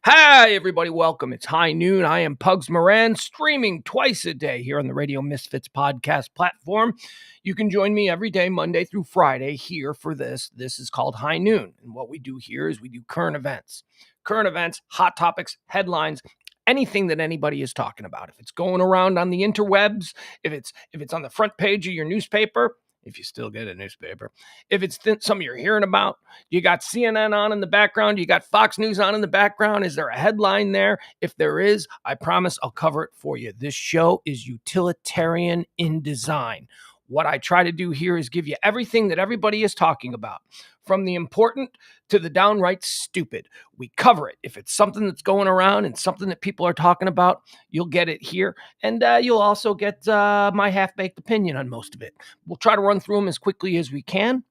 Hi, everybody. Welcome. It's high noon. I am Pugs Moran, streaming twice a day here on the Radio Misfits podcast platform. You can join me every day, Monday through Friday, here for this. This is called High Noon. And what we do here is we do current events, hot topics, headlines, anything that anybody is talking about. If it's going around on the interwebs, if it's on the front page of your newspaper, if you still get a newspaper, if it's something you're hearing about, you got CNN on in the background, you got Fox News on in the background. Is there a headline there? If there is, I promise I'll cover it for you. This show is utilitarian in design. What I try to do here is give you everything that everybody is talking about, from the important to the downright stupid. We cover it. If it's something that's going around and something that people are talking about, you'll get it here. And you'll also get my half-baked opinion on most of it. We'll try to run through them as quickly as we can.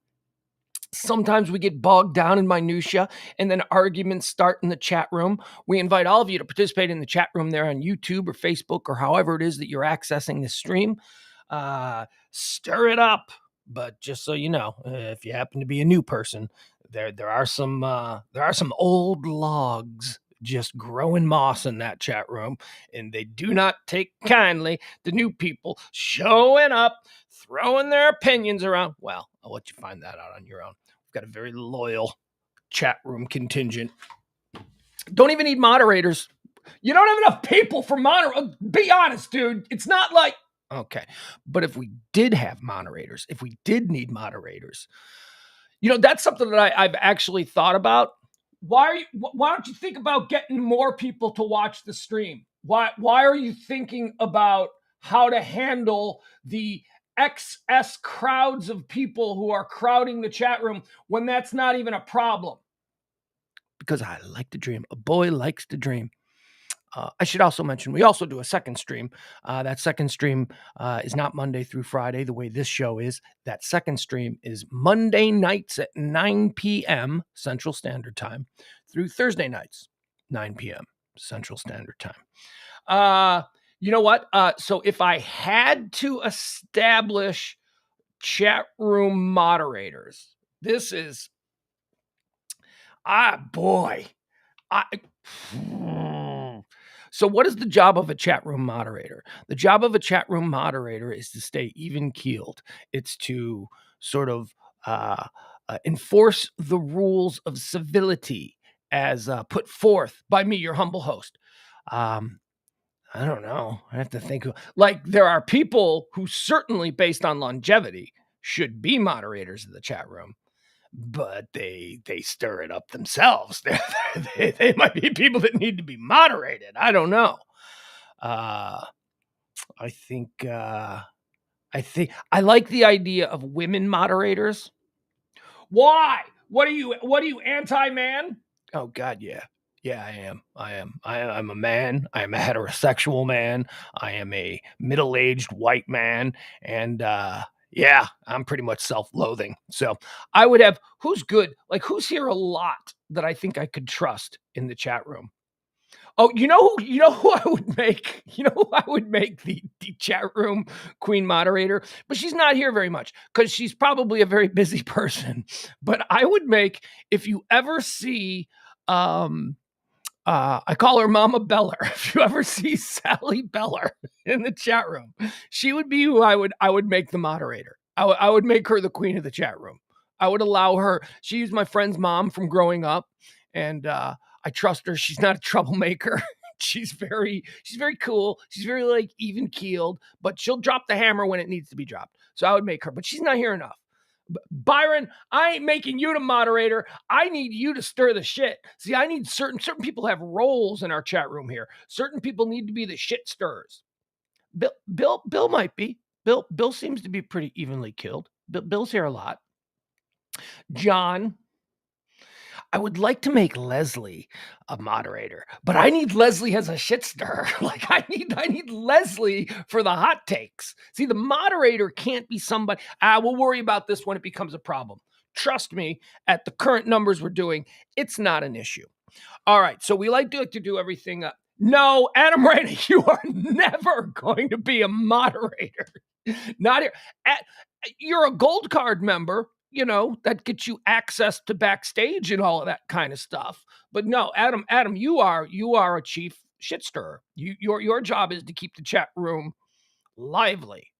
Sometimes we get bogged down in minutia and then arguments start in the chat room. We invite all of you to participate in the chat room there on YouTube or Facebook or however it is that you're accessing this stream. Stir it up. But just so you know, if you happen to be a new person, there are some old logs just growing moss in that chat room, and they do not take kindly to new people showing up, throwing their opinions around. Well, I'll let you find that out on your own. We've got a very loyal chat room contingent. Don't even need moderators. You don't have enough people for moderators. Be honest, dude. It's not like, okay. But if we did have moderators, if we did need moderators, that's something that I've actually thought about. Why don't you think about getting more people to watch the stream? Why are you thinking about how to handle the excess crowds of people who are crowding the chat room when that's not even a problem? Because I like to dream. A boy likes to dream. I should also mention, we also do a second stream. That second stream is not Monday through Friday, the way this show is. That second stream is Monday nights at 9 p.m. Central Standard Time through Thursday nights, 9 p.m. Central Standard Time. You know what? So if I had to establish chat room moderators, this is, So what is the job of a chat room moderator? The job of a chat room moderator is to stay even-keeled. It's to sort of enforce the rules of civility as put forth by me, your humble host. I don't know. I have to think. Like, there are people who certainly, based on longevity, should be moderators of the chat room. But they stir it up themselves. They might be people that need to be moderated. I don't know. I think I like the idea of women moderators. Why? What are you anti-man? Oh God, yeah. Yeah, I am. I'm a man. I am a heterosexual man. I am a middle-aged white man, and yeah, I'm pretty much self-loathing. So I would have, who's good? Like, who's here a lot that I think I could trust in the chat room? Oh, you know who I would make? You know who I would make the chat room queen moderator? But she's not here very much because she's probably a very busy person. But I would make, if you ever see, I call her Mama Beller. If you ever see Sally Beller in the chat room, she would be who I would make the moderator. I would make her the queen of the chat room. I would allow her. She's my friend's mom from growing up, and I trust her. She's not a troublemaker. She's very cool. She's very like even keeled, but she'll drop the hammer when it needs to be dropped. So I would make her, but she's not here enough. Byron, I ain't making you the moderator. I need you to stir the shit. See, I need certain people have roles in our chat room here. Certain people need to be the shit stirrers. Bill might be. Bill seems to be pretty evenly killed. Bill's here a lot. John, I would like to make Leslie a moderator, but I need Leslie as a shit stirrer. Like, I need Leslie for the hot takes. See, the moderator can't be somebody. We'll worry about this when it becomes a problem. Trust me, at the current numbers we're doing, it's not an issue. All right, so we like to do everything up. No, Adam Rainey, you are never going to be a moderator. Not here. You're a gold card member. that gets you access to backstage and all of that kind of stuff. But no, Adam, you are a chief shit stirrer. Your job is to keep the chat room lively.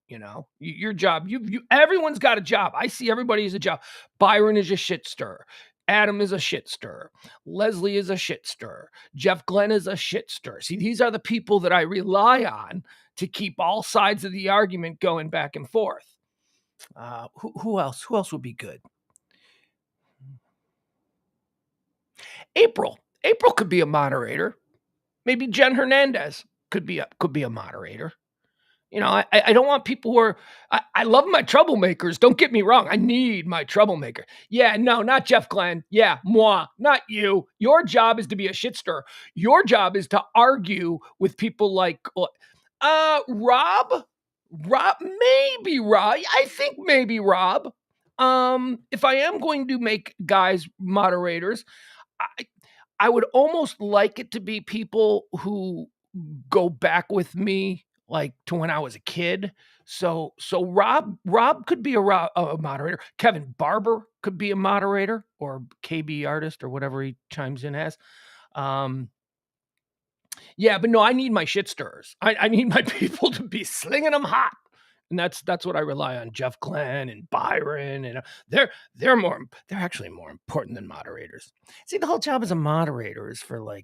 Your job, everyone's got a job. I see everybody as a job. Byron is a shit stirrer. Adam is a shit stirrer. Leslie is a shit stirrer. Jeff Glenn is a shit stirrer. See, these are the people that I rely on to keep all sides of the argument going back and forth. Who else? Who else would be good? April could be a moderator. Maybe Jen Hernandez could be a moderator. I don't want people who are. I love my troublemakers. Don't get me wrong. I need my troublemaker. Yeah, no, not Jeff Glenn. Yeah, moi, not you. Your job is to be a shit stirrer. Your job is to argue with people like Rob. Maybe Rob. I think maybe Rob. If I am going to make guys moderators, I would almost like it to be people who go back with me, like to when I was a kid. So Rob could be a moderator. Kevin Barber could be a moderator, or KB artist, or whatever he chimes in as. Yeah, but no, I need my shit stirrers. I need my people to be slinging them hot. And that's what I rely on. Jeff Glenn and Byron, and they're actually more important than moderators. See, the whole job as a moderator is for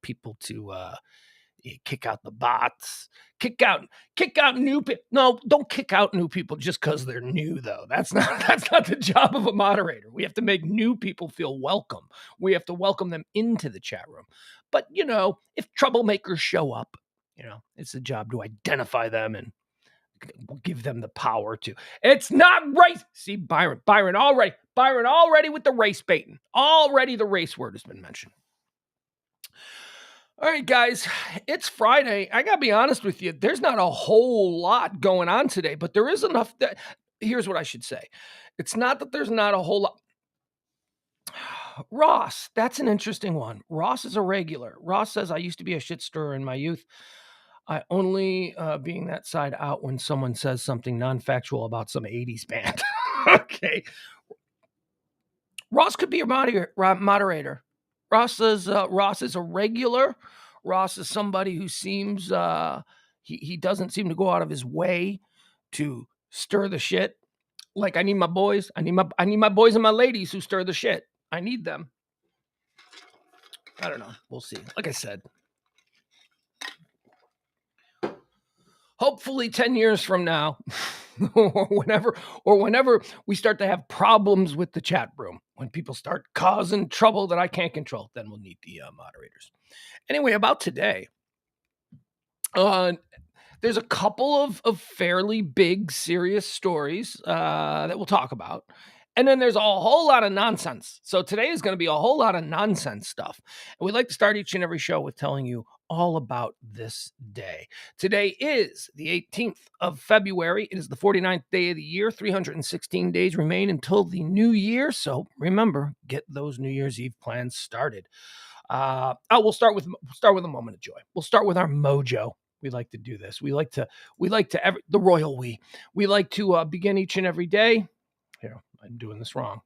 people to kick out the bots, kick out new people. No, don't kick out new people just because they're new, though. That's not the job of a moderator. We have to make new people feel welcome. We have to welcome them into the chat room. But if troublemakers show up, it's the job to identify them and give them the power to. It's not race. See, Byron already with the race baiting. Already the race word has been mentioned. All right, guys, it's Friday. I got to be honest with you. There's not a whole lot going on today, but there is enough that, here's what I should say. It's not that there's not a whole lot. Ross, that's an interesting one. Ross is a regular. Ross says, I used to be a shit stirrer in my youth. I only being that side out when someone says something non-factual about some 80s band. Okay. Ross could be a moderator. Ross is a regular. Ross is somebody who seems he doesn't seem to go out of his way to stir the shit. Like, I need my boys. I need my boys and my ladies who stir the shit. I need them. I don't know. We'll see. Like I said, hopefully 10 years from now, or whenever we start to have problems with the chat room, when people start causing trouble that I can't control, then we'll need the moderators. Anyway, about today, there's a couple of fairly big, serious stories that we'll talk about. And then there's a whole lot of nonsense. So today is going to be a whole lot of nonsense stuff. And we'd like to start each and every show with telling you all about this day. Today is the 18th of February. It is the 49th day of the year. 316 days remain until the new year. So remember, get those New Year's Eve plans started. We'll start with a moment of joy. We'll start with our mojo. We like to do this. We like to the royal we. We like to begin each and every day. Here, I'm doing this wrong.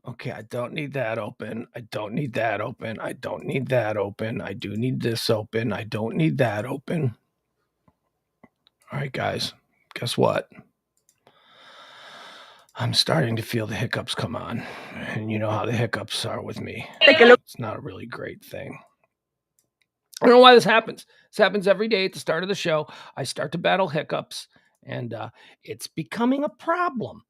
Okay, I don't need that open. I don't need that open. I don't need that open. I do need this open. I don't need that open. All right, guys, guess what? I'm starting to feel the hiccups come on. And you know how the hiccups are with me. It's not a really great thing. I don't know why this happens. This happens every day at the start of the show. I start to battle hiccups, and it's becoming a problem.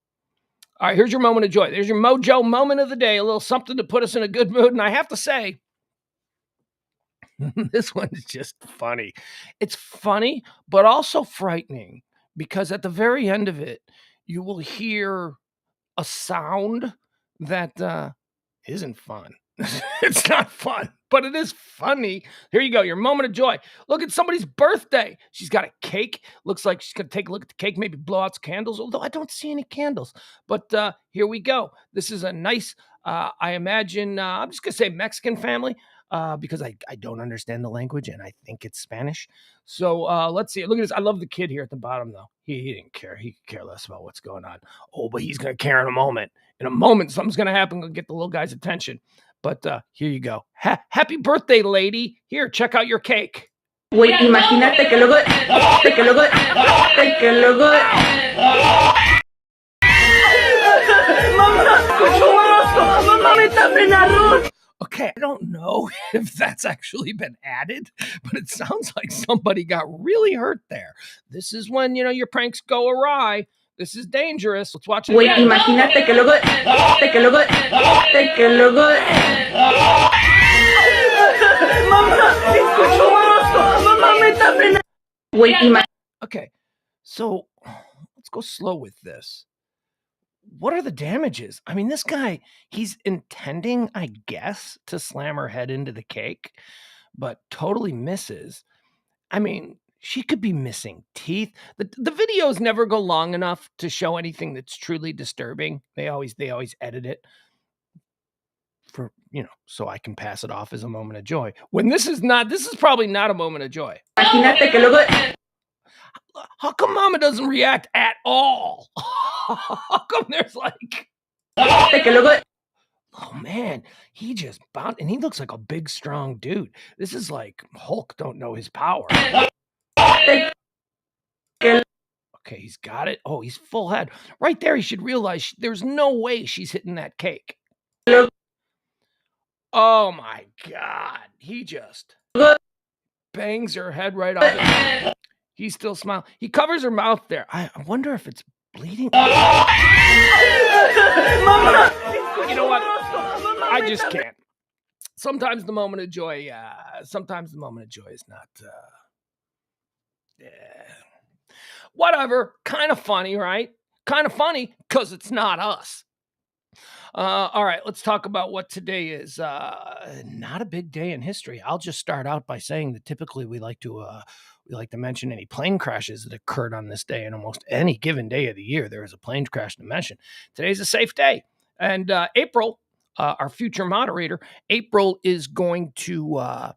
All right, here's your moment of joy. There's your mojo moment of the day, a little something to put us in a good mood. And I have to say, this one is just funny. It's funny, but also frightening, because at the very end of it, you will hear a sound that isn't fun. It's not fun, but it is funny. Here you go, your moment of joy. Look at somebody's birthday. She's got a cake. Looks like she's going to take a look at the cake, maybe blow out some candles, although I don't see any candles. But here we go. This is a nice, I imagine, I'm just going to say Mexican family. because I don't understand the language and I think it's Spanish. So let's see. Look at this. I love the kid here at the bottom, though. He didn't care. He could care less about what's going on. Oh, but he's going to care in a moment. In a moment, something's going to happen to get the little guy's attention. But here you go. Happy birthday, lady. Here, check out your cake. Güey, imagínate que luego. Okay, I don't know if that's actually been added, but it sounds like somebody got really hurt there. This is when, your pranks go awry. This is dangerous. Let's watch it. Güey, imagínate que luego. Okay, so let's go slow with this. What are the damages? I mean, this guy, he's intending, I guess, to slam her head into the cake, but totally misses. I mean, she could be missing teeth. The videos never go long enough to show anything that's truly disturbing. They always edit it for, so I can pass it off as a moment of joy. When this is probably not a moment of joy. How come Mama doesn't react at all? How come there's like... Oh, man. He just bounced, and he looks like a big, strong dude. This is like Hulk don't know his power. Okay, he's got it. Oh, he's full head. Right there, he should realize there's no way she's hitting that cake. Oh, my God. He just bangs her head right off it. He's still smiling. He covers her mouth there. I wonder if it's bleeding. You know what? I just can't. Sometimes the moment of joy is not... Whatever. Kind of funny, right? Kind of funny because it's not us. All right, let's talk about what today is. Not a big day in history. I'll just start out by saying that typically we like to mention any plane crashes that occurred on this day. And almost any given day of the year, there is a plane crash to mention. Today's a safe day. And April, our future moderator, April is going to...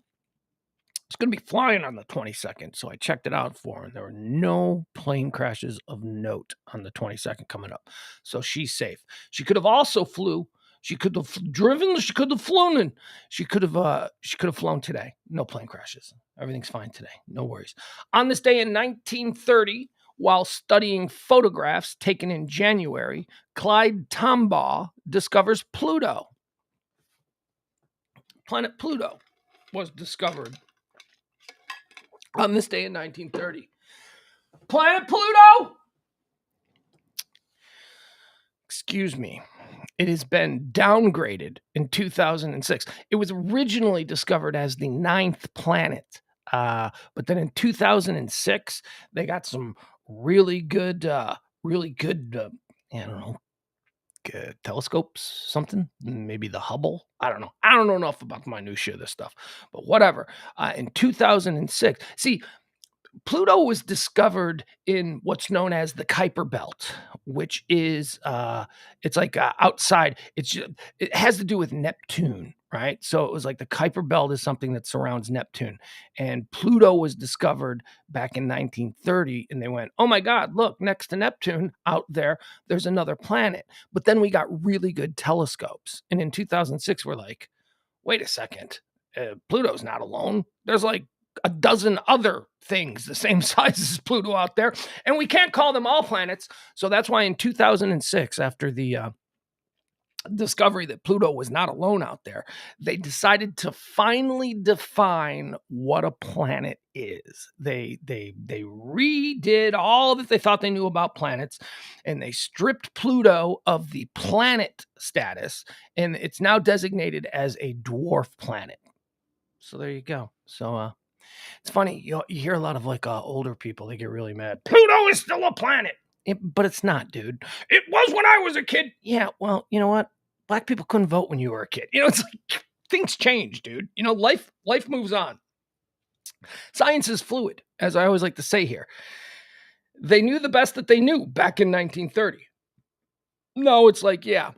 It's going to be flying on the 22nd, so I checked it out for her, and there were no plane crashes of note on the 22nd coming up. So she's safe. She could have also flew. She could have driven. She could have flown. And she could have flown today. No plane crashes. Everything's fine today. No worries. On this day in 1930, while studying photographs taken in January, Clyde Tombaugh discovers Pluto. Planet Pluto was discovered on this day in 1930. Planet Pluto! Excuse me. It has been downgraded in 2006. It was originally discovered as the 9th planet. But then in 2006, they got some really good, telescopes, something, maybe the Hubble. I don't know. I don't know enough about the minutiae of this stuff, but whatever. In 2006, see, Pluto was discovered in what's known as the Kuiper Belt, which is it's like outside. It has to do with Neptune, right? So it was like the Kuiper Belt is something that surrounds Neptune, and Pluto was discovered back in 1930. And they went, "Oh my God, look! Next to Neptune, out there, there's another planet." But then we got really good telescopes, and in 2006, we're like, "Wait a second, Pluto's not alone. There's like a dozen other things the same size as Pluto out there, and we can't call them all planets." So that's why in 2006, after the discovery that Pluto was not alone out there, they decided to finally define what a planet is. They redid all that they thought they knew about planets, and they stripped Pluto of the planet status, and it's now designated as a dwarf planet. So there you go. So it's funny, you hear a lot of like older people, they get really mad. Pluto is still a planet. But it's not, dude. It was when I was a kid. Yeah, well, you know what? Black people couldn't vote when you were a kid. It's like things change, dude. Life moves on. Science is fluid, as I always like to say here. They knew the best that they knew back in 1930. No, it's like, yeah,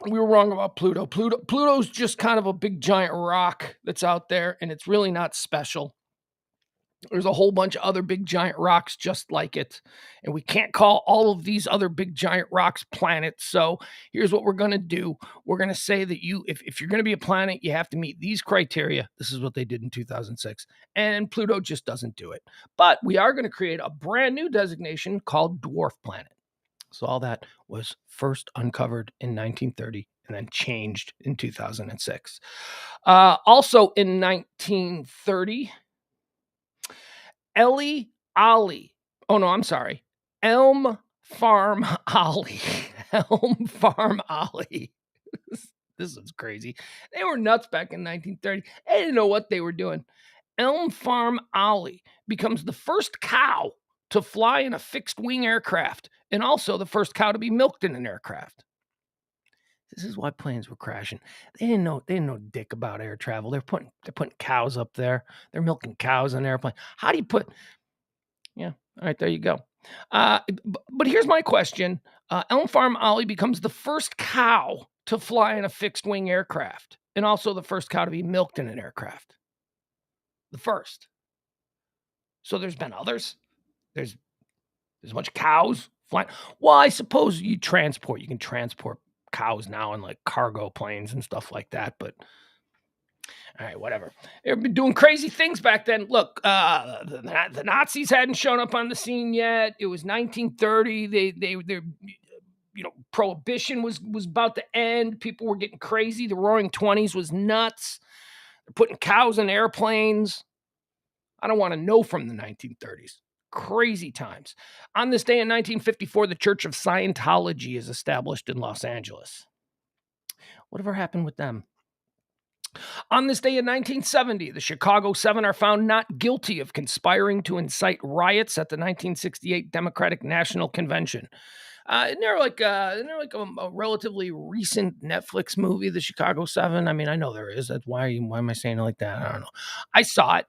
we were wrong about Pluto. Pluto's just kind of a big giant rock that's out there, and it's really not special. There's a whole bunch of other big giant rocks just like it, and we can't call all of these other big giant rocks planets. So here's what we're going to do. We're going to say that if you're going to be a planet, you have to meet these criteria. This is what they did in 2006, and Pluto just doesn't do it. But we are going to create a brand new designation called dwarf planet. So all that was first uncovered in 1930 and then changed in 2006. Also in 1930, Elm Farm Ollie. Elm Farm Ollie. This is crazy. They were nuts back in 1930. They didn't know what they were doing. Elm Farm Ollie becomes the first cow to fly in a fixed-wing aircraft, and also the first cow to be milked in an aircraft. This is why planes were crashing. They didn't know dick about air travel. They're putting cows up there. They're milking cows on an airplane. How do you put? Yeah, all right, there you go. But here's my question: Elm Farm Ollie becomes the first cow to fly in a fixed-wing aircraft, and also the first cow to be milked in an aircraft. The first. So there's been others. There's a bunch of cows flying. Well, I suppose you can transport cows now in like cargo planes and stuff like that, but all right, whatever. They've been doing crazy things back then. Look, the Nazis hadn't shown up on the scene yet. It was 1930. They're prohibition was about to end. People were getting crazy. The Roaring '20s was nuts. They're putting cows in airplanes. I don't want to know from the 1930s. Crazy times. On this day in 1954, the Church of Scientology is established in Los Angeles. Whatever happened with them? On this day in 1970, the Chicago Seven are found not guilty of conspiring to incite riots at the 1968 Democratic National Convention. Isn't there like a relatively recent Netflix movie, The Chicago Seven? I mean, I know there is. That's why am I saying it like that? I don't know. I saw it.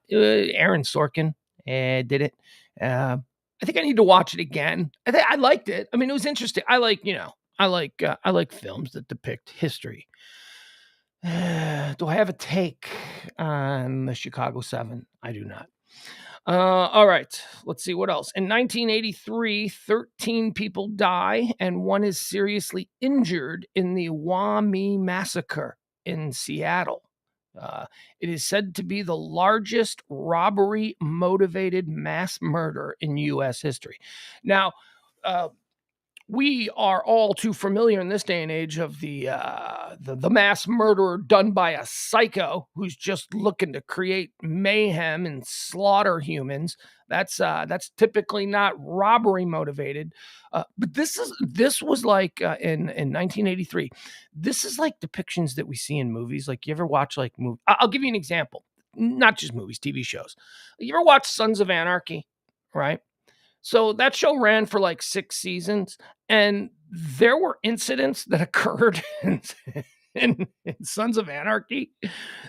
Aaron Sorkin did it. I think I need to watch it again. I liked it. I mean, it was interesting. I like films that depict history. Do I have a take on the Chicago Seven? I do not. All right, let's see what else. In 1983, 13 people die and one is seriously injured in the Wah-Mee massacre in Seattle. It is said to be the largest robbery-motivated mass murder in U.S. history. Now, we are all too familiar in this day and age of the mass murderer done by a psycho who's just looking to create mayhem and slaughter humans. That's typically not robbery motivated. But this was like in 1983. This is like depictions that we see in movies. Like, you ever watch like movie? I'll give you an example. Not just movies, TV shows. You ever watch Sons of Anarchy? Right. So that show ran for like 6 seasons, and there were incidents that occurred in Sons of Anarchy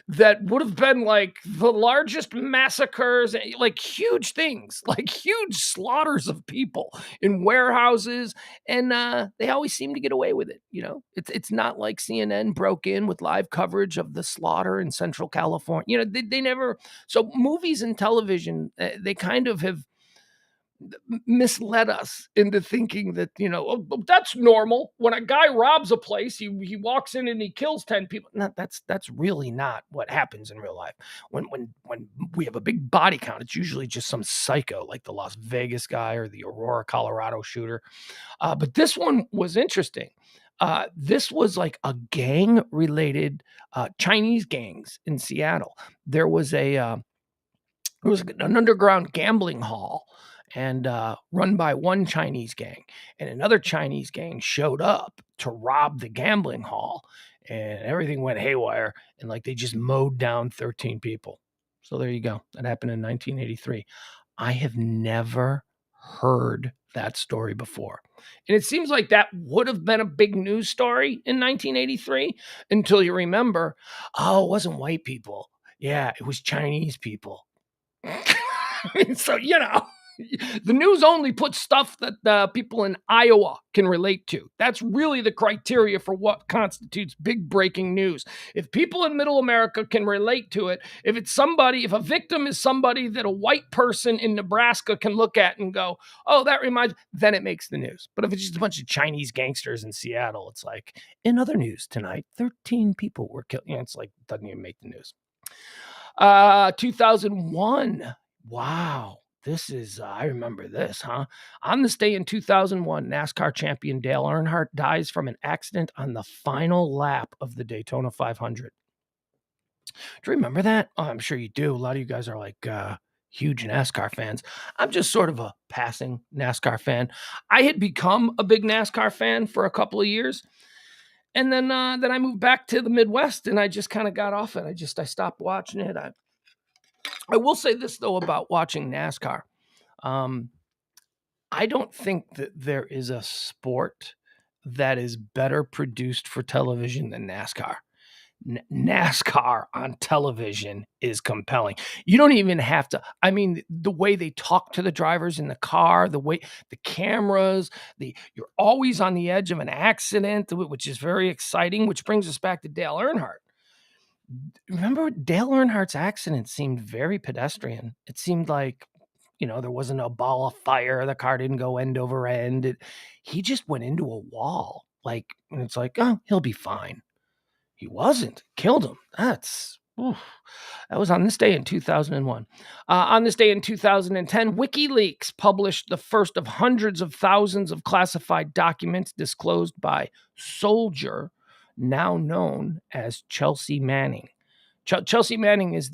that would have been like the largest massacres, like huge things, like huge slaughters of people in warehouses, and they always seem to get away with it. It's not like CNN broke in with live coverage of the slaughter in Central California. They never. So movies and television, they kind of have misled us into thinking that, that's normal. When a guy robs a place, he walks in and he kills 10 people. No, that's really not what happens in real life. When we have a big body count, it's usually just some psycho like the Las Vegas guy or the Aurora, Colorado shooter. But this one was interesting. This was like a gang-related Chinese gangs in Seattle. There was an underground gambling hall and run by one Chinese gang, and another Chinese gang showed up to rob the gambling hall, and everything went haywire, and like they just mowed down 13 people. So there you go. That happened in 1983. I have never heard that story before. And it seems like that would have been a big news story in 1983 until you remember, it wasn't white people. Yeah, it was Chinese people. So, The news only puts stuff that people in Iowa can relate to. That's really the criteria for what constitutes big breaking news. If people in middle America can relate to it, if a victim is somebody that a white person in Nebraska can look at and go, oh, that reminds, then it makes the news. But if it's just a bunch of Chinese gangsters in Seattle, it's like, in other news tonight, 13 people were killed. It's like, doesn't even make the news. 2001. Wow. I remember this, huh? On this day in 2001, NASCAR champion Dale Earnhardt dies from an accident on the final lap of the Daytona 500. Do you remember that? Oh, I'm sure you do. A lot of you guys are like huge NASCAR fans. I'm just sort of a passing NASCAR fan. I had become a big NASCAR fan for a couple of years. And then I moved back to the Midwest and I just kind of got off it. I stopped watching it. I will say this, though, about watching NASCAR. I don't think that there is a sport that is better produced for television than NASCAR. NASCAR on television is compelling. You don't even have to. I mean, the way they talk to the drivers in the car, the way the cameras, you're always on the edge of an accident, which is very exciting, which brings us back to Dale Earnhardt. Remember, Dale Earnhardt's accident seemed very pedestrian. It seemed like, there wasn't a ball of fire. The car didn't go end over end. He just went into a wall. And it's like, oh, he'll be fine. He wasn't. Killed him. That was on this day in 2001. On this day in 2010, WikiLeaks published the first of hundreds of thousands of classified documents disclosed by Soldier, now known as Chelsea Manning. Chelsea Manning is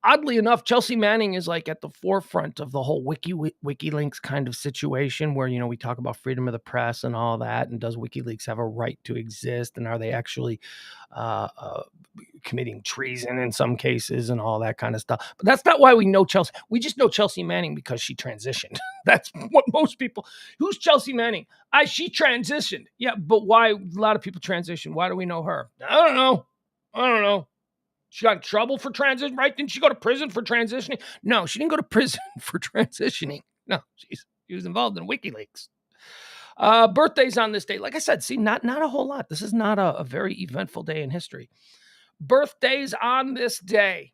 oddly enough, Chelsea Manning is like at the forefront of the whole WikiLeaks kind of situation where, we talk about freedom of the press and all that. And does WikiLeaks have a right to exist? And are they actually committing treason in some cases and all that kind of stuff? But that's not why we know Chelsea. We just know Chelsea Manning because she transitioned. That's what most people. Who's Chelsea Manning? She transitioned. Yeah, but why? A lot of people transition. Why do we know her? I don't know. She got in trouble for transition, right? Didn't she go to prison for transitioning? No, she didn't go to prison for transitioning. No, she was involved in WikiLeaks. Birthdays on this day. Like I said, see, not a whole lot. This is not a very eventful day in history. Birthdays on this day.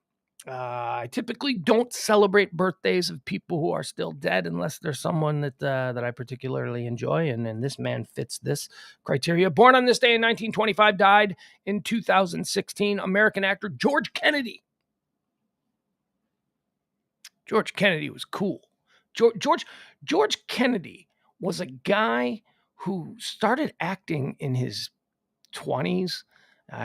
I typically don't celebrate birthdays of people who are still dead unless there's someone that I particularly enjoy, and this man fits this criteria. Born on this day in 1925, died in 2016, American actor George Kennedy. George Kennedy was cool. George Kennedy was a guy who started acting in his 20s.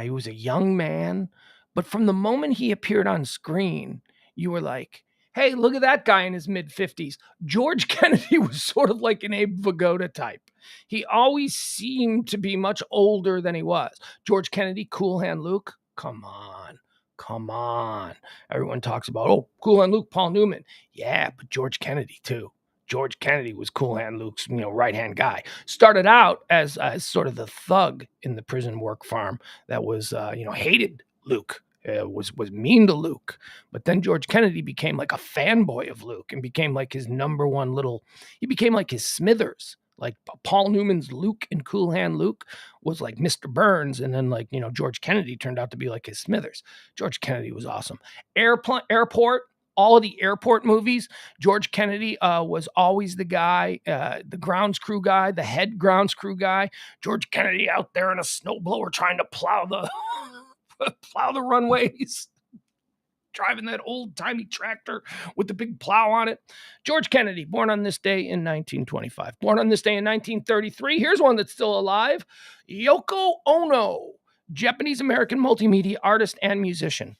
He was a young man. But from the moment he appeared on screen, you were like, hey, look at that guy in his mid-50s. George Kennedy was sort of like an Abe Vigoda type. He always seemed to be much older than he was. George Kennedy, Cool Hand Luke, come on. Everyone talks about, Cool Hand Luke, Paul Newman. Yeah, but George Kennedy too. George Kennedy was Cool Hand Luke's, right-hand guy. Started out as sort of the thug in the prison work farm that was, hated Luke, was mean to Luke. But then George Kennedy became like a fanboy of Luke and became like his number one he became like his Smithers. Like Paul Newman's Luke in Cool Hand Luke was like Mr. Burns. And then George Kennedy turned out to be like his Smithers. George Kennedy was awesome. Airport. All of the airport movies, George Kennedy was always the guy, the grounds crew guy, the head grounds crew guy. George Kennedy out there in a snowblower trying to plow the runways, driving that old-timey tractor with the big plow on it. George Kennedy, born on this day in 1925. Born on this day in 1933. Here's one that's still alive. Yoko Ono, Japanese-American multimedia artist and musician.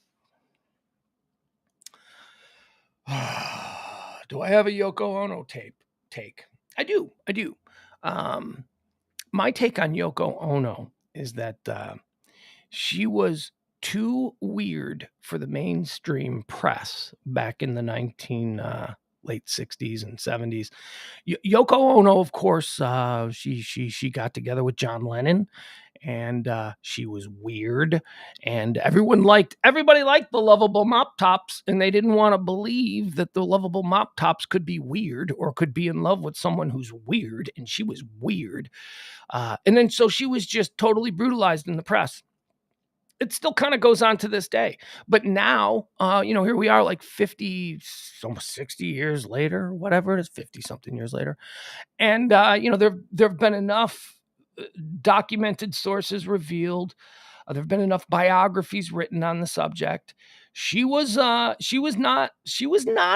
Do I have a Yoko Ono take? I do. My take on Yoko Ono is that she was too weird for the mainstream press back in the late 60s and 70s. Yoko Ono, of course, she got together with John Lennon, and she was weird, and everybody liked the lovable mop tops, and they didn't want to believe that the lovable mop tops could be weird or could be in love with someone who's weird, and she was weird. And then so she was just totally brutalized in the press. It still kind of goes on to this day. But now, here we are like 50, almost 60 years later, whatever it is, 50 something years later. And, there have been enough documented sources revealed. There have been enough biographies written on the subject. She was not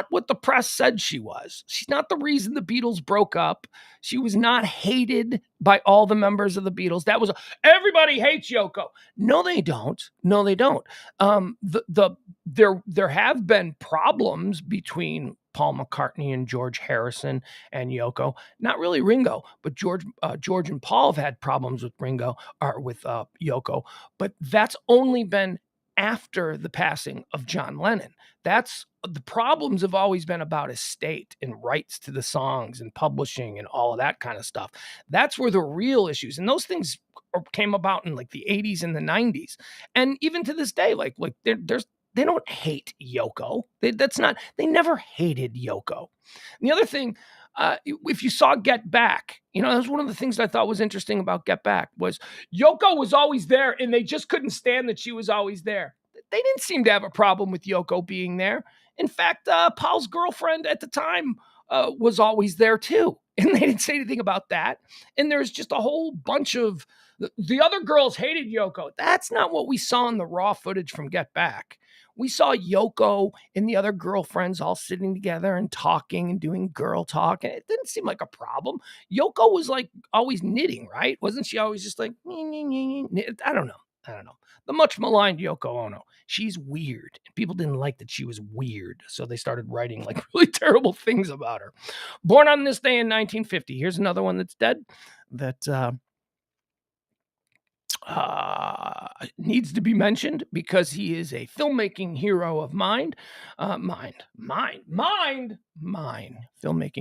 what the press said she was. She's not the reason the Beatles broke up. She was not hated by all the members of the Beatles. That was everybody hates Yoko. No, they don't. No, they don't. There have been problems between Paul McCartney and George Harrison and Yoko. Not really Ringo, but George and Paul have had problems with Ringo or with Yoko. But that's only been after the passing of John Lennon. That's the problems have always been about estate and rights to the songs and publishing and all of that kind of stuff. That's where the real issues, and those things came about in like the 80s and the 90s. And even to this day, like they don't hate Yoko. They never hated Yoko. And the other thing, if you saw Get Back, that was one of the things that I thought was interesting about Get Back was Yoko was always there, and they just couldn't stand that she was always there. They didn't seem to have a problem with Yoko being there. In fact, Paul's girlfriend at the time was always there too, and they didn't say anything about that. And there's just a whole bunch of the other girls hated Yoko. That's not what we saw in the raw footage from Get Back. We saw Yoko and the other girlfriends all sitting together and talking and doing girl talk. And it didn't seem like a problem. Yoko was like always knitting, right? Wasn't she always just like, I don't know. The much maligned Yoko Ono. She's weird. And people didn't like that she was weird. So they started writing like really terrible things about her. Born on this day in 1950. Here's another one that's dead that needs to be mentioned because he is a filmmaking hero of mine. Filmmaking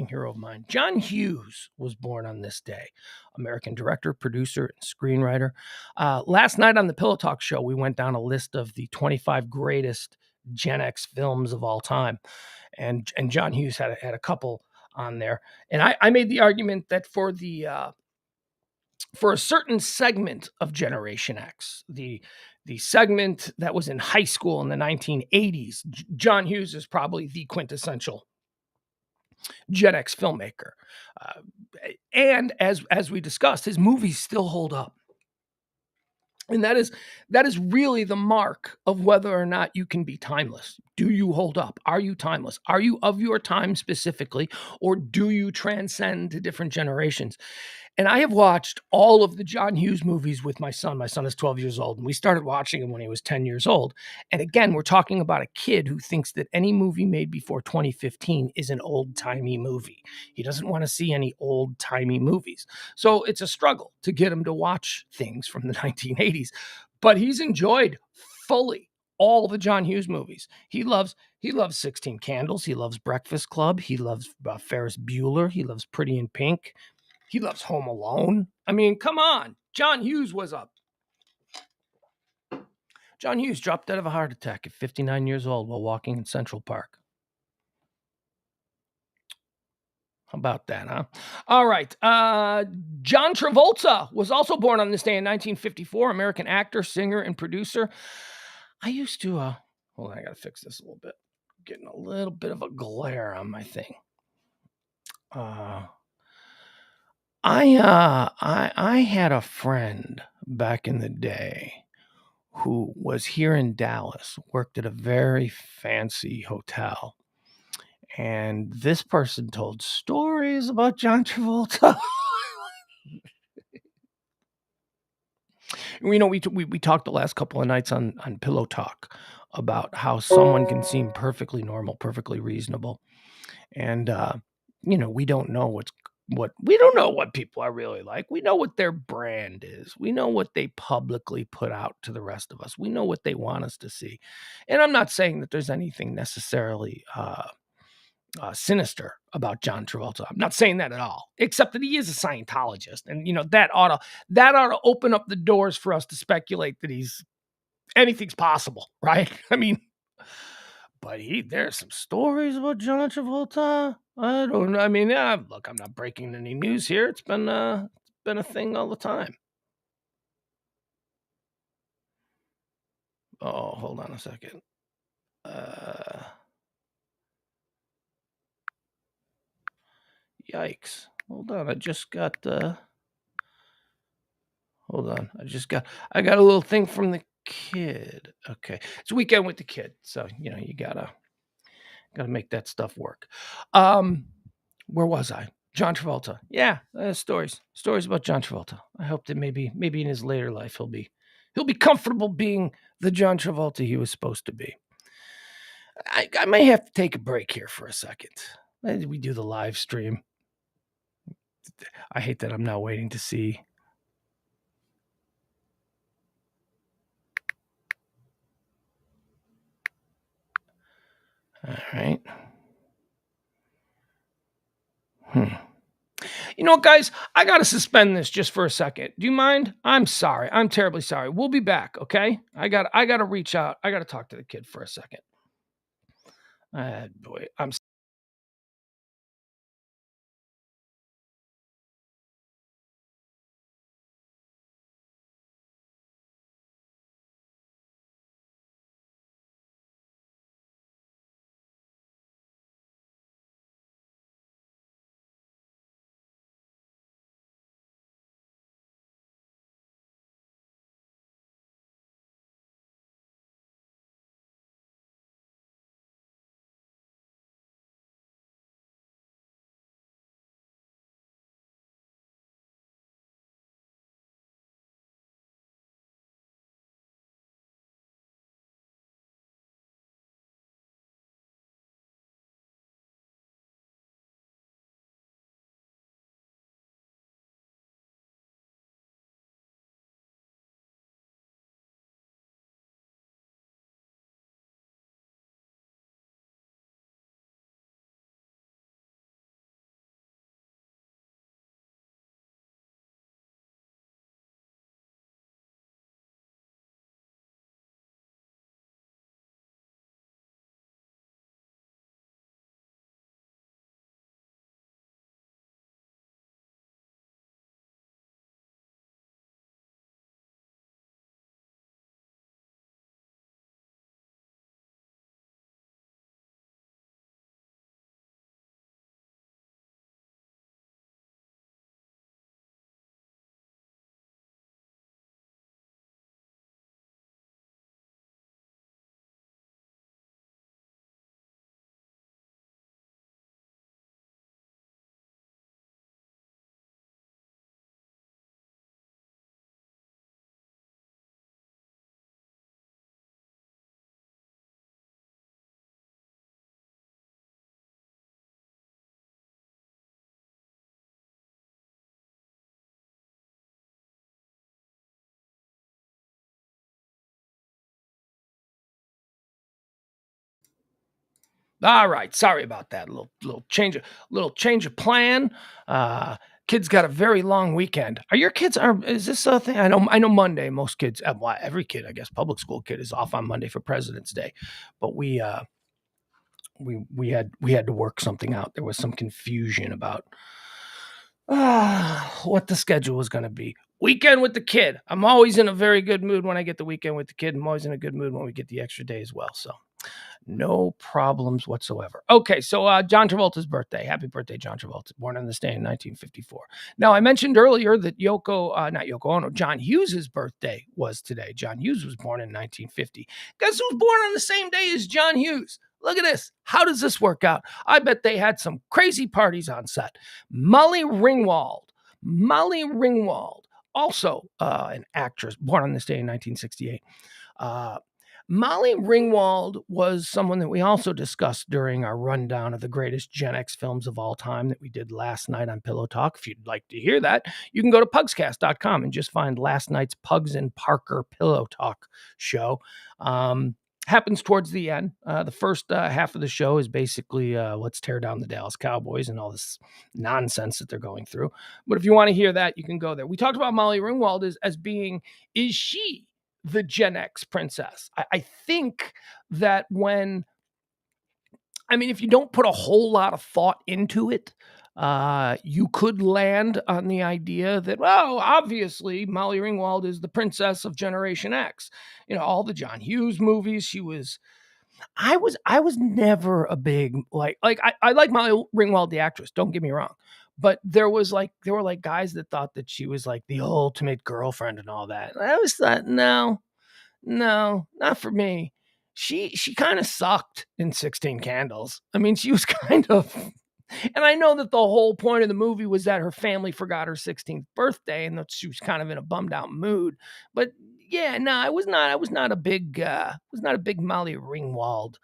hero of mine. John Hughes was born on this day. American director, producer, and screenwriter. Last night on the Pillow Talk show, we went down a list of the 25 greatest Gen X films of all time. And John Hughes had a couple on there. And I made the argument that for a certain segment of Generation X, the segment that was in high school in the 1980s, John Hughes is probably the quintessential Gen X filmmaker. And as we discussed, his movies still hold up. And that is really the mark of whether or not you can be timeless. Do you hold up? Are you timeless? Are you of your time specifically, or do you transcend to different generations? And I have watched all of the John Hughes movies with my son. My son is 12 years old, and we started watching him when he was 10 years old. And again, we're talking about a kid who thinks that any movie made before 2015 is an old-timey movie. He doesn't want to see any old-timey movies. So it's a struggle to get him to watch things from the 1980s. But he's enjoyed fully all the John Hughes movies. He loves 16 Candles. He loves Breakfast Club. He loves Ferris Bueller. He loves Pretty in Pink. He loves Home Alone. I mean, come on. John Hughes was up. John Hughes dropped dead of a heart attack at 59 years old while walking in Central Park. How about that, huh? All right. John Travolta was also born on this day in 1954. American actor, singer, and producer. I used to, hold on, I got to fix this a little bit. Getting a little bit of a glare on my thing. I had a friend back in the day who was here in Dallas, worked at a very fancy hotel. And this person told stories about John Travolta. We talked the last couple of nights on Pillow Talk about how someone can seem perfectly normal, perfectly reasonable. And, we don't know we don't know what people are really like. We know what their brand is. We know what they publicly put out to the rest of us. We know what they want us to see. And I'm not saying that there's anything necessarily sinister about John Travolta. I'm not saying that at all, except that he is a Scientologist, and that ought to open up the doors for us to speculate that anything's possible, right? I mean, but there's some stories about John Travolta. I don't know. I mean, look, I'm not breaking any news here. It's been a thing all the time. Oh, hold on a second. Yikes. Hold on. I got a little thing from the kid. Okay. It's weekend with the kid. So, you gotta make that stuff work. Where was I? John Travolta. Yeah. Stories about John Travolta. I hope that maybe in his later life, he'll be comfortable being the John Travolta he was supposed to be. I may have to take a break here for a second. We do the live stream. I hate that I'm now waiting to see. All right. You know what, guys? I got to suspend this just for a second. Do you mind? I'm sorry. I'm terribly sorry. We'll be back, okay? I got to reach out. I got to talk to the kid for a second. Boy, I'm all right. Sorry about that. Little change of plan. Kids got a very long weekend. Are your kids? Is this a thing? I know Monday. Most kids, every kid, I guess, public school kid is off on Monday for President's Day, but we had to work something out. There was some confusion about what the schedule was going to be. Weekend with the kid. I'm always in a very good mood when I get the weekend with the kid. I'm always in a good mood when we get the extra day as well. So no problems whatsoever. Okay, so John Travolta's birthday. Happy birthday, John Travolta. Born on this day in 1954. Now, I mentioned earlier that not Yoko Ono, John Hughes' birthday was today. John Hughes was born in 1950. Guess who was born on the same day as John Hughes? Look at this. How does this work out? I bet they had some crazy parties on set. Molly Ringwald, also an actress, born on this day in 1968. Molly Ringwald was someone that we also discussed during our rundown of the greatest Gen X films of all time that we did last night on Pillow Talk. If you'd like to hear that, you can go to pugscast.com and just find last night's Pugs and Parker Pillow Talk show. happens towards the end. The first half of the show is basically let's tear down the Dallas Cowboys and all this nonsense that they're going through. But if you want to hear that, you can go there. We talked about Molly Ringwald as being, is she the Gen X princess? I think that if you don't put a whole lot of thought into it, you could land on the idea that, well, obviously Molly Ringwald is the princess of Generation X. All the John Hughes movies, she was. I was never a big I like Molly Ringwald the actress. Don't get me wrong, but there were guys that thought that she was like the ultimate girlfriend and all that. And I always thought, no, not for me. She kind of sucked in 16 Candles. She was kind of. And I know that the whole point of the movie was that her family forgot her 16th birthday and that she was kind of in a bummed out mood. But yeah, no, I was not a big Molly Ringwald.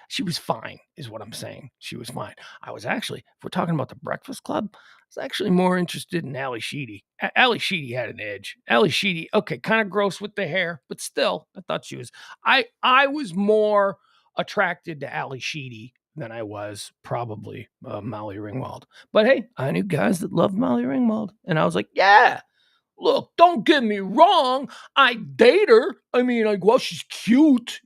She was fine, is what I'm saying. She was fine. I was actually, if we're talking about the Breakfast Club, I was actually more interested in Ally Sheedy. Ally Sheedy had an edge. Ally Sheedy, okay, kind of gross with the hair, but still, I thought she was. I was more attracted to Ally Sheedy than I was probably Molly Ringwald. But hey, I knew guys that loved Molly Ringwald, and I was like, yeah. Look, don't get me wrong. I date her. She's cute,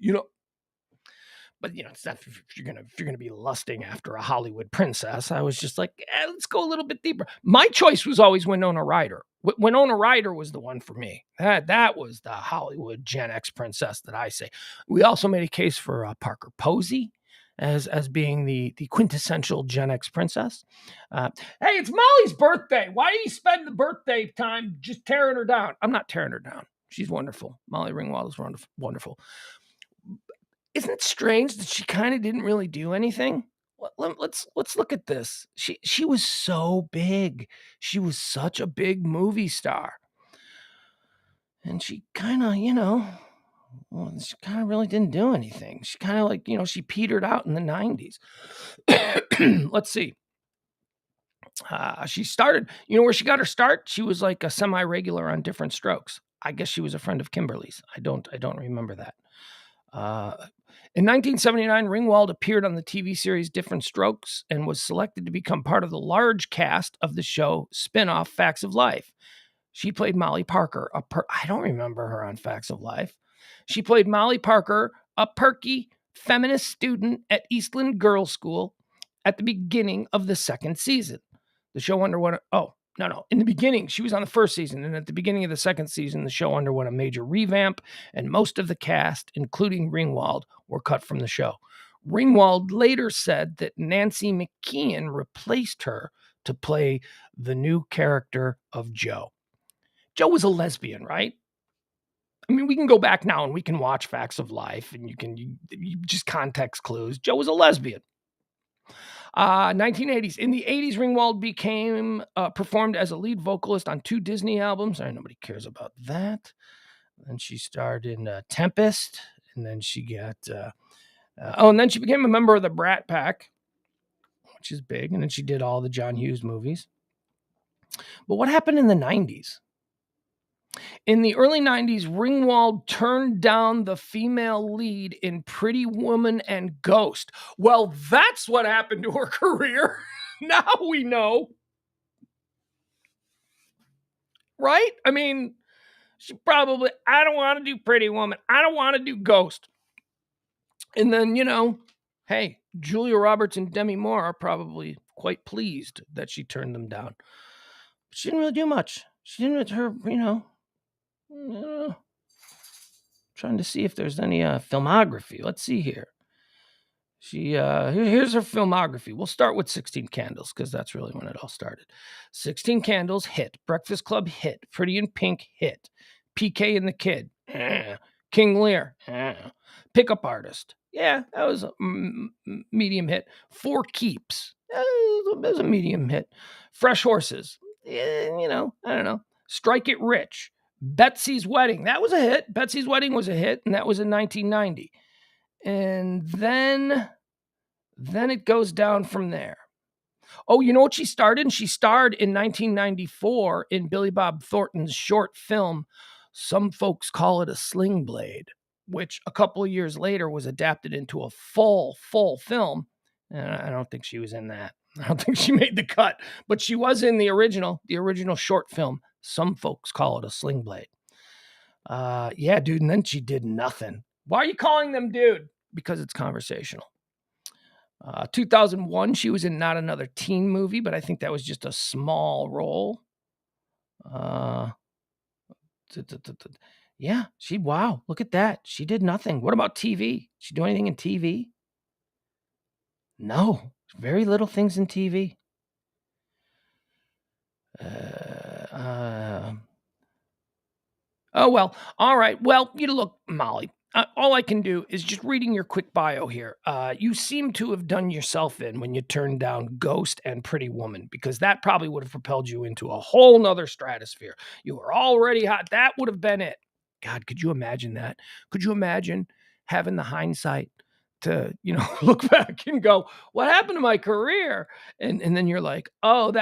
But it's not if you're gonna be lusting after a Hollywood princess. I was just like, let's go a little bit deeper. My choice was always Winona Ryder. Winona Ryder was the one for me. That was the Hollywood Gen X princess that I say. We also made a case for Parker Posey as being the quintessential Gen X princess. Hey, it's Molly's birthday. Why do you spend the birthday time just tearing her down? I'm not tearing her down. She's wonderful. Molly Ringwald is wonderful. Isn't it strange that she kind of didn't really do anything? Let's look at this. She was so big. She was such a big movie star. And she kind of, she kind of really didn't do anything. She kind of she petered out in the 90s. Let's see. She started, where she got her start? She was like a semi-regular on Different Strokes. I guess she was a friend of Kimberly's. I don't remember that. In 1979, Ringwald appeared on the TV series Different Strokes and was selected to become part of the large cast of the show spin-off Facts of Life. She played Molly Parker. I don't remember her on Facts of Life. She played Molly Parker, a perky feminist student at Eastland Girls' School at the beginning of the second season. The show underwent in the beginning, she was on the first season, and at the beginning of the second season, the show underwent a major revamp, and most of the cast, including Ringwald, were cut from the show. Ringwald later said that Nancy McKeon replaced her to play the new character of Jo. Jo was a lesbian, right? We can go back now and we can watch Facts of Life, and you just context clues. Jo was a lesbian. 1980s. In the 80s, Ringwald became performed as a lead vocalist on 2 Disney albums. Nobody cares about that. Then she starred in Tempest, and then she got and then she became a member of the Brat Pack, which is big. And then she did all the John Hughes movies. But what happened in the 90s? In the early 90s, Ringwald turned down the female lead in Pretty Woman and Ghost. Well, that's what happened to her career. Now we know. Right? She probably, I don't want to do Pretty Woman. I don't want to do Ghost. And then, hey, Julia Roberts and Demi Moore are probably quite pleased that she turned them down. But she didn't really do much. She didn't, trying to see if there's any filmography. Let's see here. Here's her filmography. We'll start with 16 Candles because that's really when it all started. 16 Candles, hit. Breakfast Club, hit. Pretty in Pink, hit. PK and the Kid, King Lear, Pickup Artist. Yeah, that was a medium hit. Four Keeps, that was a medium hit. Fresh Horses, I don't know. Strike It Rich. Betsy's Wedding, that was a hit. Betsy's Wedding was a hit, and that was in 1990. And then it goes down from there. Oh, you know what she starred in? She starred in 1994 in Billy Bob Thornton's short film, Some Folks Call It a Sling Blade. which a couple of years later was adapted into a full film. And I don't think she was in that. I don't think she made the cut, but she was in the original short film. Some folks call it a sling blade. Yeah, dude. And then she did nothing. Why are you calling them dude? Because it's conversational. 2001, she was in Not Another Teen Movie, but I think that was just a small role. Yeah, wow, look at that. She did nothing. What about TV? She do anything in TV? No, very little things in TV. Oh, well, all right. Well, look, Molly, all I can do is just reading your quick bio here. You seem to have done yourself in when you turned down Ghost and Pretty Woman, because that probably would have propelled you into a whole nother stratosphere. You were already hot. That would have been it. God, could you imagine that? Could you imagine having the hindsight to, look back and go, what happened to my career? And then you're like, oh,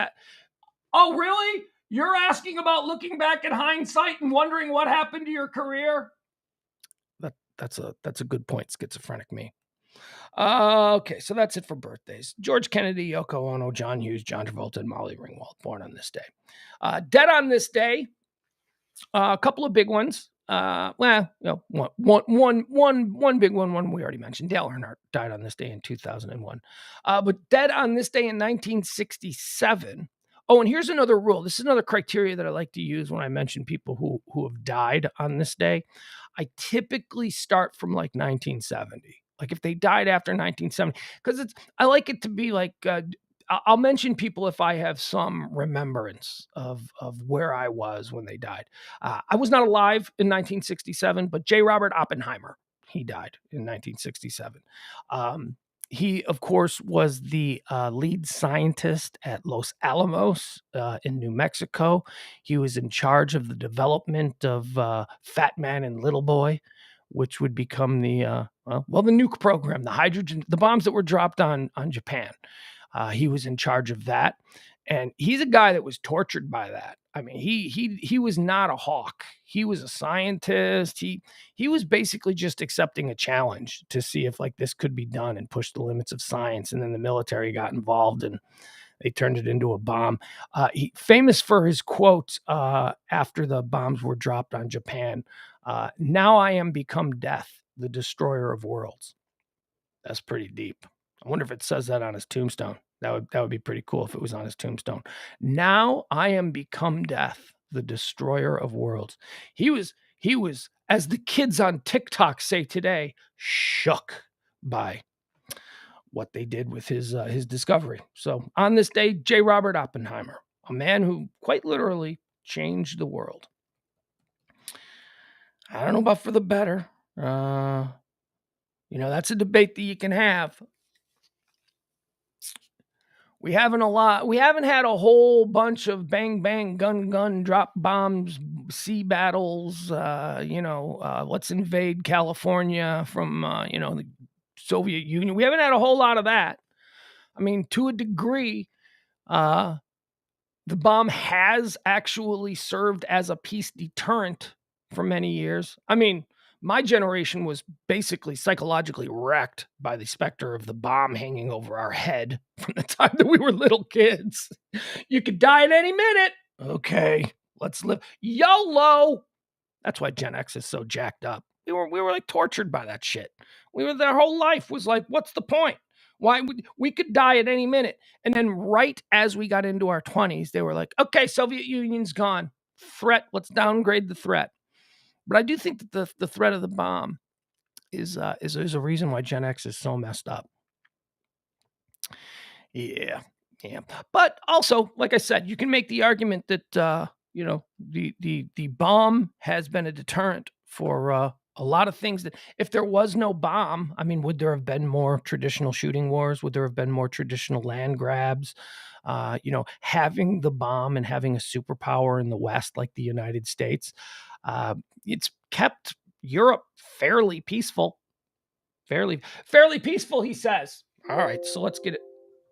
really? You're asking about looking back at hindsight and wondering what happened to your career? That's a good point, schizophrenic me. Okay, so that's it for birthdays. George Kennedy, Yoko Ono, John Hughes, John Travolta, and Molly Ringwald, born on this day. Dead on this day, a couple of big ones. One big one we already mentioned. Dale Earnhardt died on this day in 2001. But dead on this day in 1967. Oh, and here's another rule. This is another criteria that I like to use when I mention people who have died on this day. I typically start from like 1970. Like if they died after 1970, because I like it to be like I'll mention people if I have some remembrance of where I was when they died. I was not alive in 1967, but J. Robert Oppenheimer, he died in 1967. He, of course, was the lead scientist at Los Alamos in New Mexico. He was in charge of the development of Fat Man and Little Boy, which would become the nuke program, the bombs that were dropped on Japan. He was in charge of that. And he's a guy that was tortured by that. I mean, he was not a hawk. He was a scientist. He was basically just accepting a challenge to see if like this could be done and push the limits of science. And then the military got involved and they turned it into a bomb. He famous for his quote after the bombs were dropped on Japan. Now I am become death, the destroyer of worlds. That's pretty deep. I wonder if it says that on his tombstone. That would be pretty cool if it was on his tombstone. Now I am become death, the destroyer of worlds. He was, as the kids on TikTok say today, shook by what they did with his discovery. So on this day, J. Robert Oppenheimer, a man who quite literally changed the world. I don't know about for the better. That's a debate that you can have. We haven't had a whole bunch of bang, bang, gun, drop bombs, sea battles, let's invade California from, the Soviet Union. We haven't had a whole lot of that. I mean, to a degree, the bomb has actually served as a peace deterrent for many years. I mean, my generation was basically psychologically wrecked by the specter of the bomb hanging over our head from the time that we were little kids. You could die at any minute. Okay, let's live. YOLO. That's why Gen X is so jacked up. We were like tortured by that shit. Their whole life was like, what's the point? Why we could die at any minute. And then right as we got into our 20s, they were like, okay, Soviet Union's gone. Threat, let's downgrade the threat. But I do think that the threat of the bomb is a reason why Gen X is so messed up. Yeah. But also, like I said, you can make the argument that the bomb has been a deterrent for a lot of things. That if there was no bomb, I mean, would there have been more traditional shooting wars? Would there have been more traditional land grabs? Having the bomb and having a superpower in the West like the United States, it's kept Europe fairly peaceful. Fairly peaceful, he says. All right, so let's get it.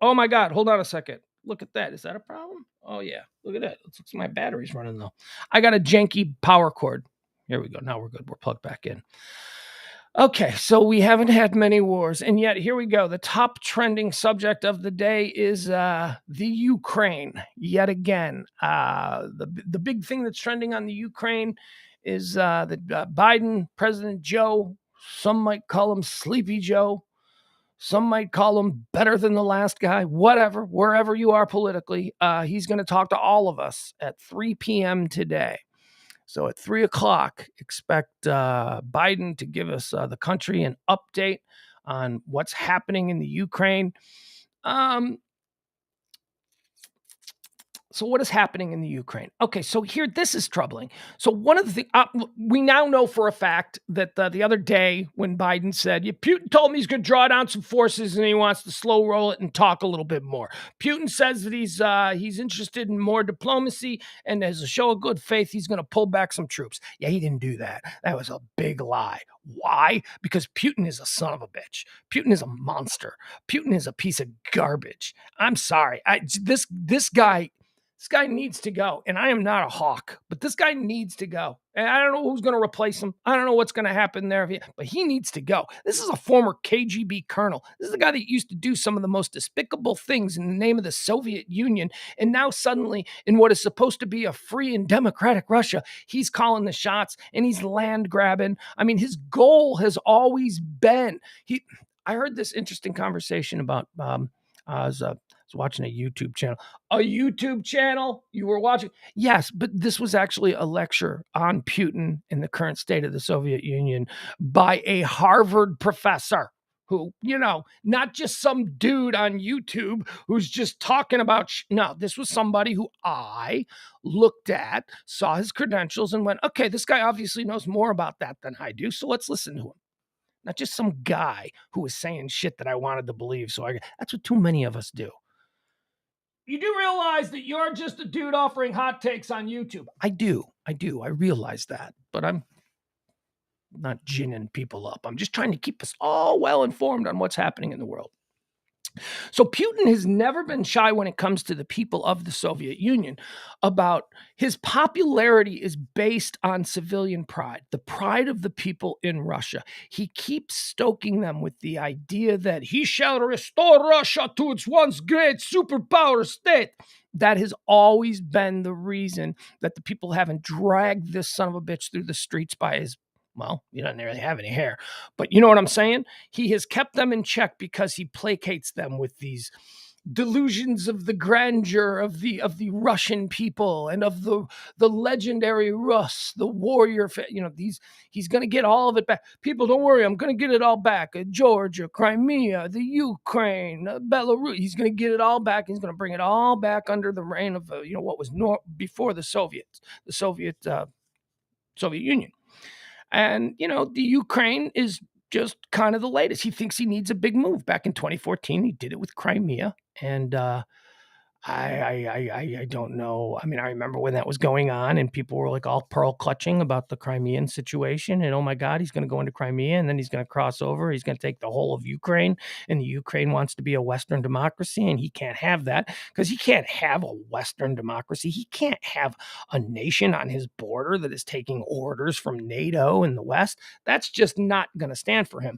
Oh my God, hold on a second. Look at that. Is that a problem? Oh yeah, look at that. It looks like my battery's running though. I got a janky power cord. Here we go. Now we're good. We're plugged back in. Okay, so we haven't had many wars, and yet here we go. The top trending subject of the day is the Ukraine. Yet again, the big thing that's trending on the Ukraine is that Biden, President Joe. Some might call him Sleepy Joe. Some might call him better than the last guy. Whatever, wherever you are politically, he's going to talk to all of us at 3 p.m. today. So at 3 o'clock, expect Biden to give us the country an update on what's happening in the Ukraine. So what is happening in the Ukraine? Okay, so here, this is troubling. So one of the things, we now know for a fact that the other day when Biden said, yeah, Putin told me he's going to draw down some forces and he wants to slow roll it and talk a little bit more. Putin says that he's interested in more diplomacy, and as a show of good faith, he's going to pull back some troops. Yeah, he didn't do that. That was a big lie. Why? Because Putin is a son of a bitch. Putin is a monster. Putin is a piece of garbage. I'm sorry. This guy needs to go. And I am not a hawk, but this guy needs to go. And I don't know who's going to replace him. I don't know what's going to happen there, but he needs to go. This is a former KGB colonel. This is the guy that used to do some of the most despicable things in the name of the Soviet Union. And now suddenly, in what is supposed to be a free and democratic Russia, he's calling the shots and he's land grabbing. I mean, his goal has always been, I heard this interesting conversation about, I was watching a YouTube channel. A YouTube channel you were watching? Yes, but this was actually a lecture on Putin and the current state of the Soviet Union by a Harvard professor who, not just some dude on YouTube who's just talking about, no, this was somebody who I looked at, saw his credentials and went, okay, this guy obviously knows more about that than I do, so let's listen to him. Not just some guy who was saying shit that I wanted to believe. So that's what too many of us do. You do realize that you're just a dude offering hot takes on YouTube. I do. I realize that. But I'm not ginning people up. I'm just trying to keep us all well informed on what's happening in the world. So Putin has never been shy when it comes to the people of the Soviet Union about his popularity is based on civilian pride, the pride of the people in Russia. He keeps stoking them with the idea that he shall restore Russia to its once great superpower state. That has always been the reason that the people haven't dragged this son of a bitch through the streets by his, well, he doesn't really have any hair, but you know what I'm saying? He has kept them in check because he placates them with these delusions of the grandeur of the Russian people and of the legendary Rus, the warrior. He's going to get all of it back. People, don't worry, I'm going to get it all back. Georgia, Crimea, the Ukraine, Belarus. He's going to get it all back. He's going to bring it all back under the reign of what was before the Soviet Union. And, the Ukraine is just kind of the latest. He thinks he needs a big move. Back in 2014, he did it with Crimea. And I don't know. I mean, I remember when that was going on and people were like all pearl clutching about the Crimean situation. And oh my God, he's going to go into Crimea and then he's going to cross over. He's going to take the whole of Ukraine. And the Ukraine wants to be a Western democracy. And he can't have that because he can't have a Western democracy. He can't have a nation on his border that is taking orders from NATO and the West. That's just not going to stand for him.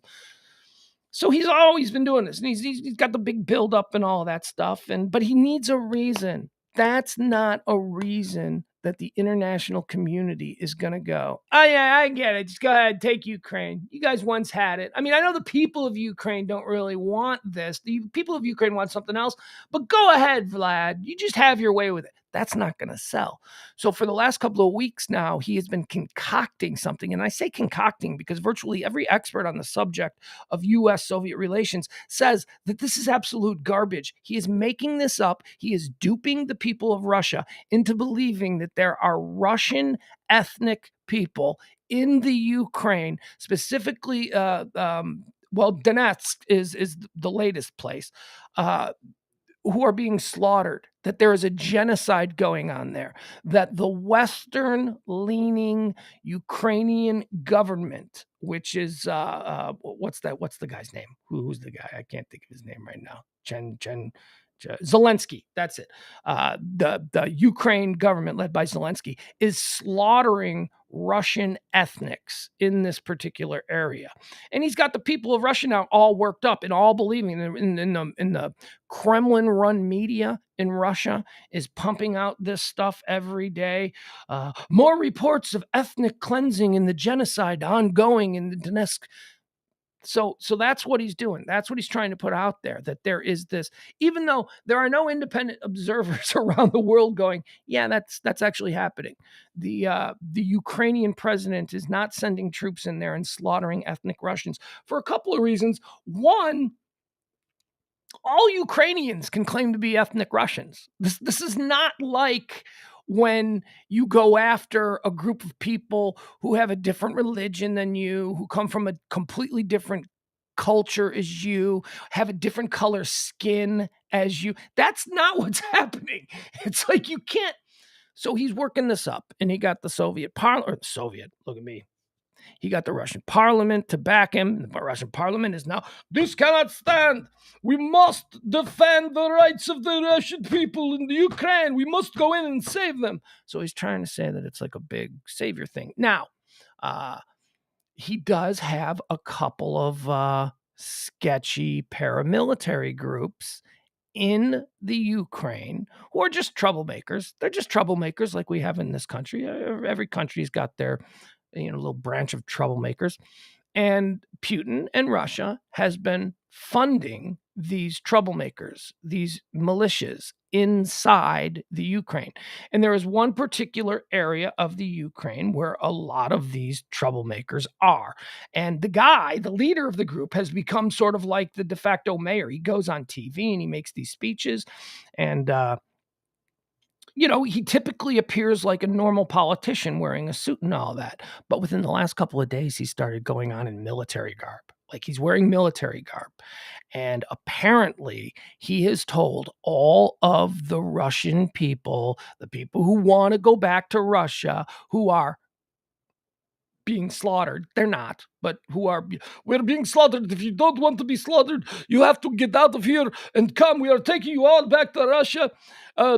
So he's always been doing this, and he's got the big buildup and all that stuff. But he needs a reason. That's not a reason that the international community is going to go, oh, yeah, I get it. Just go ahead, take Ukraine. You guys once had it. I mean, I know the people of Ukraine don't really want this. The people of Ukraine want something else. But go ahead, Vlad. You just have your way with it. That's not going to sell. So for the last couple of weeks now, he has been concocting something. And I say concocting because virtually every expert on the subject of U.S.-Soviet relations says that this is absolute garbage. He is making this up. He is duping the people of Russia into believing that there are Russian ethnic people in the Ukraine, specifically, Donetsk is the latest place, who are being slaughtered, that there is a genocide going on there, that the Western-leaning Ukrainian government, which is, what's the guy's name? Who's the guy? I can't think of his name right now. Zelensky, that's it. The Ukraine government led by Zelensky is slaughtering Russian ethnics in this particular area. And he's got the people of Russia now all worked up and all believing in the Kremlin-run media in Russia is pumping out this stuff every day. More reports of ethnic cleansing and the genocide ongoing in the Donetsk. So that's what he's doing. That's what he's trying to put out there, that there is this, even though there are no independent observers around the world going, yeah, that's actually happening. The Ukrainian president is not sending troops in there and slaughtering ethnic Russians for a couple of reasons. One, all Ukrainians can claim to be ethnic Russians. This is not like when you go after a group of people who have a different religion than you, who come from a completely different culture as you, have a different color skin as you. That's not what's happening. It's like you can't. So he's working this up, and he got the look at me. He got the Russian parliament to back him. The Russian parliament is now, this cannot stand. We must defend the rights of the Russian people in the Ukraine. We must go in and save them. So he's trying to say that it's like a big savior thing. Now, he does have a couple of sketchy paramilitary groups in the Ukraine who are just troublemakers. They're just troublemakers like we have in this country. Every country's got their little branch of troublemakers. And Putin and Russia has been funding these troublemakers, these militias inside the Ukraine. And there is one particular area of the Ukraine where a lot of these troublemakers are. And the leader of the group, has become sort of like the de facto mayor. He goes on TV and he makes these speeches, and he typically appears like a normal politician wearing a suit and all that. But within the last couple of days, he started going on in military garb. Like he's wearing military garb. And apparently he has told all of the Russian people, the people who want to go back to Russia, who are being slaughtered. They're not, but we're being slaughtered. If you don't want to be slaughtered, you have to get out of here and come. We are taking you all back to Russia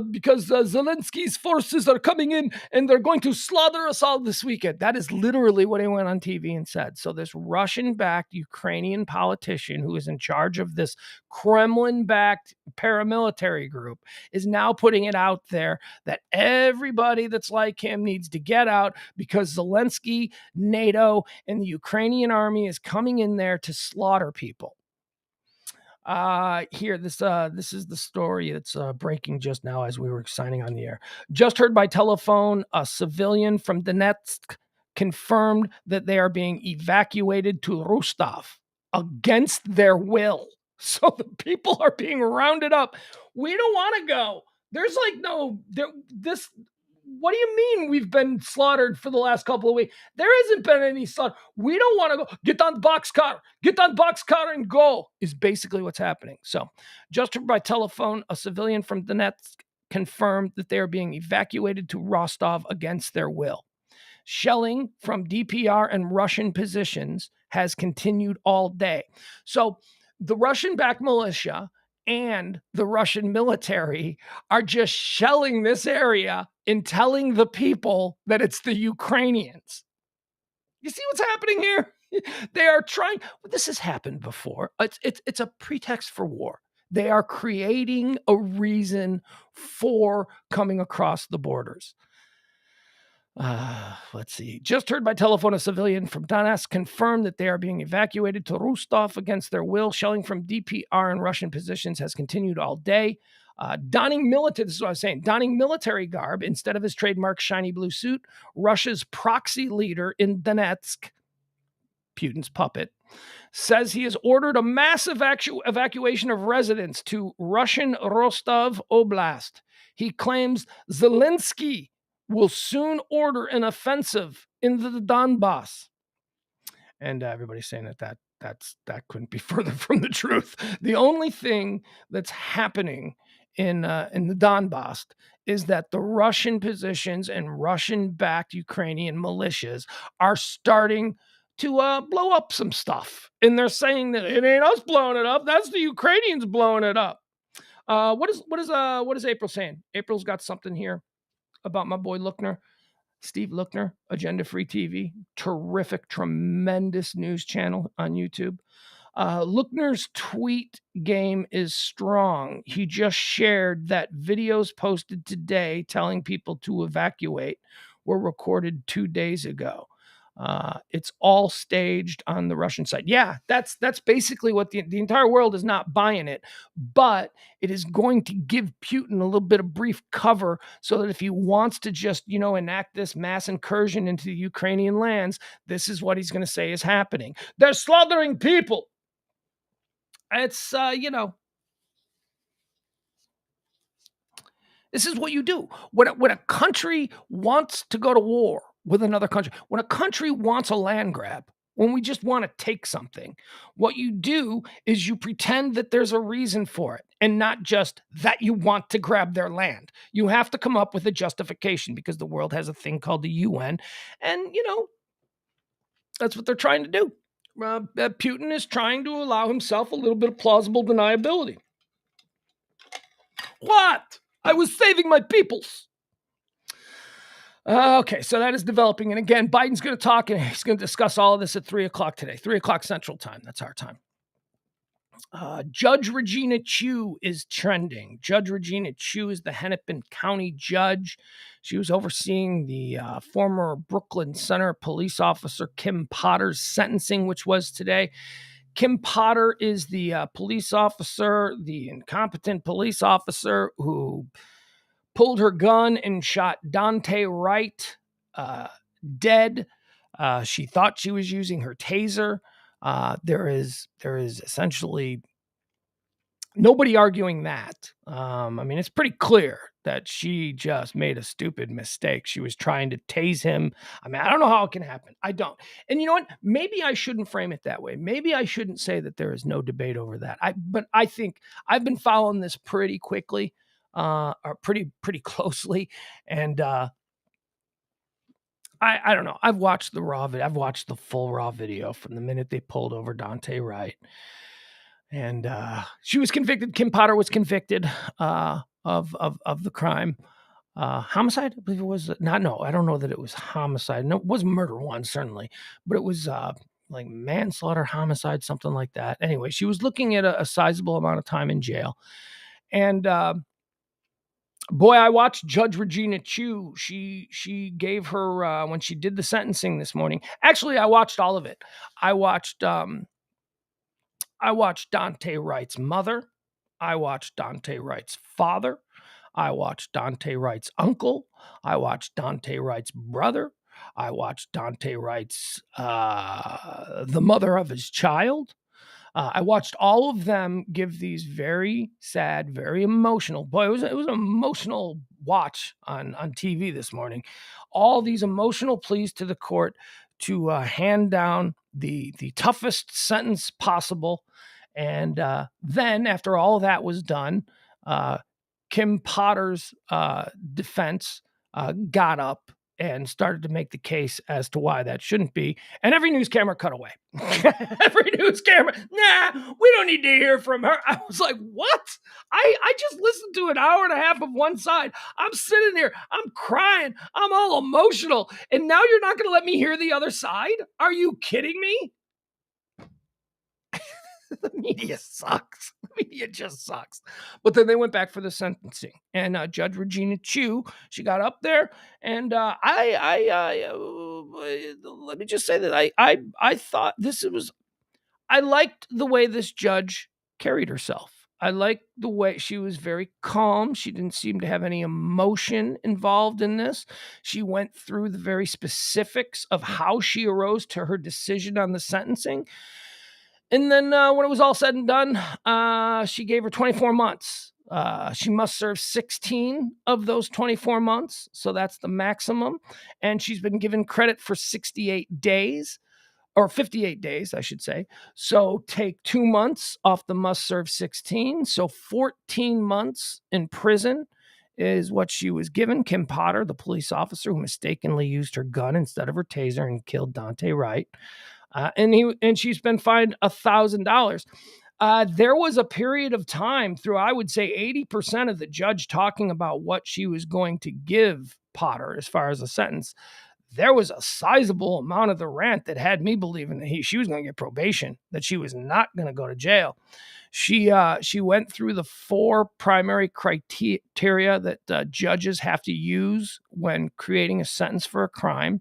because Zelensky's forces are coming in and they're going to slaughter us all this weekend. That is literally what he went on TV and said. So this Russian-backed Ukrainian politician who is in charge of this Kremlin-backed paramilitary group is now putting it out there that everybody that's like him needs to get out because Zelensky, NATO, and the Ukrainian army is coming in there to slaughter people. Here, this is the story that's breaking just now as we were signing on the air. Just heard by telephone, a civilian from Donetsk confirmed that they are being evacuated to Rostov against their will. So the people are being rounded up. We don't want to go. There's what do you mean we've been slaughtered for the last couple of weeks? There hasn't been any slaughter. We don't want to go. Get on the boxcar and go, is basically what's happening. So just by telephone, a civilian from Donetsk confirmed that they are being evacuated to Rostov against their will. Shelling from DPR and Russian positions has continued all day. So the Russian-backed militia and the Russian military are just shelling this area and telling the people that it's the Ukrainians. You see what's happening here? They are trying. This has happened before. It's a pretext for war. They are creating a reason for coming across the borders. Let's see. Just heard by telephone, a civilian from Donetsk confirmed that they are being evacuated to Rostov against their will. Shelling from DPR and Russian positions has continued all day. Donning military garb instead of his trademark shiny blue suit, Russia's proxy leader in Donetsk, Putin's puppet, says he has ordered a massive evacuation of residents to Russian Rostov Oblast. He claims Zelensky will soon order an offensive in the Donbass. And everybody's saying that couldn't be further from the truth. The only thing that's happening in the Donbass is that the Russian positions and Russian-backed Ukrainian militias are starting to blow up some stuff. And they're saying that it ain't us blowing it up. That's the Ukrainians blowing it up. What is April saying? April's got something here about my boy Lookner, Steve Lookner, Agenda Free TV, terrific, tremendous news channel on YouTube. Lookner's tweet game is strong. He just shared that videos posted today telling people to evacuate were recorded 2 days ago. It's all staged on the Russian side. Yeah, that's basically what the entire world is not buying it, but it is going to give Putin a little bit of brief cover so that if he wants to just, enact this mass incursion into the Ukrainian lands, this is what he's going to say is happening. They're slaughtering people. It's, this is what you do. When a country wants to go to war with another country, when a country wants a land grab, when we just want to take something, what you do is you pretend that there's a reason for it and not just that you want to grab their land. You have to come up with a justification because the world has a thing called the UN. And, that's what they're trying to do. Putin is trying to allow himself a little bit of plausible deniability. What? I was saving my peoples. Okay, so that is developing. And again, Biden's going to talk and he's going to discuss all of this at 3 o'clock today, 3 o'clock Central Time. That's our time. Judge Regina Chu is trending. Judge Regina Chu is the Hennepin County judge. She was overseeing the former Brooklyn Center police officer Kim Potter's sentencing, which was today. Kim Potter is the police officer, the incompetent police officer who pulled her gun and shot Duante Wright dead. She thought she was using her taser. There is essentially nobody arguing that. It's pretty clear that she just made a stupid mistake. She was trying to tase him. I don't know how it can happen. I don't. And you know what? Maybe I shouldn't frame it that way. Maybe I shouldn't say that there is no debate over that. But I think I've been following this pretty quickly, or pretty closely. And I don't know. I've watched the raw video. I've watched the full raw video from the minute they pulled over Duante Wright. And she was convicted. Kim Potter was convicted of the crime. Homicide, I believe it was. I don't know that it was homicide. No, it was murder one, certainly. But it was like manslaughter, homicide, something like that. Anyway, she was looking at a sizable amount of time in jail. And boy, I watched Judge Regina Chu. She gave her, when she did the sentencing this morning. Actually, I watched all of it. I watched Duante Wright's mother. I watched Duante Wright's father. I watched Duante Wright's uncle. I watched Duante Wright's brother. I watched Duante Wright's, the mother of his child. I watched all of them give these very sad, very emotional. Boy, it was an emotional watch on TV this morning. All these emotional pleas to the court to hand down the toughest sentence possible. And then after all that was done, Kim Potter's defense got up and started to make the case as to why that shouldn't be. And every news camera cut away. Every news camera, we don't need to hear from her. I was like, what? I just listened to an hour and a half of one side. I'm sitting here, I'm crying, I'm all emotional. And now you're not going to let me hear the other side? Are you kidding me? The media sucks. The media just sucks. But then they went back for the sentencing. And Judge Regina Chu, she got up there. And let me just say that I thought I liked the way this judge carried herself. I liked the way she was very calm. She didn't seem to have any emotion involved in this. She went through the very specifics of how she arose to her decision on the sentencing. And then when it was all said and done, she gave her 24 months. She must serve 16 of those 24 months. So that's the maximum. And she's been given credit for 68 days, or 58 days, I should say. So take 2 months off the must serve 16. So 14 months in prison is what she was given. Kim Potter, the police officer who mistakenly used her gun instead of her taser and killed Duante Wright. And she's been fined $1,000. There was a period of time through, I would say, 80% of the judge talking about what she was going to give Potter as far as a sentence. There was a sizable amount of the rant that had me believing that she was going to get probation, that she was not going to go to jail. She went through the 4 primary criteria that judges have to use when creating a sentence for a crime.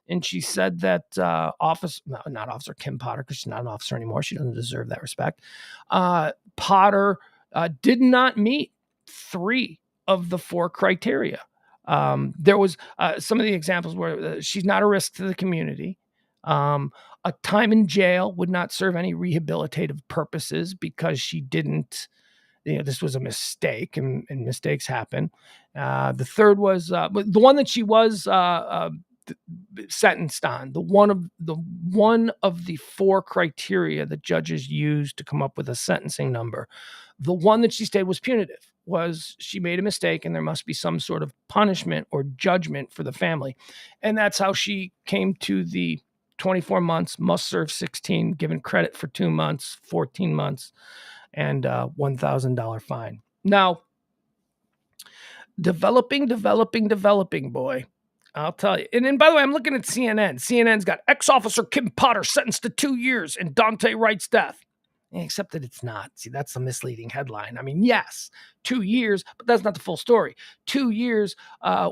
And she said that not Officer Kim Potter, because she's not an officer anymore. She doesn't deserve that respect. Potter did not meet 3 of the 4 criteria. There was some of the examples where she's not a risk to the community. A time in jail would not serve any rehabilitative purposes because she didn't, this was a mistake, and mistakes happen. The third was the one that she was sentenced on. The one of the 4 criteria that judges use to come up with a sentencing number. The one that she stated was punitive, was she made a mistake and there must be some sort of punishment or judgment for the family. And that's how she came to the 24 months, must serve 16, given credit for 2 months, 14 months, and $1,000 fine. Now, developing, boy. I'll tell you. And by the way, I'm looking at CNN. CNN's got ex-officer Kim Potter sentenced to 2 years in Duante Wright's death. Except that it's not. See, that's a misleading headline. I mean, yes, 2 years, but that's not the full story. 2 years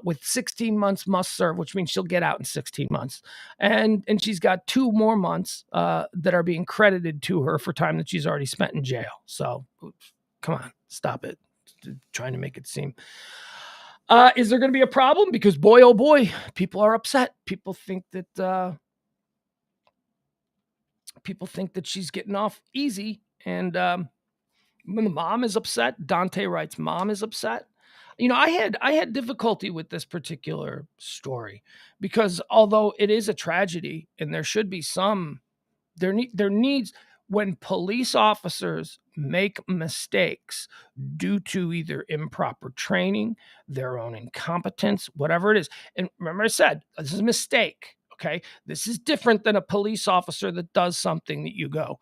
with 16 months must serve, which means she'll get out in 16 months. And she's got 2 more months that are being credited to her for time that she's already spent in jail. So, come on, stop it. Trying to make it seem. Is there going to be a problem? Because boy, oh boy, people are upset. People think that she's getting off easy, and when the mom is upset, Duante Wright's mom is upset. I had difficulty with this particular story because although it is a tragedy, and there should be some, there needs, when police officers make mistakes due to either improper training, their own incompetence, whatever it is. And remember I said, this is a mistake. Okay. This is different than a police officer that does something that you go,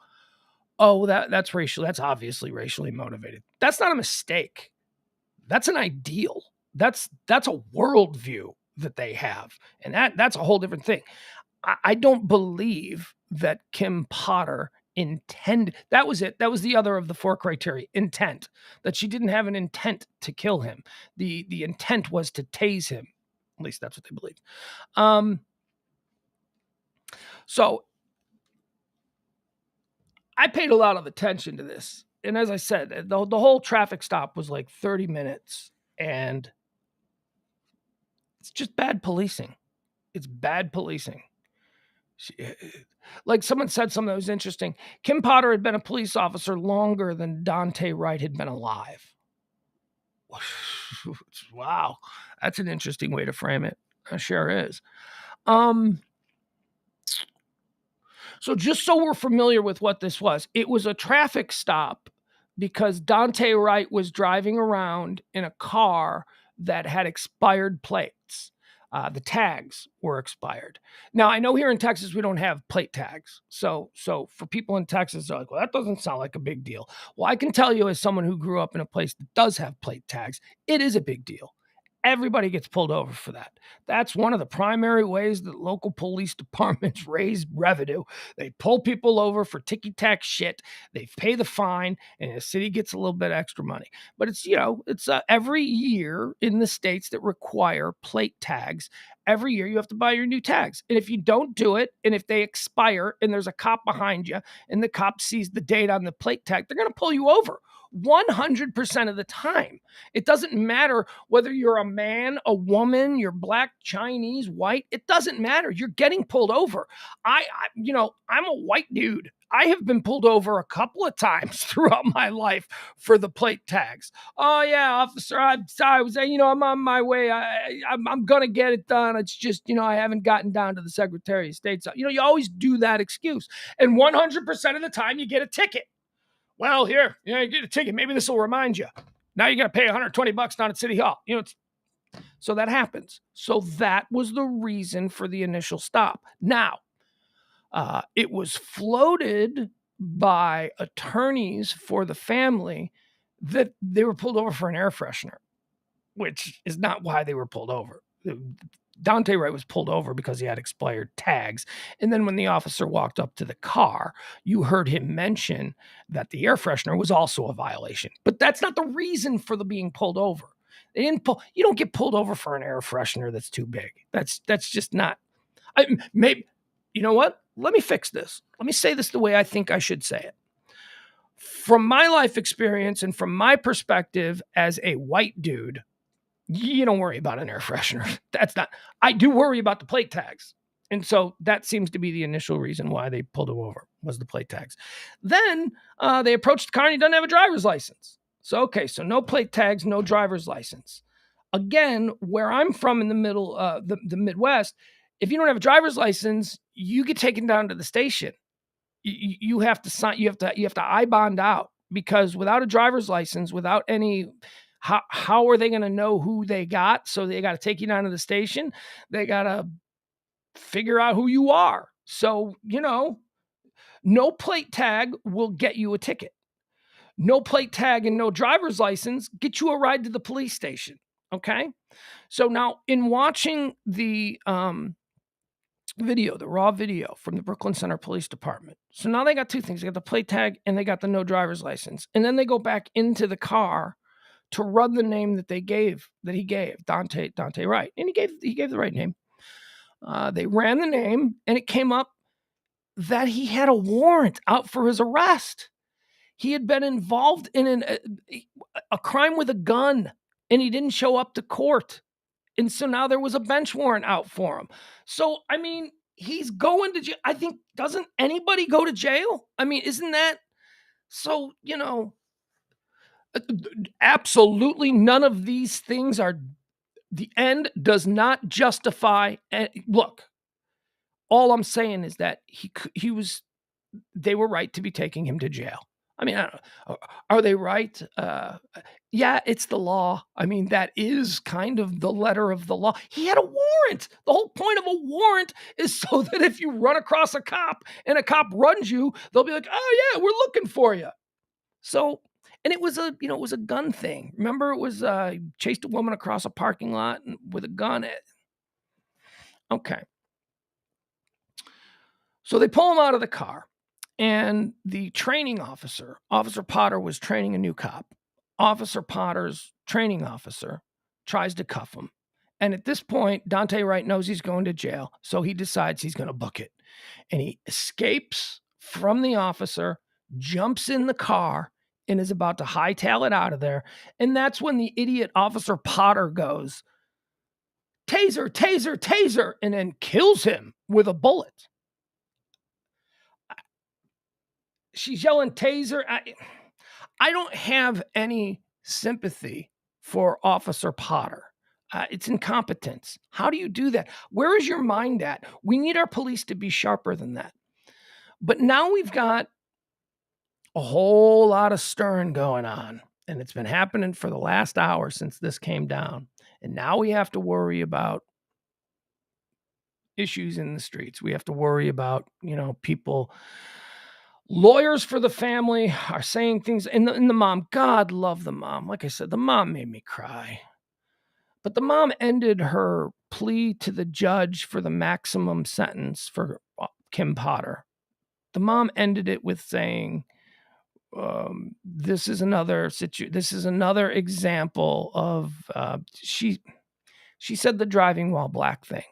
oh, that's racial. That's obviously racially motivated. That's not a mistake. That's an ideal. That's a worldview that they have. And that's a whole different thing. I don't believe that Kim Potter intended. That was it. That was the other of the 4 criteria, intent, that she didn't have an intent to kill him. The intent was to tase him. At least that's what they believe. So I paid a lot of attention to this. And as I said, the whole traffic stop was like 30 minutes, and it's just bad policing. It's bad policing. Like someone said something that was interesting. Kim Potter had been a police officer longer than Duante Wright had been alive. Wow. That's an interesting way to frame it. It sure is. So just so we're familiar with what this was, it was a traffic stop because Duante Wright was driving around in a car that had expired plates. The tags were expired. Now, I know here in Texas, we don't have plate tags. So for people in Texas, they're like, well, that doesn't sound like a big deal. Well, I can tell you as someone who grew up in a place that does have plate tags, it is a big deal. Everybody gets pulled over for that. That's one of the primary ways that local police departments raise revenue. They pull people over for ticky-tack shit. They pay the fine, and the city gets a little bit extra money. But it's every year in the states that require plate tags, every year you have to buy your new tags. And if you don't do it, and if they expire, and there's a cop behind you, and the cop sees the date on the plate tag, they're going to pull you over. 100% of the time. It doesn't matter whether you're a man, a woman, you're black, Chinese, white. It doesn't matter. You're getting pulled over. I'm a white dude. I have been pulled over a couple of times throughout my life for the plate tags. Oh yeah, officer, I'm on my way. I'm going to get it done. It's just, I haven't gotten down to the Secretary of State. So, you always do that excuse. And 100% of the time you get a ticket. Well, here, you get a ticket. Maybe this will remind you. Now you got to pay $120 down at City Hall. So that happens. So that was the reason for the initial stop. Now, it was floated by attorneys for the family that they were pulled over for an air freshener, which is not why they were pulled over. Duante Wright was pulled over because he had expired tags. And then when the officer walked up to the car, you heard him mention that the air freshener was also a violation. But that's not the reason for the being pulled over. You don't get pulled over for an air freshener that's too big. That's just not. Maybe, you know what? Let me fix this. Let me say this the way I think I should say it. From my life experience and from my perspective as a white dude, you don't worry about an air freshener. I do worry about the plate tags. And so that seems to be the initial reason why they pulled him over, was the plate tags. Then they approached the car and he doesn't have a driver's license. So no plate tags, no driver's license. Again, where I'm from in the middle, the Midwest, if you don't have a driver's license, you get taken down to the station. You have to sign, you have to I-bond out, because without a driver's license, without any, how are they going to know who they got? So they got to take you down to the station. They got to figure out who you are. So, no plate tag will get you a ticket. No plate tag and no driver's license get you a ride to the police station. Okay. So now in watching the video, the raw video from the Brooklyn Center Police Department. So now they got two things. They got the plate tag and they got the no driver's license. And then they go back into the car to run the name that he gave, Duante Wright. And he gave the right name. They ran the name and it came up that he had a warrant out for his arrest. He had been involved in a crime with a gun and he didn't show up to court. And so now there was a bench warrant out for him. So, I mean, he's going to jail. I think, doesn't anybody go to jail? I mean, isn't that so, absolutely none of these things are, the end does not justify. Look, all I'm saying is that they were right to be taking him to jail. I mean, I don't know. Are they right? Yeah, it's the law. I mean, that is kind of the letter of the law. He had a warrant. The whole point of a warrant is so that if you run across a cop and a cop runs you, they'll be like, "Oh yeah, we're looking for you." So, and it was a gun thing. Remember, it was chased a woman across a parking lot with a gun. Okay. So they pull him out of the car. And the training officer, Officer Potter, was training a new cop. Officer Potter's training officer tries to cuff him. And at this point, Duante Wright knows he's going to jail. So he decides he's going to book it. And he escapes from the officer, jumps in the car, and is about to hightail it out of there. And that's when the idiot Officer Potter goes, "Taser, taser, taser," and then kills him with a bullet. She's yelling taser. I don't have any sympathy for Officer Potter. It's incompetence. How do you do that? Where is your mind at? We need our police to be sharper than that. But now we've got a whole lot of stirring going on, and it's been happening for the last hour since this came down. And now we have to worry about issues in the streets. We have to worry about, people. Lawyers for the family are saying things, and the mom, God love the mom. Like I said, the mom made me cry. But the mom ended her plea to the judge for the maximum sentence for Kim Potter. The mom ended it with saying, this is another example of, she said the driving while black thing,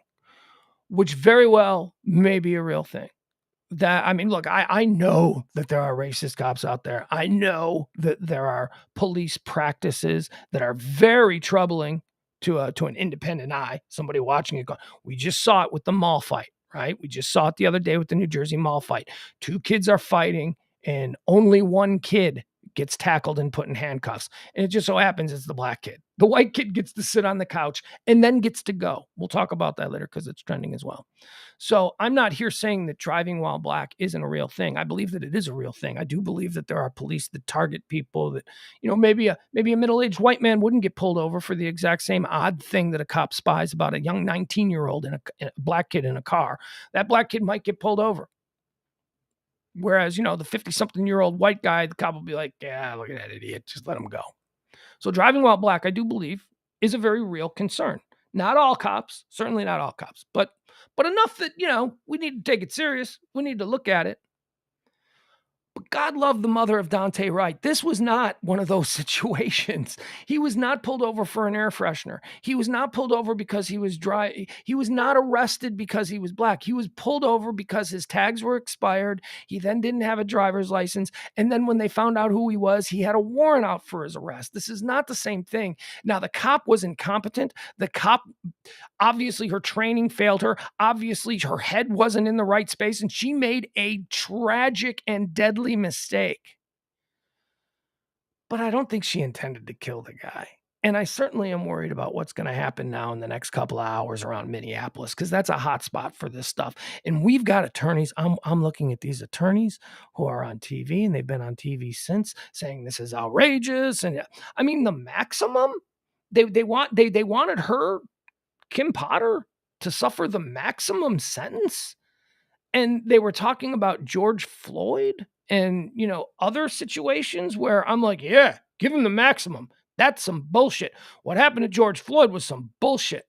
which very well may be a real thing. Look, I know that there are racist cops out there. I know that there are police practices that are very troubling to an independent eye. Somebody watching it going, we just saw it with the mall fight, right? We just saw it the other day with the New Jersey mall fight. Two kids are fighting and only one kid gets tackled and put in handcuffs. And it just so happens it's the black kid. The white kid gets to sit on the couch and then gets to go. We'll talk about that later because it's trending as well. So I'm not here saying that driving while black isn't a real thing. I believe that it is a real thing. I do believe that there are police that target people that, maybe a middle-aged white man wouldn't get pulled over for the exact same odd thing that a cop spies about a young 19-year-old and a black kid in a car. That black kid might get pulled over. Whereas, the 50-something-year-old white guy, the cop will be like, yeah, look at that idiot. Just let him go. So driving while black, I do believe, is a very real concern. Not all cops, certainly not all cops, but enough that, we need to take it serious. We need to look at it. But God love the mother of Duante Wright. This was not one of those situations. He was not pulled over for an air freshener. He was not pulled over because he was dry. He was not arrested because he was black. He was pulled over because his tags were expired. He then didn't have a driver's license. And then when they found out who he was, he had a warrant out for his arrest. This is not the same thing. Now, the cop was incompetent. The cop, obviously, her training failed her. Obviously, her head wasn't in the right space, and she made a tragic and deadly mistake. But I don't think she intended to kill the guy. And I certainly am worried about what's going to happen now in the next couple of hours around Minneapolis, because that's a hot spot for this stuff. And we've got attorneys. I'm looking at these attorneys who are on TV, and they've been on TV since, saying this is outrageous. And I mean, the maximum they wanted her, Kim Potter, to suffer the maximum sentence. And they were talking about George Floyd and, other situations where I'm like, yeah, give him the maximum. That's some bullshit. What happened to George Floyd was some bullshit.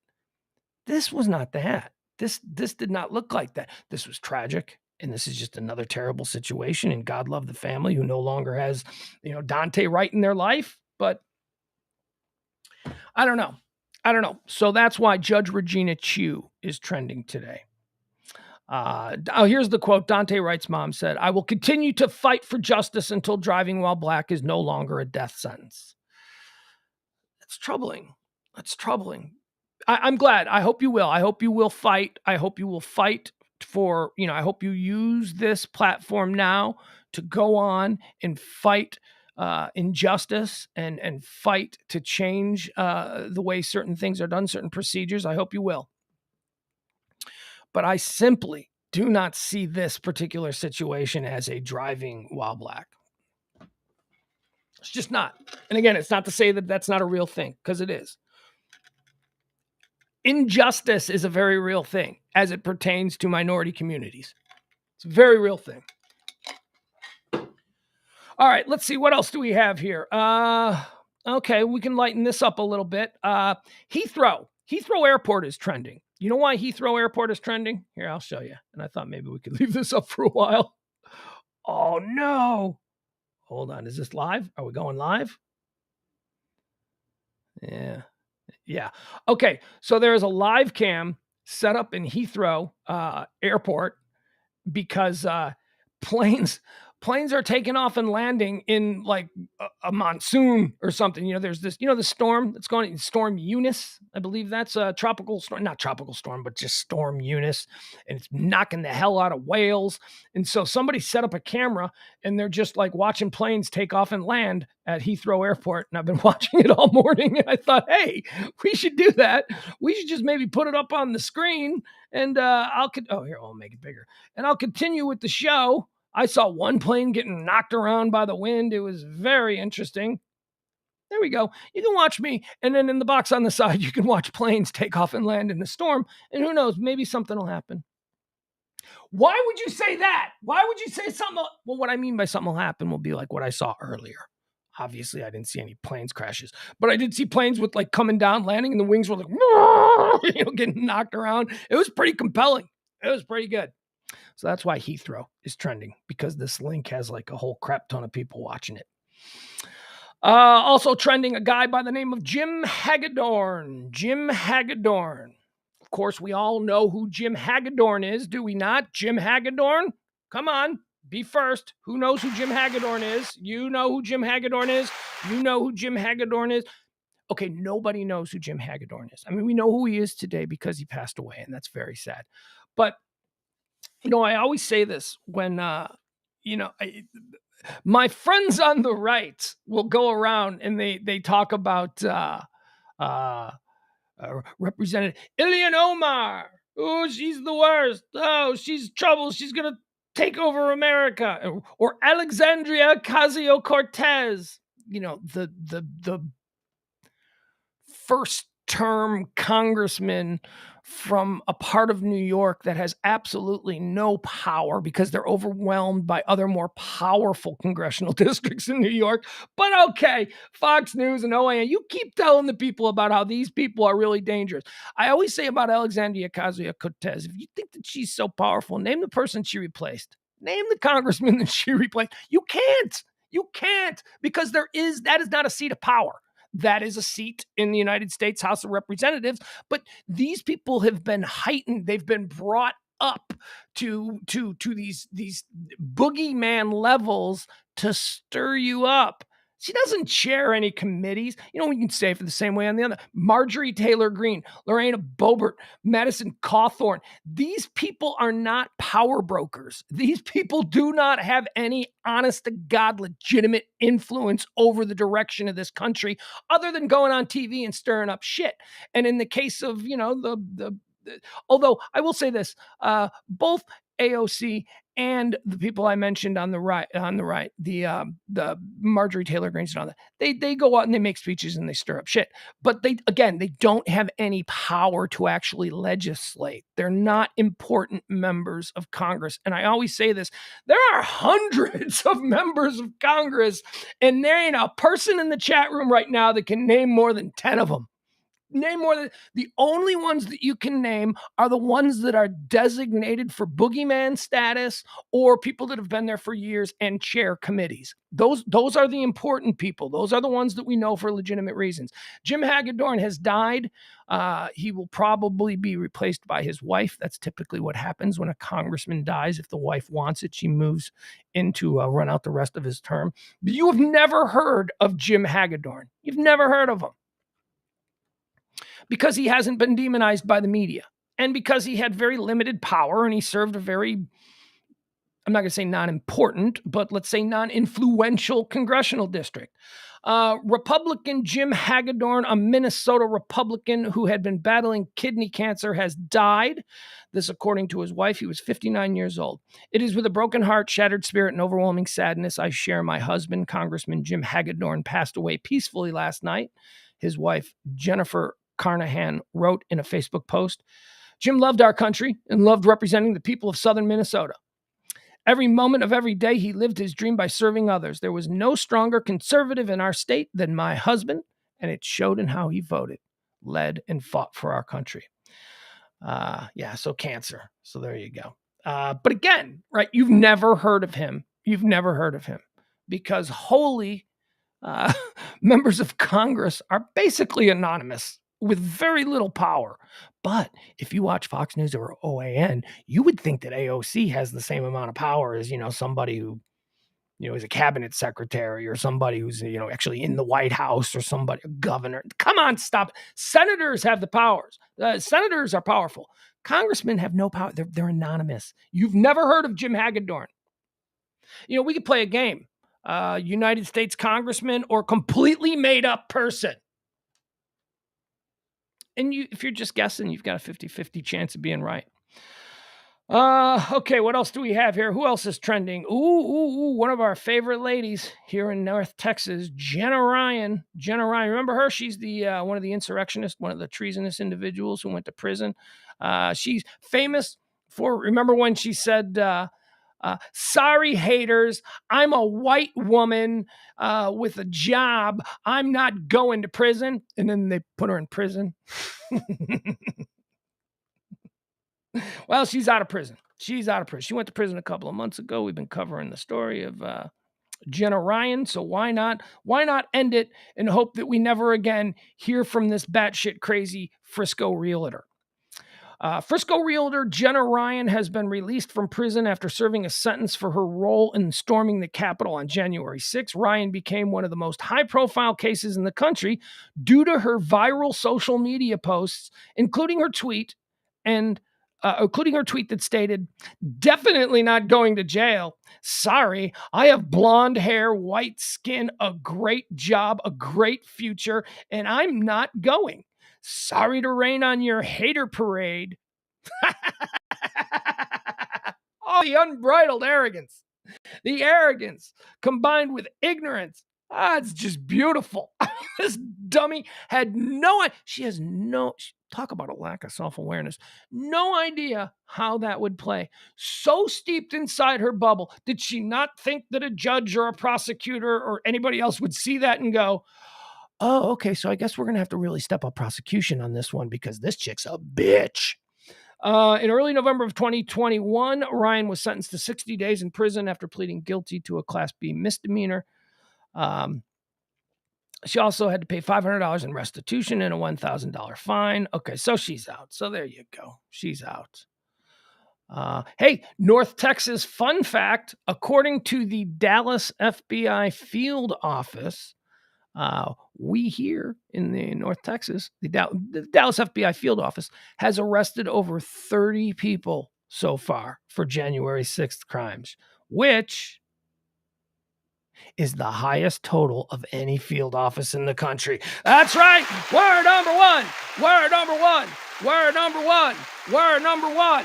This was not that. This did not look like that. This was tragic. And this is just another terrible situation. And God love the family who no longer has, Duante Wright in their life. But I don't know. So that's why Judge Regina Chu is trending today. Here's the quote. Duante Wright's mom said, "I will continue to fight for justice until driving while black is no longer a death sentence." That's troubling. I'm glad. I hope you will. I hope you will fight. I hope you will fight for, I hope you use this platform now to go on and fight injustice and fight to change the way certain things are done, certain procedures. I hope you will. But I simply do not see this particular situation as a driving while black. It's just not. And again, it's not to say that that's not a real thing, because it is. Injustice is a very real thing as it pertains to minority communities. It's a very real thing. All right, let's see. What else do we have here? Okay, we can lighten this up a little bit. Heathrow Airport is trending. You know why Heathrow Airport is trending? Here, I'll show you. And I thought maybe we could leave this up for a while. Oh, no. Hold on. Is this live? Are we going live? Yeah. Okay, so there is a live cam set up in Heathrow Airport because planes are taking off and landing in like a monsoon or something. There's this, the storm that's going, Storm Eunice. I believe that's a tropical storm, not tropical storm, but just Storm Eunice. And it's knocking the hell out of Wales. And so somebody set up a camera and they're just like watching planes take off and land at Heathrow Airport. And I've been watching it all morning. And I thought, hey, we should do that. We should just maybe put it up on the screen and I'll make it bigger. And I'll continue with the show. I saw one plane getting knocked around by the wind. It was very interesting. There we go. You can watch me. And then in the box on the side, you can watch planes take off and land in the storm. And who knows, maybe something will happen. Why would you say that? Why would you say something? Well, what I mean by something will happen will be like what I saw earlier. Obviously, I didn't see any planes crashes, but I did see planes with like coming down, landing, and the wings were like, getting knocked around. It was pretty compelling. It was pretty good. So that's why Heathrow is trending, because this link has like a whole crap ton of people watching it. Also trending, a guy by the name of Jim Hagedorn. Jim Hagedorn. Of course, we all know who Jim Hagedorn is, do we not? Jim Hagedorn? Come on, be first. Who knows who Jim Hagedorn is? You know who Jim Hagedorn is? You know who Jim Hagedorn is? Okay, nobody knows who Jim Hagedorn is. I mean, we know who he is today because he passed away, and that's very sad. But I always say this when, my friends on the right will go around and they talk about Representative Ilhan Omar. Oh, she's the worst. Oh, she's trouble. She's going to take over America. Or Alexandria Ocasio-Cortez, the first term congressman from a part of New York that has absolutely no power because they're overwhelmed by other more powerful congressional districts in New York. But okay, Fox News and OAN, you keep telling the people about how these people are really dangerous. I always say about Alexandria Ocasio-Cortez, if you think that she's so powerful, name the person she replaced. Name the congressman that she replaced. You can't, because that is not a seat of power. That is a seat in the United States House of Representatives. But these people have been heightened. They've been brought up to these boogeyman levels to stir you up. She doesn't chair any committees. You know, we can say for the same way on the other. Marjorie Taylor Greene, Lorena Boebert, Madison Cawthorn. These people are not power brokers. These people do not have any honest to God legitimate influence over the direction of this country other than going on TV and stirring up shit. And in the case of, although I will say this, both AOC and the people I mentioned on the right, the Marjorie Taylor Greene and all that, they go out and they make speeches and they stir up shit. But they don't have any power to actually legislate. They're not important members of Congress. And I always say this, there are hundreds of members of Congress, and there ain't a person in the chat room right now that can name more than 10 of them. Name more than the only ones that you can name are the ones that are designated for boogeyman status or people that have been there for years and chair committees. Those are the important people. Those are the ones that we know for legitimate reasons. Jim Hagedorn has died. He will probably be replaced by his wife. That's typically what happens when a congressman dies. If the wife wants it, she moves in to run out the rest of his term. But you have never heard of Jim Hagedorn. You've never heard of him. Because he hasn't been demonized by the media and because he had very limited power and he served a very, I'm not going to say non-important, but let's say non-influential congressional district. Republican Jim Hagedorn, a Minnesota Republican who had been battling kidney cancer, has died. This, according to his wife. He was 59 years old. It is with a broken heart, shattered spirit, and overwhelming sadness I share my husband, Congressman Jim Hagedorn, passed away peacefully last night. His wife, Jennifer Carnahan, wrote in a Facebook post, Jim loved our country and loved representing the people of southern Minnesota. Every moment of every day, he lived his dream by serving others. There was no stronger conservative in our state than my husband, and it showed in how he voted, led, and fought for our country. So cancer. So there you go. But again, right, you've never heard of him. Because holy members of Congress are basically anonymous with very little power. But if you watch Fox News or OAN, you would think that AOC has the same amount of power as, somebody who, is a cabinet secretary or somebody who's, actually in the White House or somebody, a governor. Come on, stop. Senators have the powers. Senators are powerful. Congressmen have no power. They're anonymous. You've never heard of Jim Hagedorn. We could play a game. United States congressman or completely made up person. And if you're just guessing, you've got a 50-50 chance of being right. Okay, what else do we have here? Who else is trending? One of our favorite ladies here in North Texas, Jenna Ryan. Remember her? She's the one of the insurrectionists, one of the treasonous individuals who went to prison. She's famous for, remember when she said, sorry, haters, I'm a white woman with a job. I'm not going to prison. And then they put her in prison. Well, she's out of prison. She went to prison a couple of months ago. We've been covering the story of Jenna Ryan. So why not end it and hope that we never again hear from this batshit crazy Frisco realtor. Frisco realtor Jenna Ryan has been released from prison after serving a sentence for her role in storming the Capitol on January 6. Ryan became one of the most high-profile cases in the country due to her viral social media posts, including her tweet that stated, "Definitely not going to jail. Sorry, I have blonde hair, white skin, a great job, a great future, and I'm not going. Sorry to rain on your hater parade." Oh, the unbridled arrogance. The arrogance combined with ignorance. It's just beautiful. This dummy had she has talk about a lack of self-awareness, no idea how that would play. So steeped inside her bubble, did she not think that a judge or a prosecutor or anybody else would see that and go, oh, okay, so I guess we're going to have to really step up prosecution on this one because this chick's a bitch. In early November of 2021, Ryan was sentenced to 60 days in prison after pleading guilty to a Class B misdemeanor. She also had to pay $500 in restitution and a $1,000 fine. Okay, so she's out. So there you go. She's out. Hey, North Texas fun fact. According to the Dallas FBI field office, we here in the North Texas, the Dallas FBI field office has arrested over 30 people so far for January 6th crimes, which is the highest total of any field office in the country. That's right. We're number one. We're number one. We're number one. We're number one.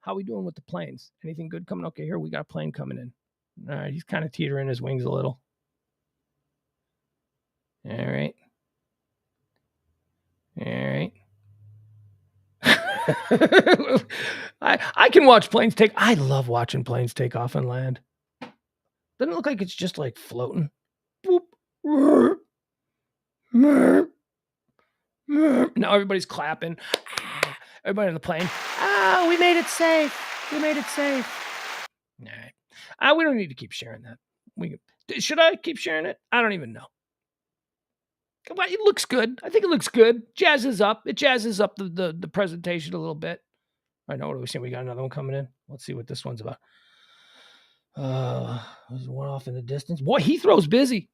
How are we doing with the planes? Anything good coming? Okay, here we got a plane coming in. All right, he's kind of teetering his wings a little. All right. All right. I can watch planes take. I love watching planes take off and land. Doesn't it look like it's just like floating? Boop. Now everybody's clapping. Everybody on the plane. Oh, we made it safe. We made it safe. All right. We don't need to keep sharing that. Should I keep sharing it? I don't even know. It looks good. I think it looks good. Jazzes up. It jazzes up the presentation a little bit. All right, now what are we seeing? We got another one coming in. Let's see what this one's about. There's one off in the distance. Boy, Heathrow's busy.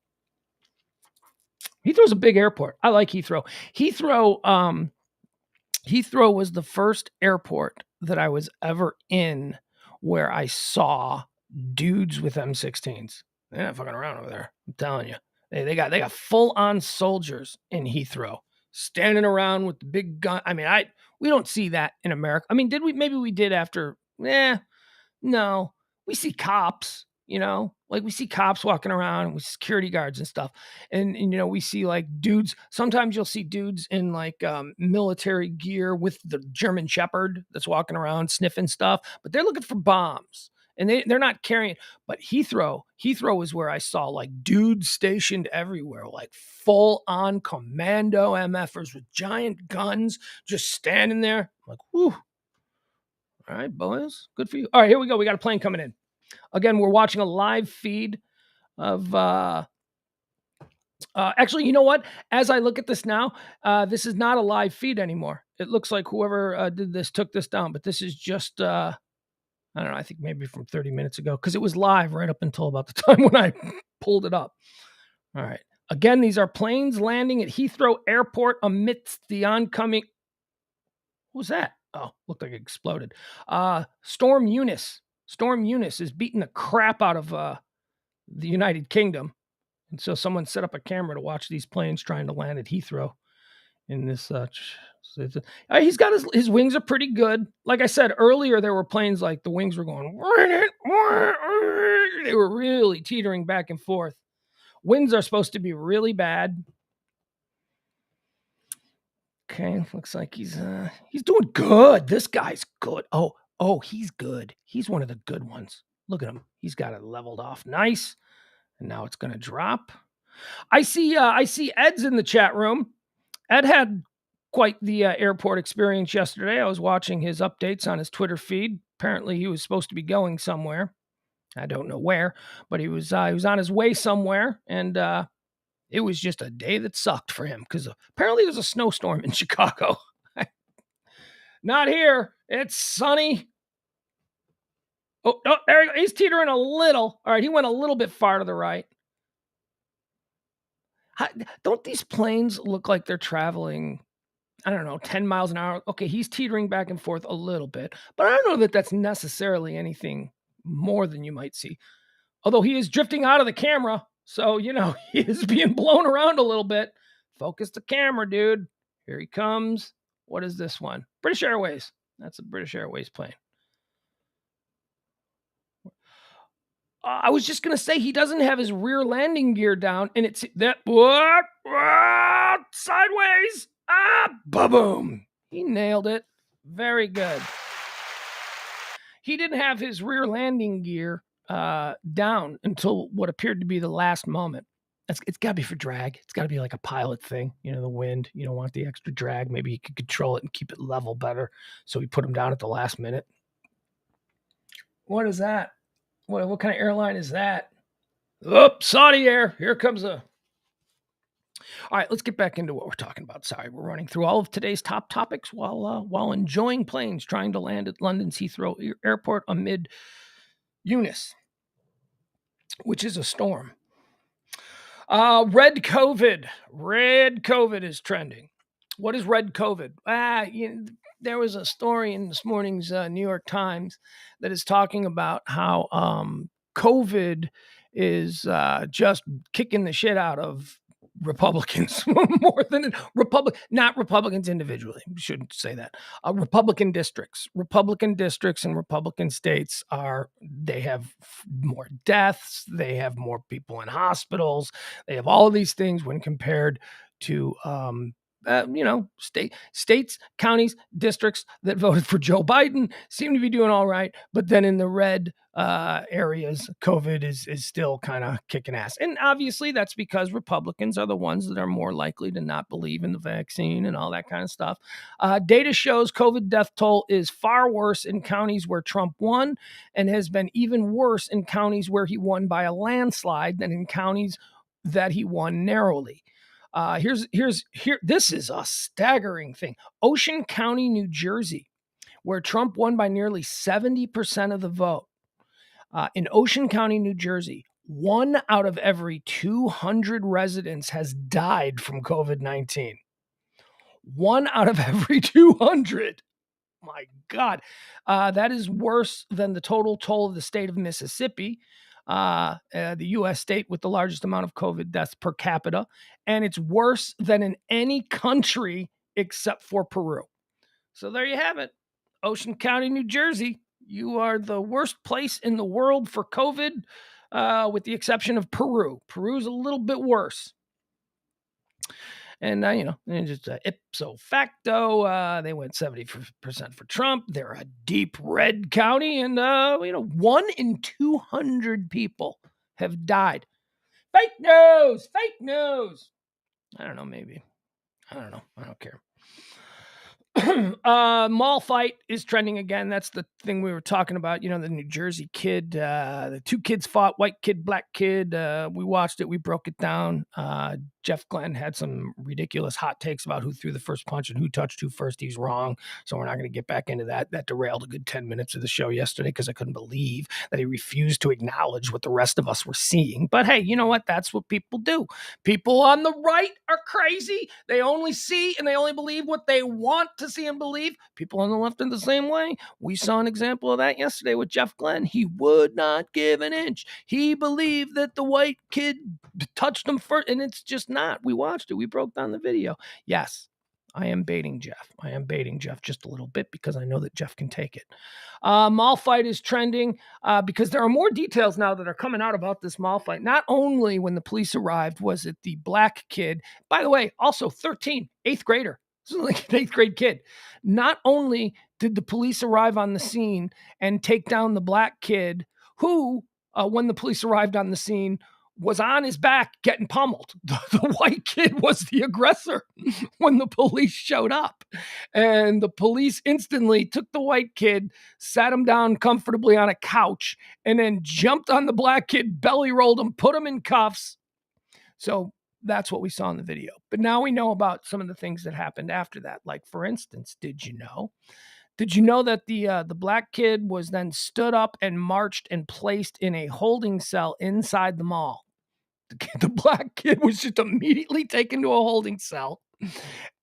Heathrow's a big airport. I like Heathrow. Heathrow was the first airport that I was ever in where I saw dudes with M16s. They're not fucking around over there. I'm telling you. They got full-on soldiers in Heathrow standing around with the big gun. I mean, we don't see that in America. I mean, did we? Maybe we did after. No. We see cops, like we see cops walking around with security guards and stuff. And we see like dudes. Sometimes you'll see dudes in like military gear with the German Shepherd that's walking around sniffing stuff, but they're looking for bombs. And they're not carrying, but Heathrow is where I saw like dudes stationed everywhere, like full on commando MFers with giant guns just standing there. I'm like, whew. All right, boys, good for you. All right, here we go. We got a plane coming in. Again, we're watching a live feed of, actually, you know what? As I look at this now, this is not a live feed anymore. It looks like whoever did this took this down, but this is just, I don't know, I think maybe from 30 minutes ago, because it was live right up until about the time when I pulled it up. All right. Again, these are planes landing at Heathrow Airport amidst the oncoming. What was that? Oh, looked like it exploded. Storm Eunice. Storm Eunice is beating the crap out of the United Kingdom. And so someone set up a camera to watch these planes trying to land at Heathrow in this he's got his wings are pretty good. Like I said earlier, there were planes like the wings were going, they were really teetering back and forth. Winds are supposed to be really bad. Okay, looks like he's doing good. This guy's good. Oh, he's good. He's one of the good ones. Look at him. He's got it leveled off nice. And now it's going to drop. I see Ed's in the chat room. Ed had quite the airport experience yesterday. I was watching his updates on his Twitter feed. Apparently, he was supposed to be going somewhere. I don't know where, but he was on his way somewhere, and it was just a day that sucked for him because apparently there's a snowstorm in Chicago. Not here. It's sunny. Oh, no, there he goes. He's teetering a little. All right, he went a little bit far to the right. Don't these planes look like they're traveling, I don't know, 10 miles an hour? Okay, he's teetering back and forth a little bit, but I don't know that that's necessarily anything more than you might see. Although he is drifting out of the camera, so, he is being blown around a little bit. Focus the camera, dude. Here he comes. What is this one? British Airways. That's a British Airways plane. I was just going to say he doesn't have his rear landing gear down, and it's that sideways. Boom. He nailed it. Very good. He didn't have his rear landing gear down until what appeared to be the last moment. It's got to be for drag. It's got to be like a pilot thing. The wind. You don't want the extra drag. Maybe he could control it and keep it level better. So he put him down at the last minute. What is that? What kind of airline is that? Saudi Air. Here comes a... All right, let's get back into what we're talking about. Sorry, we're running through all of today's top topics while enjoying planes trying to land at London's Heathrow Airport amid Eunice, which is a storm. Red COVID. Red COVID is trending. What is red COVID? There was a story in this morning's New York Times that is talking about how COVID is just kicking the shit out of Republicans more than not Republicans individually. We shouldn't say that. Republican districts and Republican states they have more deaths. They have more people in hospitals. They have all of these things when compared to, states, counties, districts that voted for Joe Biden seem to be doing all right. But then in the red areas, COVID is still kind of kicking ass. And obviously that's because Republicans are the ones that are more likely to not believe in the vaccine and all that kind of stuff. Data shows COVID death toll is far worse in counties where Trump won, and has been even worse in counties where he won by a landslide than in counties that he won narrowly. This is a staggering thing. Ocean County, New Jersey, where Trump won by nearly 70% of the vote. In Ocean County, New Jersey, 1 out of every 200 residents has died from COVID-19. 1 out of every 200. My God. That is worse than the total toll of the state of Mississippi, the U.S. state with the largest amount of COVID deaths per capita. And it's worse than in any country except for Peru. So there you have it. Ocean County, New Jersey. You are the worst place in the world for COVID, with the exception of Peru. Peru's a little bit worse. And, just ipso facto, they went 70% for Trump. They're a deep red county. And, 1 in 200 people have died. Fake news. I don't know, maybe. I don't know. I don't care. Mall fight is trending again. That's the thing we were talking about. The New Jersey kid, the 2 kids fought, white kid, black kid. We watched it. We broke it down. Jeff Glenn had some ridiculous hot takes about who threw the first punch and who touched who first. He's wrong. So we're not going to get back into that. That derailed a good 10 minutes of the show yesterday because I couldn't believe that he refused to acknowledge what the rest of us were seeing. But hey, you know what? That's what people do. People on the right are crazy. They only see and they only believe what they want to see and believe. People on the left are the same way. We saw an example of that yesterday with Jeff Glenn. He would not give an inch. He believed that the white kid touched him first, and it's just not. We watched it. We broke down the video. Yes, I am baiting Jeff. Just a little bit because I know that Jeff can take it. Mall fight is trending because there are more details now that are coming out about this mall fight. Not only when the police arrived was it the black kid, by the way, also 13, 8th grader. This is like an 8th grade kid. Not only did the police arrive on the scene and take down the black kid who, when the police arrived on the scene, was on his back getting pummeled. The white kid was the aggressor when the police showed up. And the police instantly took the white kid, sat him down comfortably on a couch, and then jumped on the black kid, belly rolled him, put him in cuffs. So that's what we saw in the video. But now we know about some of the things that happened after that. Like, for instance, did you know that the black kid was then stood up and marched and placed in a holding cell inside the mall? The black kid was just immediately taken to a holding cell.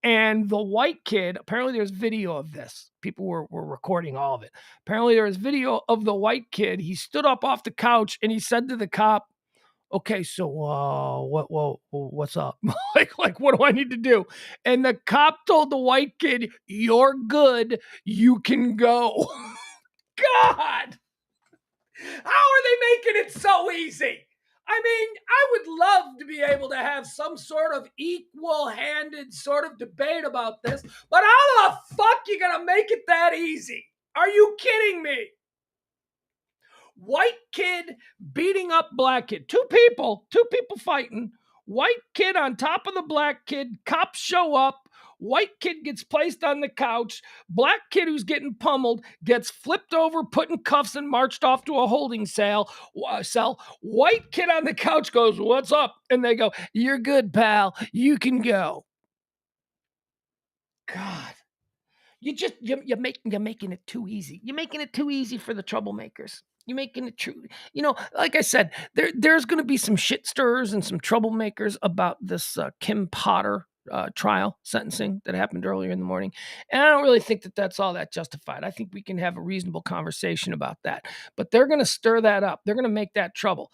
And the white kid, apparently there's video of this. People were recording all of it. Apparently there was video of the white kid. He stood up off the couch and he said to the cop, okay, so what's up? like, what do I need to do? And the cop told the white kid, you're good. You can go. God. How are they making it so easy? I mean, I would love to be able to have some sort of equal-handed sort of debate about this, but how the fuck you gonna make it that easy? Are you kidding me? White kid beating up black kid. Two people fighting. White kid on top of the black kid. Cops show up. White kid gets placed on the couch. Black kid who's getting pummeled gets flipped over, put in cuffs, and marched off to a holding cell. White kid on the couch goes, "What's up?" And they go, "You're good, pal. You can go." God. You're making it too easy. You're making it too easy for the troublemakers. You're making it true. Like I said, there's going to be some shit stirrers and some troublemakers about this Kim Potter trial sentencing that happened earlier in the morning. And I don't really think that that's all that justified. I think we can have a reasonable conversation about that. But they're going to stir that up. They're going to make that trouble.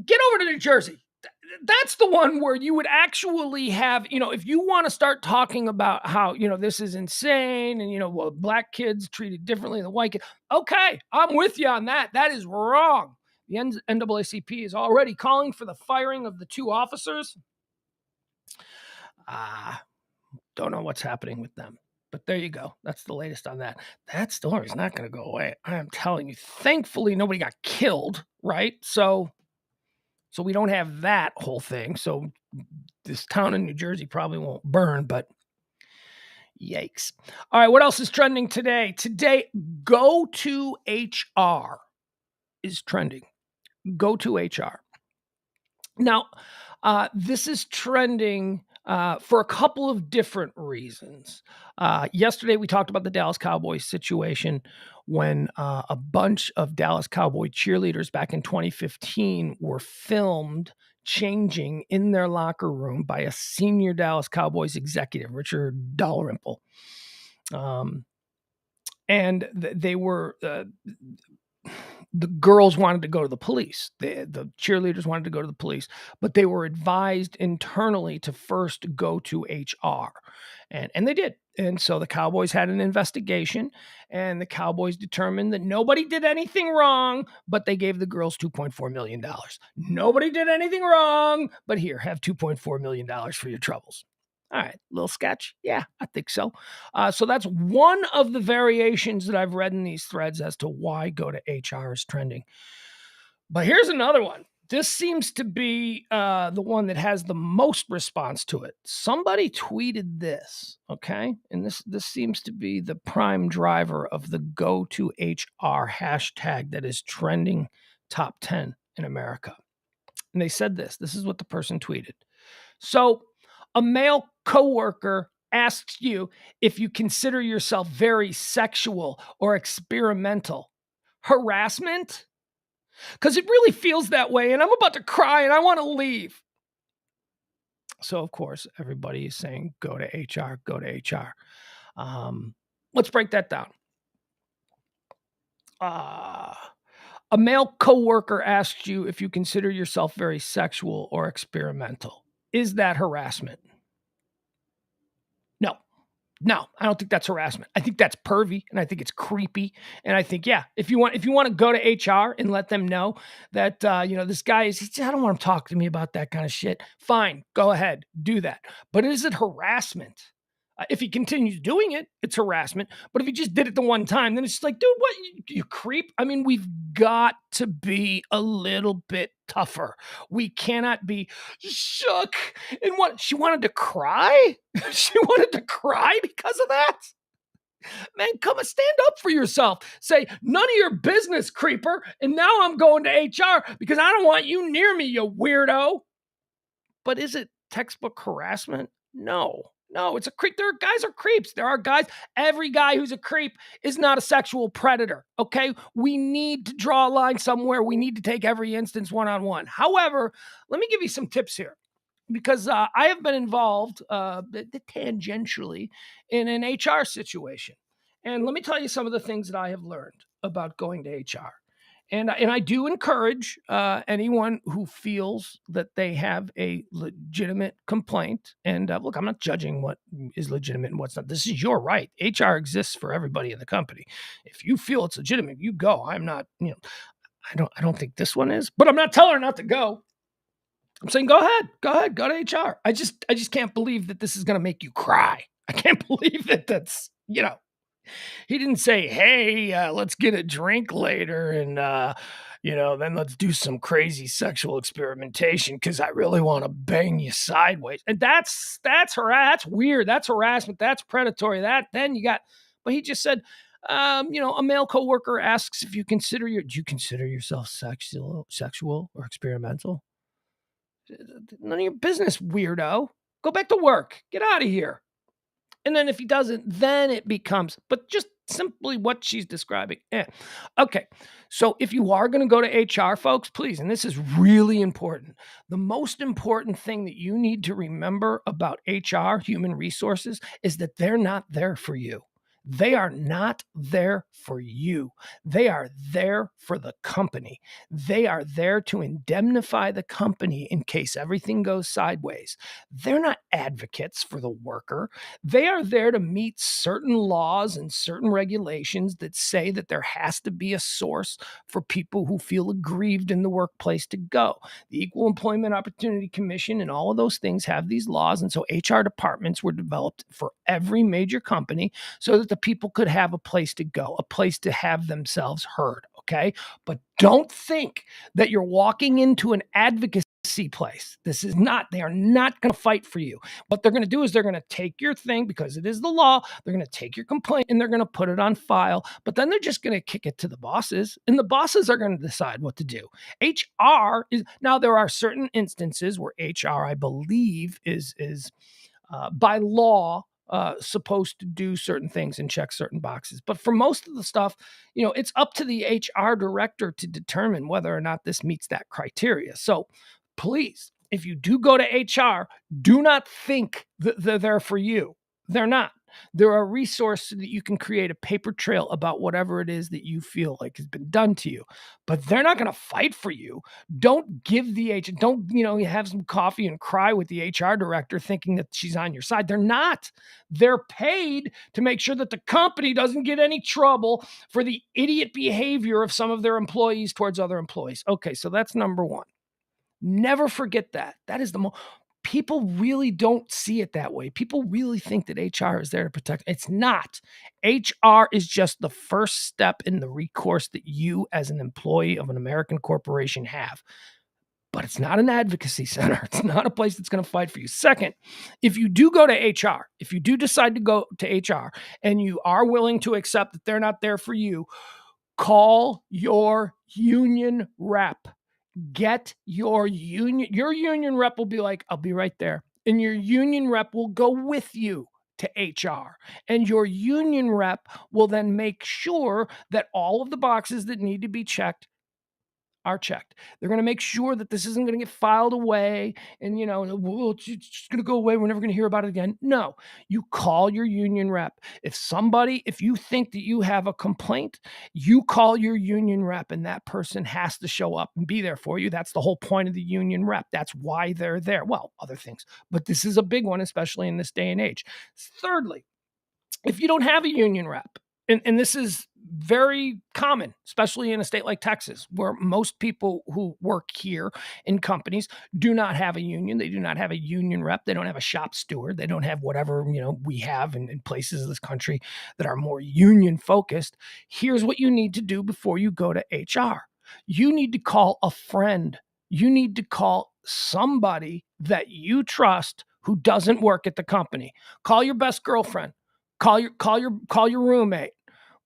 Get over to New Jersey. That's the one where you would actually have, if you want to start talking about how, this is insane and, black kids treated differently than white kids. Okay, I'm with you on that. That is wrong. The NAACP is already calling for the firing of the two officers. Don't know what's happening with them. But there you go. That's the latest on that. That story is not going to go away. I am telling you. Thankfully, nobody got killed, right? So we don't have that whole thing. So this town in New Jersey probably won't burn, but yikes. All right, what else is trending today? Today, go to HR is trending. Go to HR. Now, this is trending for a couple of different reasons. Yesterday, we talked about the Dallas Cowboys situation when a bunch of Dallas Cowboy cheerleaders back in 2015 were filmed changing in their locker room by a senior Dallas Cowboys executive, Richard Dalrymple. And they were... the girls wanted to go to the police. The cheerleaders wanted to go to the police, but they were advised internally to first go to HR. And they did. And so the Cowboys had an investigation, and the Cowboys determined that nobody did anything wrong, but they gave the girls $2.4 million. Nobody did anything wrong, but here, have $2.4 million for your troubles. All right, little sketch. Yeah, I think so. So that's one of the variations that I've read in these threads as to why go to HR is trending. But here's another one. This seems to be the one that has the most response to it. Somebody tweeted this, okay? And this seems to be the prime driver of the go to HR hashtag that is trending top 10 in America. And they said this. This is what the person tweeted. So, a male coworker asks you if you consider yourself very sexual or experimental. Harassment? Because it really feels that way, and I'm about to cry, and I want to leave. So, of course, everybody is saying, go to HR, go to HR. Let's break that down. A male coworker asks you if you consider yourself very sexual or experimental. Is that harassment? No, I don't think that's harassment. I think that's pervy, and I think it's creepy. And I think, yeah, if you want to go to HR and let them know that, this guy I don't want him to talk to me about that kind of shit. Fine, go ahead, do that. But is it harassment? If he continues doing it, it's harassment. But if he just did it the one time, then it's just like, dude, what? You creep? I mean, we've got to be a little bit tougher. We cannot be shook. And what? She wanted to cry? She wanted to cry because of that? Man, come and stand up for yourself. Say, none of your business, creeper. And now I'm going to HR because I don't want you near me, you weirdo. But is it textbook harassment? No, it's a creep. Guys are creeps. There are guys. Every guy who's a creep is not a sexual predator. Okay. We need to draw a line somewhere. We need to take every instance one-on-one. However, let me give you some tips here, because I have been involved tangentially in an HR situation. And let me tell you some of the things that I have learned about going to HR. And I do encourage anyone who feels that they have a legitimate complaint. And look, I'm not judging what is legitimate and what's not. This is your right. HR exists for everybody in the company. If you feel it's legitimate, you go. I'm not, I don't think this one is, but I'm not telling her not to go. I'm saying go ahead, go to HR. I just can't believe that this is going to make you cry. I can't believe that that's. He didn't say, hey, let's get a drink later and, then let's do some crazy sexual experimentation because I really want to bang you sideways. And that's weird. That's harassment. That's predatory. But he just said, a male coworker asks if do you consider yourself sexual or experimental? None of your business, weirdo. Go back to work. Get out of here. And then if he doesn't, then it becomes, but just simply what she's describing. Okay. So if you are going to go to HR, folks, please, and this is really important. The most important thing that you need to remember about HR, human resources, is that they're not there for you. They are not there for you. They are there for the company. They are there to indemnify the company in case everything goes sideways. They're not advocates for the worker. They are there to meet certain laws and certain regulations that say that there has to be a source for people who feel aggrieved in the workplace to go. The Equal Employment Opportunity Commission and all of those things have these laws. And so HR departments were developed for every major company so that the people could have a place to go, a place to have themselves heard. Okay. But don't think that you're walking into an advocacy place. They are not going to fight for you. What they're going to do is they're going to take your thing because it is the law. They're going to take your complaint and they're going to put it on file, but then they're just going to kick it to the bosses and the bosses are going to decide what to do. HR is now there are certain instances where HR, I believe is by law, supposed to do certain things and check certain boxes. But for most of the stuff, it's up to the HR director to determine whether or not this meets that criteria. So please, if you do go to HR, do not think that they're there for you. They're not. They're a resource so that you can create a paper trail about whatever it is that you feel like has been done to you. But they're not going to fight for you. Don't give the HR, don't, have some coffee and cry with the HR director thinking that she's on your side. They're not. They're paid to make sure that the company doesn't get any trouble for the idiot behavior of some of their employees towards other employees. Okay, so that's number one. Never forget that. That is people really don't see it that way. People really think that HR is there to protect. It's not. HR is just the first step in the recourse that you as an employee of an American corporation have. But it's not an advocacy center. It's not a place that's going to fight for you. Second, if you do go to HR, if you do decide to go to HR and you are willing to accept that they're not there for you, call your union rep. Get your union rep will be like, I'll be right there. And your union rep will go with you to HR. And your union rep will then make sure that all of the boxes that need to be checked are checked. They're going to make sure that this isn't going to get filed away and, it's just going to go away. We're never going to hear about it again. No, you call your union rep. If you think that you have a complaint, you call your union rep and that person has to show up and be there for you. That's the whole point of the union rep. That's why they're there. Well, other things, but this is a big one, especially in this day and age. Thirdly, if you don't have a union rep, and this is very common, especially in a state like Texas, where most people who work here in companies do not have a union. They do not have a union rep. They don't have a shop steward. They don't have whatever, we have in places of this country that are more union focused. Here's what you need to do before you go to HR. You need to call a friend. You need to call somebody that you trust who doesn't work at the company. Call your best girlfriend. Call your roommate.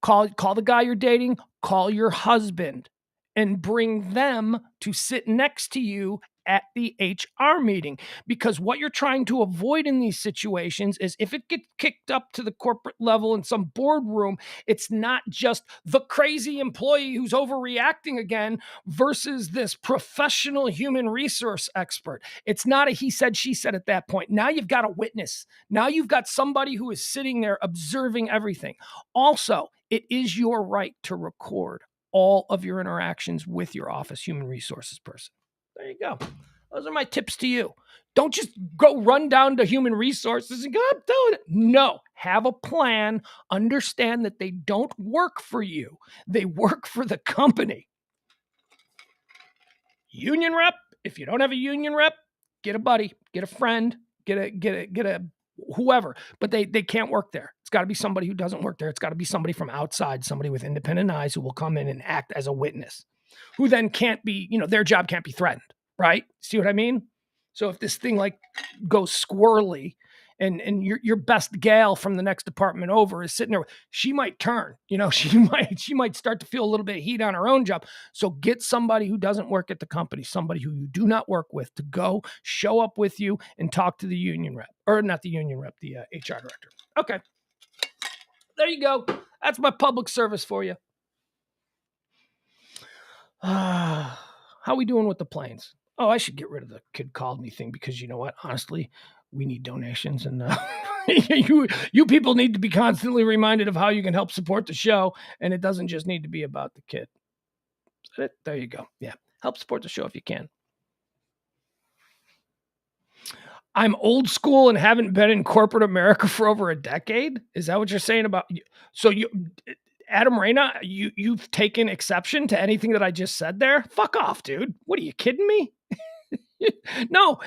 Call the guy you're dating. Call your husband, and bring them to sit next to you at the HR meeting. Because what you're trying to avoid in these situations is if it gets kicked up to the corporate level in some boardroom, it's not just the crazy employee who's overreacting again versus this professional human resource expert. It's not a he said, she said at that point. Now you've got a witness. Now you've got somebody who is sitting there observing everything. Also, it is your right to record all of your interactions with your office human resources person. There you go. Those are my tips to you. Don't just go run down to human resources and go, I'm doing it. No, have a plan. Understand that they don't work for you. They work for the company. Union rep. If you don't have a union rep, get a buddy, get a friend, get a whoever, but they can't work there. It's got to be somebody who doesn't work there. It's got to be somebody from outside, somebody with independent eyes who will come in and act as a witness, who then can't be, their job can't be threatened, right? See what I mean? So if this thing like goes squirrely and your best gal from the next department over is sitting there, she might turn, she might start to feel a little bit of heat on her own job. So get somebody who doesn't work at the company, somebody who you do not work with, to go show up with you and talk to the union rep, or not the union rep, the HR director. Okay. There you go. That's my public service for you. How are we doing with the planes? Oh, I should get rid of the kid called me thing, because you know what? Honestly, we need donations, and you people need to be constantly reminded of how you can help support the show, and it doesn't just need to be about the kid. There you go. Yeah, help support the show if you can. I'm old school and haven't been in corporate America for over a decade. Is that what you're saying about you? So Adam Reyna, you've taken exception to anything that I just said there? Fuck off, dude. What, are you kidding me? No,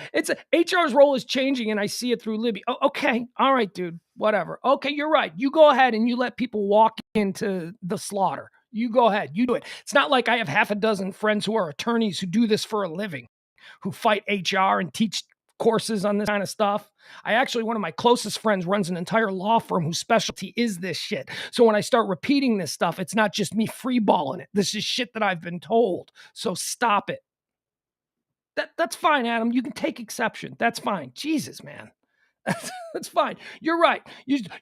HR's role is changing, and I see it through Libby. Oh, okay. All right, dude. Whatever. Okay, you're right. You go ahead and you let people walk into the slaughter. You go ahead. You do it. It's not like I have half a dozen friends who are attorneys who do this for a living, who fight HR and teach courses on this kind of stuff. One of my closest friends runs an entire law firm whose specialty is this shit. So when I start repeating this stuff, it's not just me freeballing it. This is shit that I've been told. So stop it. That's fine, Adam. You can take exception. That's fine. Jesus, man. That's fine. You're right.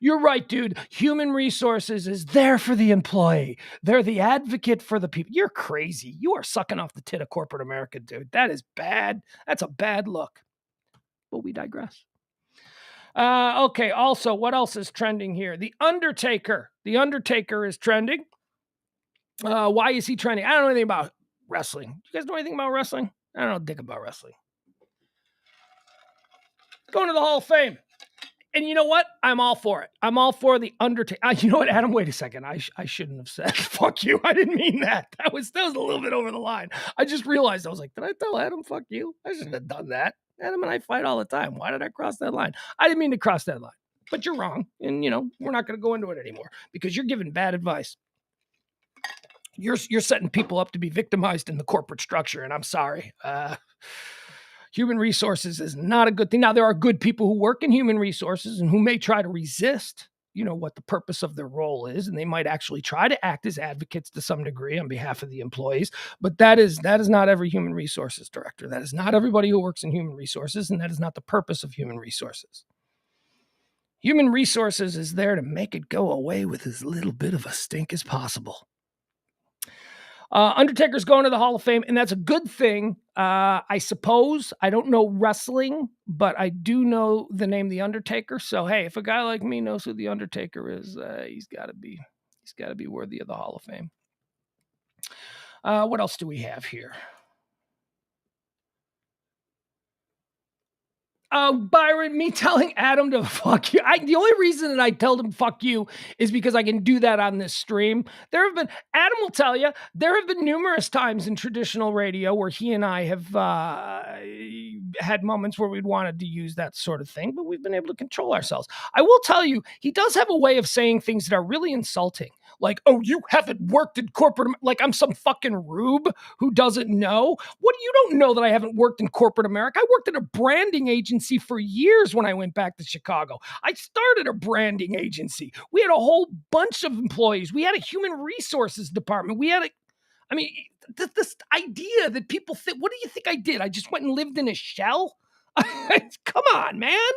You're right, dude. Human resources is there for the employee. They're the advocate for the people. You're crazy. You are sucking off the tit of corporate America, dude. That is bad. That's a bad look. But we digress. Okay. Also, what else is trending here? The Undertaker. The Undertaker is trending. Why is he trending? I don't know anything about wrestling. You guys know anything about wrestling? I don't know dick about wrestling. Going to the Hall of Fame. And you know what? I'm all for it. I'm all for the Undertaker. You know what, Adam? Wait a second. I shouldn't have said fuck you. I didn't mean that. That was a little bit over the line. I just realized, I was like, did I tell Adam fuck you? I shouldn't have done that. Adam and I fight all the time. Why did I cross that line? I didn't mean to cross that line. But you're wrong. And, we're not going to go into it anymore because you're giving bad advice. You're setting people up to be victimized in the corporate structure, and I'm sorry. Human resources is not a good thing. Now, there are good people who work in human resources and who may try to resist, what the purpose of their role is, and they might actually try to act as advocates to some degree on behalf of the employees. But that is not every human resources director. That is not everybody who works in human resources, and that is not the purpose of human resources. Human resources is there to make it go away with as little bit of a stink as possible. Undertaker's going to the Hall of Fame, and that's a good thing, I suppose. I don't know wrestling, but I do know the name The Undertaker. So, hey, if a guy like me knows who The Undertaker is, he's got to be worthy of the Hall of Fame. What else do we have here? Byron, me telling Adam to fuck you. The only reason that I told him fuck you is because I can do that on this stream. Adam will tell you, there have been numerous times in traditional radio where he and I have had moments where we'd wanted to use that sort of thing, but we've been able to control ourselves. I will tell you, he does have a way of saying things that are really insulting. Like, oh, you haven't worked in corporate, like I'm some fucking rube who doesn't know. What, you don't know that I haven't worked in corporate America? I worked in a branding agency for years when I went back to Chicago. I started a branding agency. We had a whole bunch of employees. We had a human resources department. This idea that people think, what do you think I did? I just went and lived in a shell? Come on, man.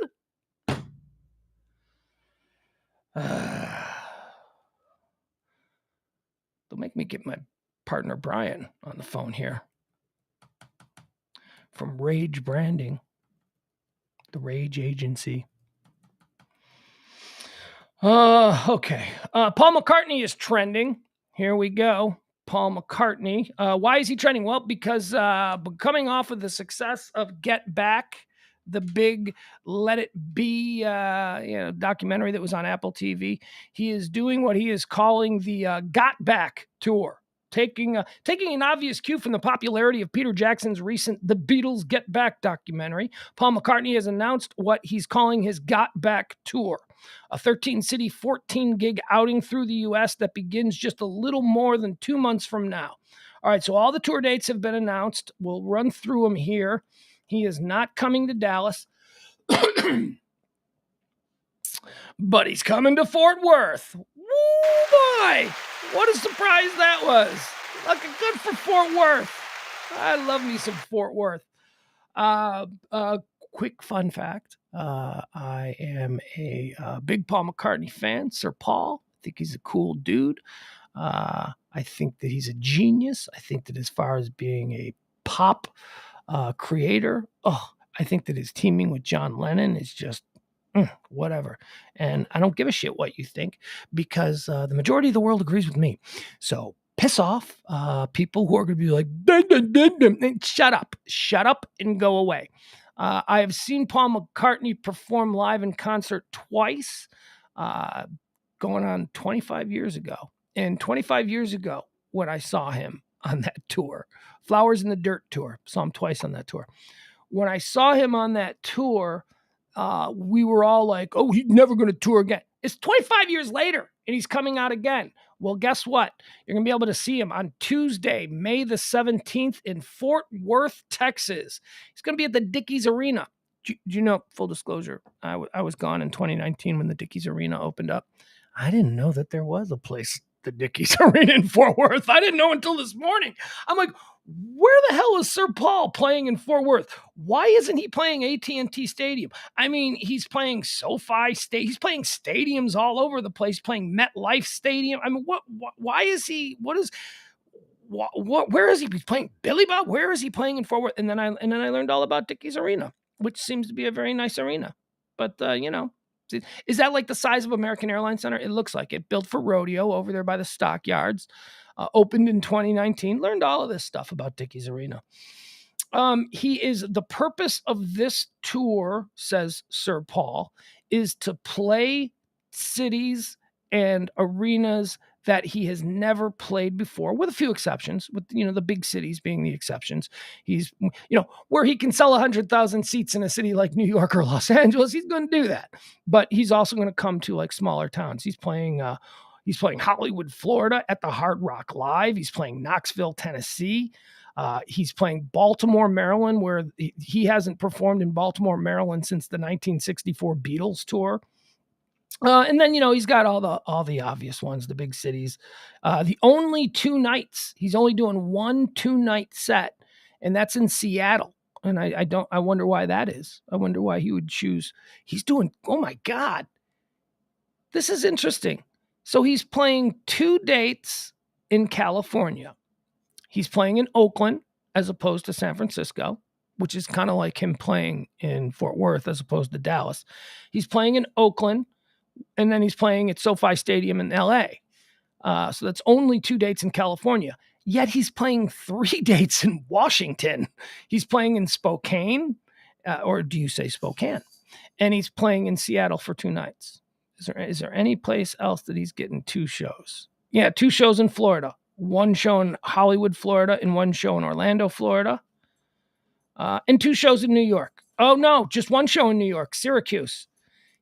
They'll make me get my partner Brian on the phone here from Rage Branding, the Rage Agency. Okay. Paul McCartney is trending. Here we go. Paul McCartney. Why is he trending? Well, because coming off of the success of Get Back, the big Let It Be documentary that was on Apple TV, he is doing what he is calling the Got Back tour. Taking an obvious cue from the popularity of Peter Jackson's recent The Beatles Get Back documentary, Paul McCartney has announced what he's calling his Got Back tour, a 13-city, 14-gig outing through the U.S. that begins just a little more than 2 months from now. All right, so all the tour dates have been announced. We'll run through them here. He is not coming to Dallas, but he's coming to Fort Worth. Woo, boy! What a surprise that was. Looking good for Fort Worth. I love me some Fort Worth. Quick fun fact. I am a big Paul McCartney fan, Sir Paul. I think he's a cool dude. I think that he's a genius. I think that as far as being a pop creator, I think that his teaming with John Lennon is just whatever. And I don't give a shit what you think, because the majority of the world agrees with me. So piss off people who are going to be like, shut up and go away. I have seen Paul McCartney perform live in concert twice, going on 25 years ago. And 25 years ago, when I saw him on that tour, Flowers in the Dirt tour, saw him twice on that tour. When I saw him on that tour, we were all like, oh, he's never going to tour again. It's 25 years later, and he's coming out again. Well, guess what? You're going to be able to see him on Tuesday, May the 17th in Fort Worth, Texas. He's going to be at the Dickies Arena. Do you know, full disclosure, I was gone in 2019 when the Dickies Arena opened up. I didn't know that there was a place, the Dickies Arena in Fort Worth. I didn't know until this morning. I'm like, where the hell is Sir Paul playing in Fort Worth? Why isn't he playing AT&T Stadium? I mean, he's playing SoFi State. He's playing stadiums all over the place, playing MetLife Stadium. I mean, why is he, where is he? He's playing Billy Bob? Where is he playing in Fort Worth? And then I learned all about Dickies Arena, which seems to be a very nice arena. But, is that like the size of American Airlines Center? It looks like it. Built for rodeo over there by the stockyards. Opened in 2019. Learned all of this stuff about Dickies Arena. The purpose of this tour, says Sir Paul, is to play cities and arenas that he has never played before, with a few exceptions, with, the big cities being the exceptions. He's, where he can sell 100,000 seats in a city like New York or Los Angeles, he's going to do that. But he's also going to come to like smaller towns. He's playing Hollywood, Florida at the Hard Rock Live. He's playing Knoxville, Tennessee. He's playing Baltimore, Maryland, where he hasn't performed in Baltimore, Maryland since the 1964 Beatles tour. And then, he's got all the obvious ones, the big cities. The only 2 nights, he's only doing 1 2-night set, and that's in Seattle. And I wonder why that is. I wonder why he would choose. He's doing, oh my God, this is interesting. So he's playing 2 dates in California. He's playing in Oakland as opposed to San Francisco, which is kind of like him playing in Fort Worth as opposed to Dallas. He's playing in Oakland, and then he's playing at SoFi Stadium in LA. So that's only 2 dates in California. Yet he's playing 3 dates in Washington. He's playing in Spokane, or do you say Spokane? And he's playing in Seattle for 2 nights. Is there any place else that he's getting 2 shows? Yeah, 2 shows in Florida. 1 show in Hollywood, Florida, and 1 show in Orlando, Florida. And 2 shows in New York. Oh, no, just 1 show in New York, Syracuse.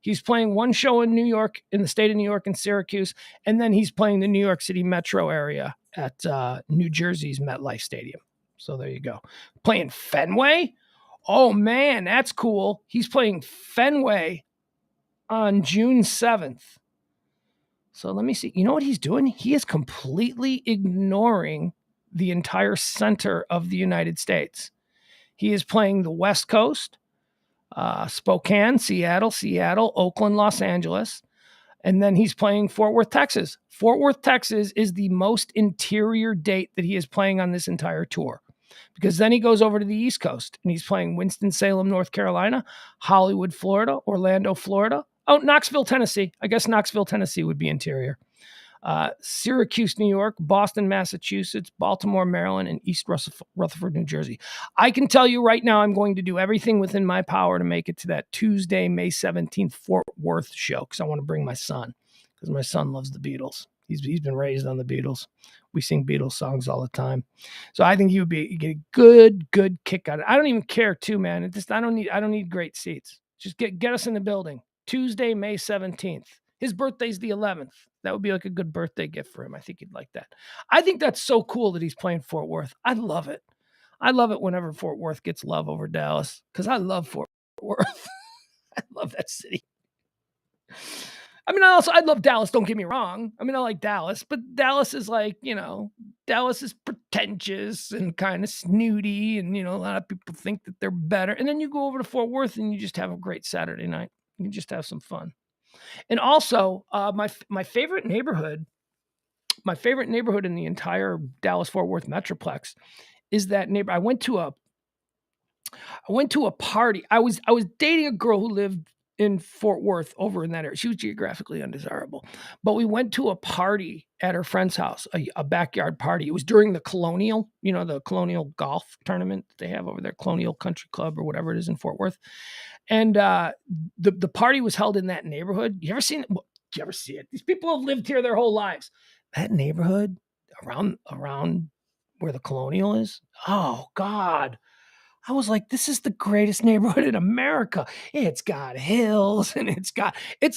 He's playing 1 show in New York, in the state of New York and Syracuse, and then he's playing the New York City metro area at New Jersey's MetLife Stadium. So there you go. Playing Fenway? Oh, man, that's cool. He's playing Fenway on June 7th. So let me see. You know what he's doing? He is completely ignoring the entire center of the United States. He is playing the West Coast, Spokane, Seattle, Oakland, Los Angeles. And then he's playing Fort Worth, Texas. Fort Worth, Texas is the most interior date that he is playing on this entire tour. Because then he goes over to the East Coast and he's playing Winston-Salem, North Carolina, Hollywood, Florida, Orlando, Florida. Oh, Knoxville, Tennessee. I guess Knoxville, Tennessee would be interior. Syracuse, New York, Boston, Massachusetts, Baltimore, Maryland, and East Rutherford, New Jersey. I can tell you right now, I'm going to do everything within my power to make it to that Tuesday, May 17th, Fort Worth show, because I want to bring my son, because my son loves the Beatles. He's been raised on the Beatles. We sing Beatles songs all the time. So I think you get a good kick out of it. I don't even care too, man. I don't need great seats. Just get us in the building. Tuesday, May 17th. His birthday's the 11th. That would be like a good birthday gift for him. I think he'd like that. I think that's so cool that he's playing Fort Worth. I love it. I love it whenever Fort Worth gets love over Dallas, because I love Fort Worth. I love that city. I mean, I love Dallas, don't get me wrong. I mean, I like Dallas, but Dallas is like, Dallas is pretentious and kind of snooty, and, a lot of people think that they're better. And then you go over to Fort Worth and you just have a great Saturday night. You just have some fun. And also, my favorite neighborhood in the entire Dallas-Fort Worth Metroplex is that neighbor. I went to a party. I was dating a girl who lived in Fort Worth, over in that area. She was geographically undesirable, but we went to a party at her friend's house, a backyard party. It was during the Colonial, the Colonial golf tournament that they have over there, Colonial Country Club or whatever it is in Fort Worth. And the party was held in that neighborhood. You ever seen it? You ever see it? These people have lived here their whole lives. That neighborhood around where the Colonial is. Oh God. I was like, this is the greatest neighborhood in America. It's got hills, and it's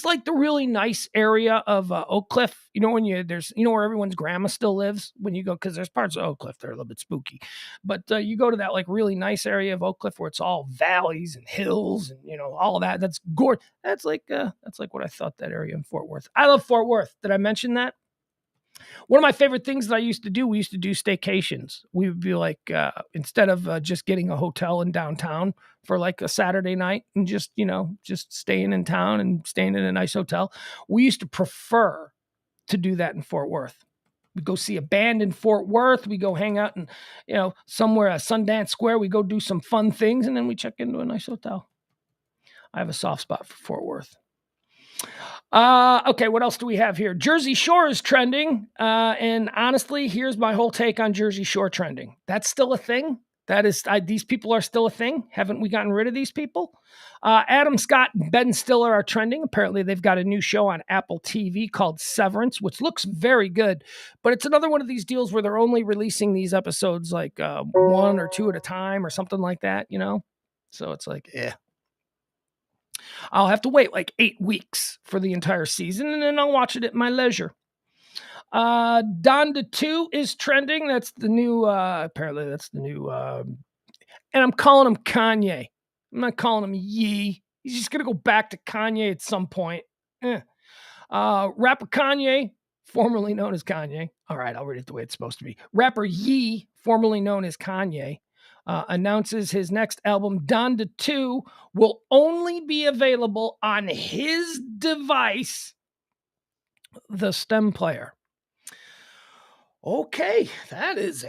like the really nice area of Oak Cliff. Where everyone's grandma still lives when you go, because there's parts of Oak Cliff that are a little bit spooky, but you go to that like really nice area of Oak Cliff where it's all valleys and hills and all of that. That's gorgeous. That's like what I thought that area in Fort Worth. I love Fort Worth. Did I mention that? One of my favorite things that we used to do staycations. We would be like, instead of just getting a hotel in downtown for like a Saturday night and just staying in town and staying in a nice hotel, we used to prefer to do that in Fort Worth. We go see a band in Fort Worth. We go hang out in, somewhere at Sundance Square. We go do some fun things, and then we check into a nice hotel. I have a soft spot for Fort Worth. Okay, what else do we have here? Jersey Shore is trending. And honestly, here's my whole take on Jersey Shore trending. That's still a thing. These people are still a thing. Haven't we gotten rid of these people? Adam Scott and Ben Stiller are trending. Apparently, they've got a new show on Apple TV called Severance, which looks very good. But it's another one of these deals where they're only releasing these episodes like 1 or 2 at a time or something like that, So it's like, I'll have to wait like 8 weeks for the entire season, and then I'll watch it at my leisure. Donda 2 is trending. That's the new, apparently that's the new, and I'm calling him Kanye. I'm not calling him Yee. He's just going to go back to Kanye at some point. Rapper Kanye, formerly known as Kanye. All right, I'll read it the way it's supposed to be. Rapper Yee, formerly known as Kanye, announces his next album, Donda 2, will only be available on his device, the stem player. Okay, that is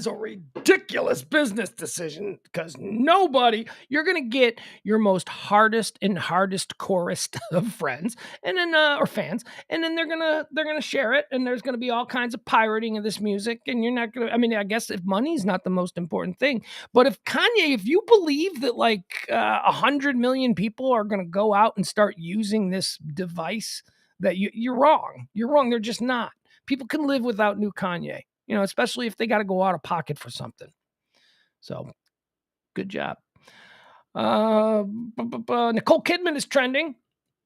a ridiculous business decision, because you're going to get your most hardest chorused of friends and then or fans, and then they're going to share it, and there's going to be all kinds of pirating of this music, and you're not going to, I guess if money's not the most important thing, but if you believe that like 100 million people are going to go out and start using this device, that you're wrong. You're wrong. They're just not. People can live without new Kanye. Especially if they got to go out of pocket for something. So, good job. Nicole Kidman is trending.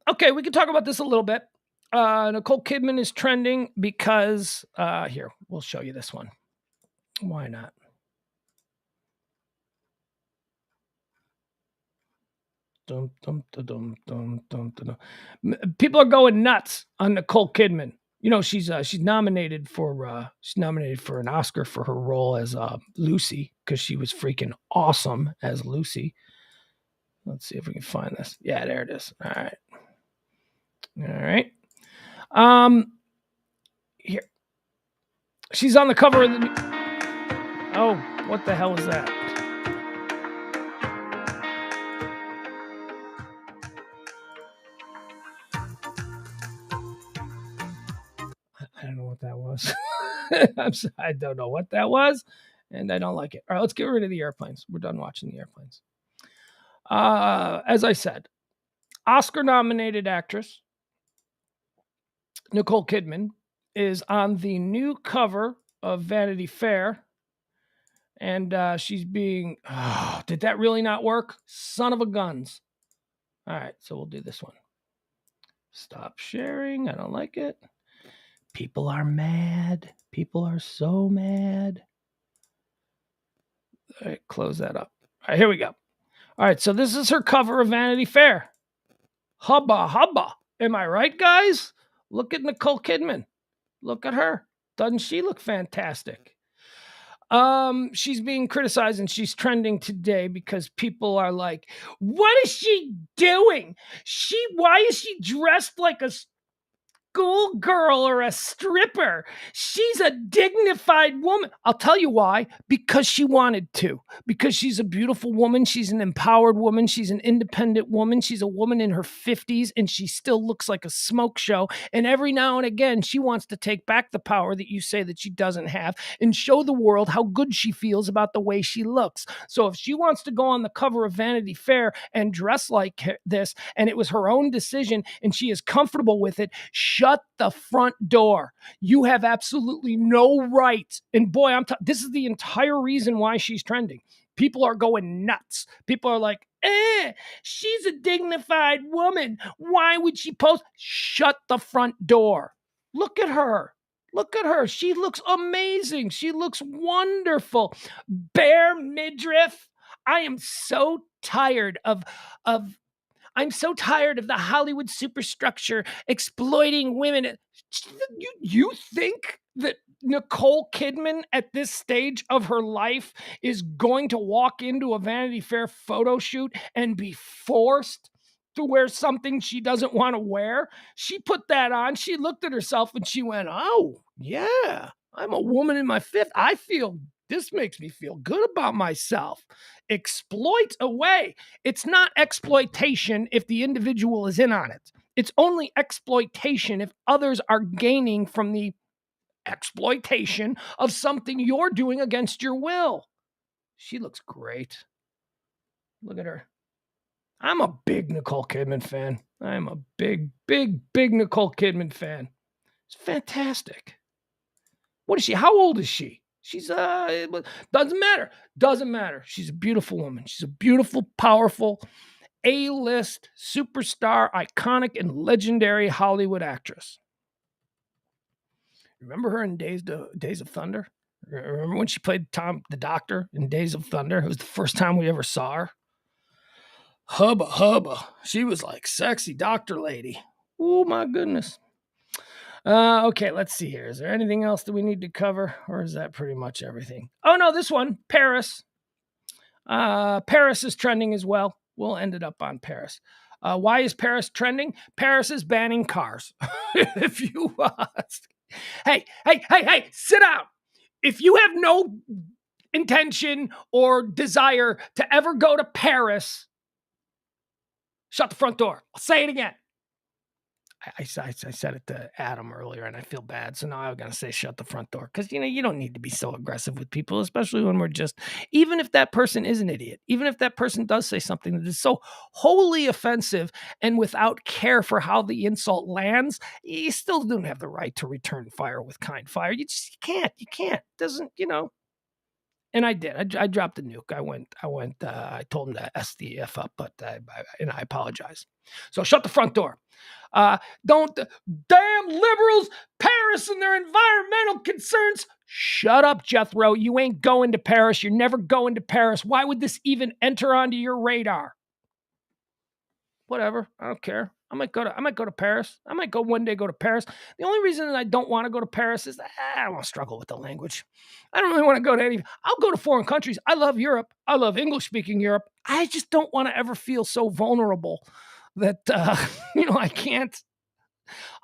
Okay, we can talk about this a little bit. Nicole Kidman is trending because, here, we'll show you this one. Why not? People are going nuts on Nicole Kidman. She's nominated for an Oscar for her role as Lucy, because she was freaking awesome as Lucy. Let's see if we can find this. Yeah, there it is. All right. Here, she's on the cover of the. Oh, what the hell is that? what that was. I don't know what that was, and I don't like it. All right, let's get rid of the airplanes. We're done watching the airplanes. As I said, Oscar-nominated actress Nicole Kidman is on the new cover of Vanity Fair, and she's being... Oh, did that really not work? Son of a guns. All right, so we'll do this one. Stop sharing. I don't like it. People are mad. People are so mad. All right, close that up. All right, here we go. All right, so this is her cover of Vanity Fair. Hubba, hubba. Am I right, guys? Look at Nicole Kidman. Look at her. Doesn't she look fantastic? She's being criticized and she's trending today because people are like, what is she doing? Why is she dressed like a schoolgirl or a stripper? She's a dignified woman. I'll tell you why. Because she wanted to. Because she's a beautiful woman. She's an empowered woman. She's an independent woman. She's a woman in her 50s and she still looks like a smoke show. And every now and again, she wants to take back the power that you say that she doesn't have and show the world how good she feels about the way she looks. So if she wants to go on the cover of Vanity Fair and dress like this, and it was her own decision and she is comfortable with it, shut the front door. You have absolutely no right. And boy, this is the entire reason why she's trending. People are going nuts. People are like, she's a dignified woman. Why would she post? Shut the front door. Look at her. Look at her. She looks amazing. She looks wonderful. Bare midriff. I am so tired of I'm so tired of the Hollywood superstructure exploiting women. You think that Nicole Kidman at this stage of her life is going to walk into a Vanity Fair photo shoot and be forced to wear something she doesn't want to wear? She put that on. She looked at herself and she went, oh, yeah, I'm a woman in my 50s. This makes me feel good about myself. Exploit away. It's not exploitation if the individual is in on it. It's only exploitation if others are gaining from the exploitation of something you're doing against your will. She looks great. Look at her. I'm a big Nicole Kidman fan. I'm a big Nicole Kidman fan. It's fantastic. What is she? How old is she? She's doesn't matter. She's a beautiful woman. She's a beautiful, powerful, A-list, superstar, iconic, and legendary Hollywood actress. Remember her in Days of Thunder? Remember when she played Tom the Doctor in Days of Thunder? It was the first time we ever saw her. Hubba hubba. She was like sexy doctor lady. Oh my goodness. Okay, let's see here. Is there anything else that we need to cover, or is that pretty much everything? Oh, no, this one, Paris. Paris is trending as well. We'll end it up on Paris. Why is Paris trending? Paris is banning cars. If you ask. Hey, sit down. If you have no intention or desire to ever go to Paris, shut the front door. I'll say it again. I said it to Adam earlier, and I feel bad. So now I'm going to say shut the front door. Because, you don't need to be so aggressive with people, especially when we're even if that person is an idiot, even if that person does say something that is so wholly offensive and without care for how the insult lands, you still don't have the right to return fire with kind fire. You can't. Doesn't. And I did. I dropped a nuke. I told him to S the F up, but I apologize. So shut the front door. Don't, damn liberals, Paris and their environmental concerns. Shut up, Jethro. You ain't going to Paris. You're never going to Paris. Why would this even enter onto your radar? Whatever. I don't care. I might go to Paris. I might one day go to Paris. The only reason that I don't want to go to Paris is that I don't want to struggle with the language. I don't really want to go to any. I'll go to foreign countries. I love Europe. I love English-speaking Europe. I just don't want to ever feel so vulnerable that I can't.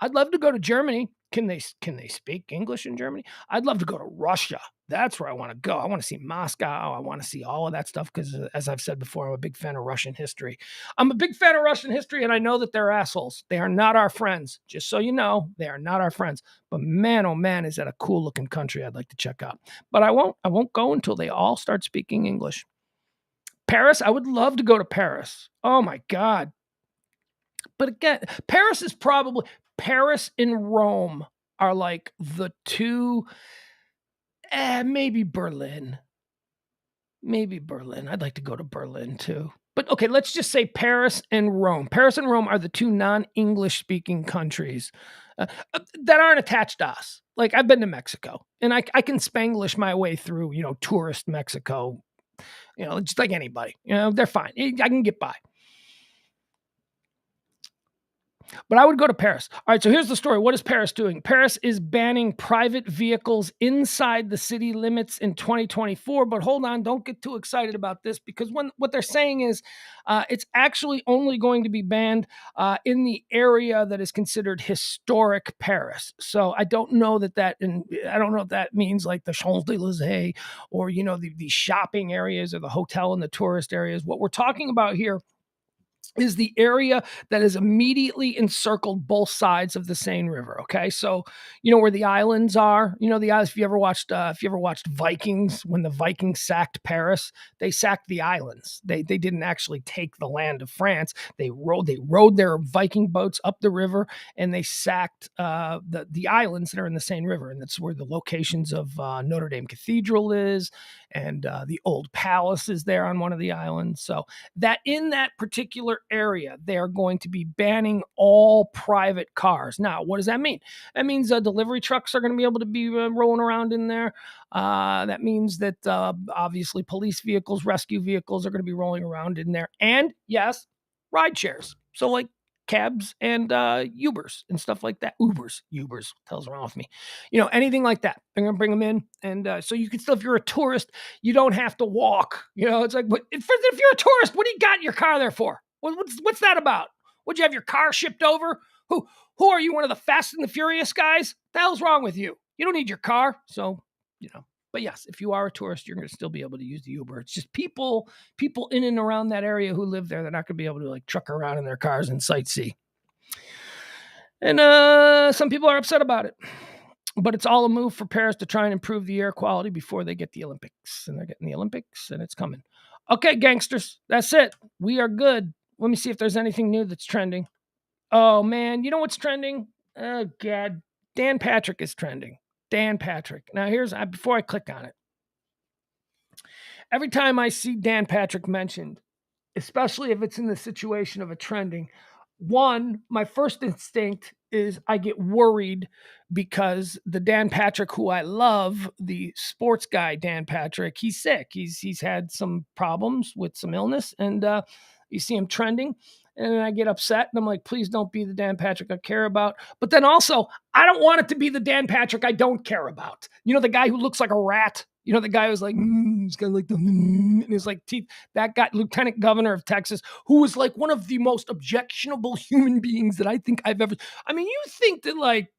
I'd love to go to Germany. Can they speak English in Germany? I'd love to go to Russia. That's where I want to go. I want to see Moscow. I want to see all of that stuff because, as I've said before, I'm a big fan of Russian history. I'm a big fan of Russian history, and I know that they're assholes. They are not our friends. Just so you know, they are not our friends. But man, oh man, is that a cool looking country I'd like to check out. But I won't go until they all start speaking English. Paris, I would love to go to Paris. Oh my God. But again, Paris and Rome are like the two. Maybe Berlin. Maybe Berlin. I'd like to go to Berlin too. But okay, let's just say Paris and Rome. Paris and Rome are the two non-English speaking countries that aren't attached to us. Like I've been to Mexico, and I can Spanglish my way through, tourist Mexico, just like anybody. They're fine. I can get by. But I would go to Paris. All right, so here's the story. What is Paris doing? Paris is banning private vehicles inside the city limits in 2024. But hold on, don't get too excited about this because what they're saying is it's actually only going to be banned in the area that is considered historic Paris. So I don't know I don't know if that means like the Champs-Élysées or, the shopping areas or the hotel and the tourist areas. What we're talking about here is the area that is immediately encircled both sides of the Seine River. Okay, so where the islands are. The islands. If you ever watched Vikings, when the Vikings sacked Paris, they sacked the islands. They didn't actually take the land of France. They rowed their Viking boats up the river and they sacked the islands that are in the Seine River, and that's where the locations of Notre Dame Cathedral is, and the old palace is there on one of the islands. So that in that particular area, they are going to be banning all private cars. Now, what does that mean? That means delivery trucks are going to be able to be rolling around in there. That means that obviously police vehicles, rescue vehicles are going to be rolling around in there. And yes, ride shares. So like cabs and Ubers and stuff like that. Ubers, what the hell's wrong with me? Anything like that. They're going to bring them in. And so you can still, if you're a tourist, you don't have to walk. It's like, but if you're a tourist, what do you got your car there for? What's that about? Would you have your car shipped over? Who are you, one of the Fast and the Furious guys? What the hell's wrong with you? You don't need your car. So, but yes, if you are a tourist, you're going to still be able to use the Uber. It's just people in and around that area who live there, they're not going to be able to like truck around in their cars and sightsee. And some people are upset about it. But it's all a move for Paris to try and improve the air quality before they get the Olympics. And they're getting the Olympics, and it's coming. Okay, gangsters, that's it. We are good. Let me see if there's anything new that's trending. Oh, man, you know what's trending? Oh, God. Dan Patrick is trending. Dan Patrick. Now, before I click on it. Every time I see Dan Patrick mentioned, especially if it's in the situation of a trending, one, my first instinct is I get worried because the Dan Patrick who I love, the sports guy Dan Patrick, he's sick. He's had some problems with some illness, and you see him trending, and I get upset, and I'm like, please don't be the Dan Patrick I care about. But then also, I don't want it to be the Dan Patrick I don't care about. The guy who looks like a rat. The guy who's like, he's got like and his like teeth. That guy, Lieutenant Governor of Texas, who was like one of the most objectionable human beings that I think I've ever. I mean, you think that like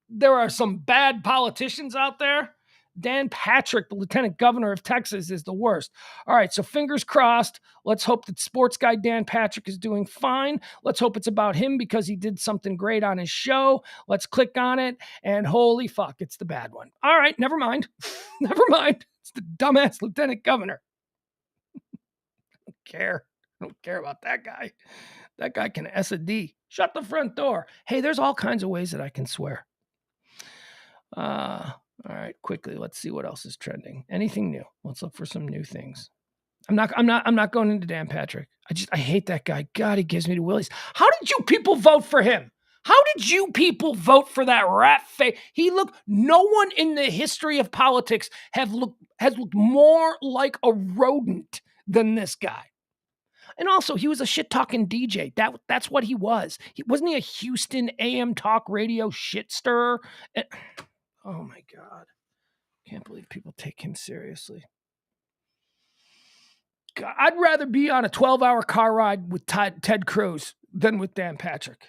there are some bad politicians out there? Dan Patrick, the Lieutenant Governor of Texas, is the worst. All right, so fingers crossed. Let's hope that sports guy Dan Patrick is doing fine. Let's hope it's about him because he did something great on his show. Let's click on it, and holy fuck, it's the bad one. All right, never mind. Never mind. It's the dumbass Lieutenant Governor. I don't care about that guy. That guy can S a D. Shut the front door. Hey, there's all kinds of ways that I can swear. All right, quickly, let's see what else is trending. Anything new? Let's look for some new things. I'm not going into Dan Patrick. I hate that guy. God, he gives me the willies. How did you people vote for him? How did you people vote for that rat face? No one in the history of politics has looked more like a rodent than this guy. And also, he was a shit-talking DJ. That's what he was. Wasn't he a Houston AM talk radio shit stirrer? Oh, my God. Can't believe people take him seriously. God, I'd rather be on a 12-hour car ride with Ted Cruz than with Dan Patrick.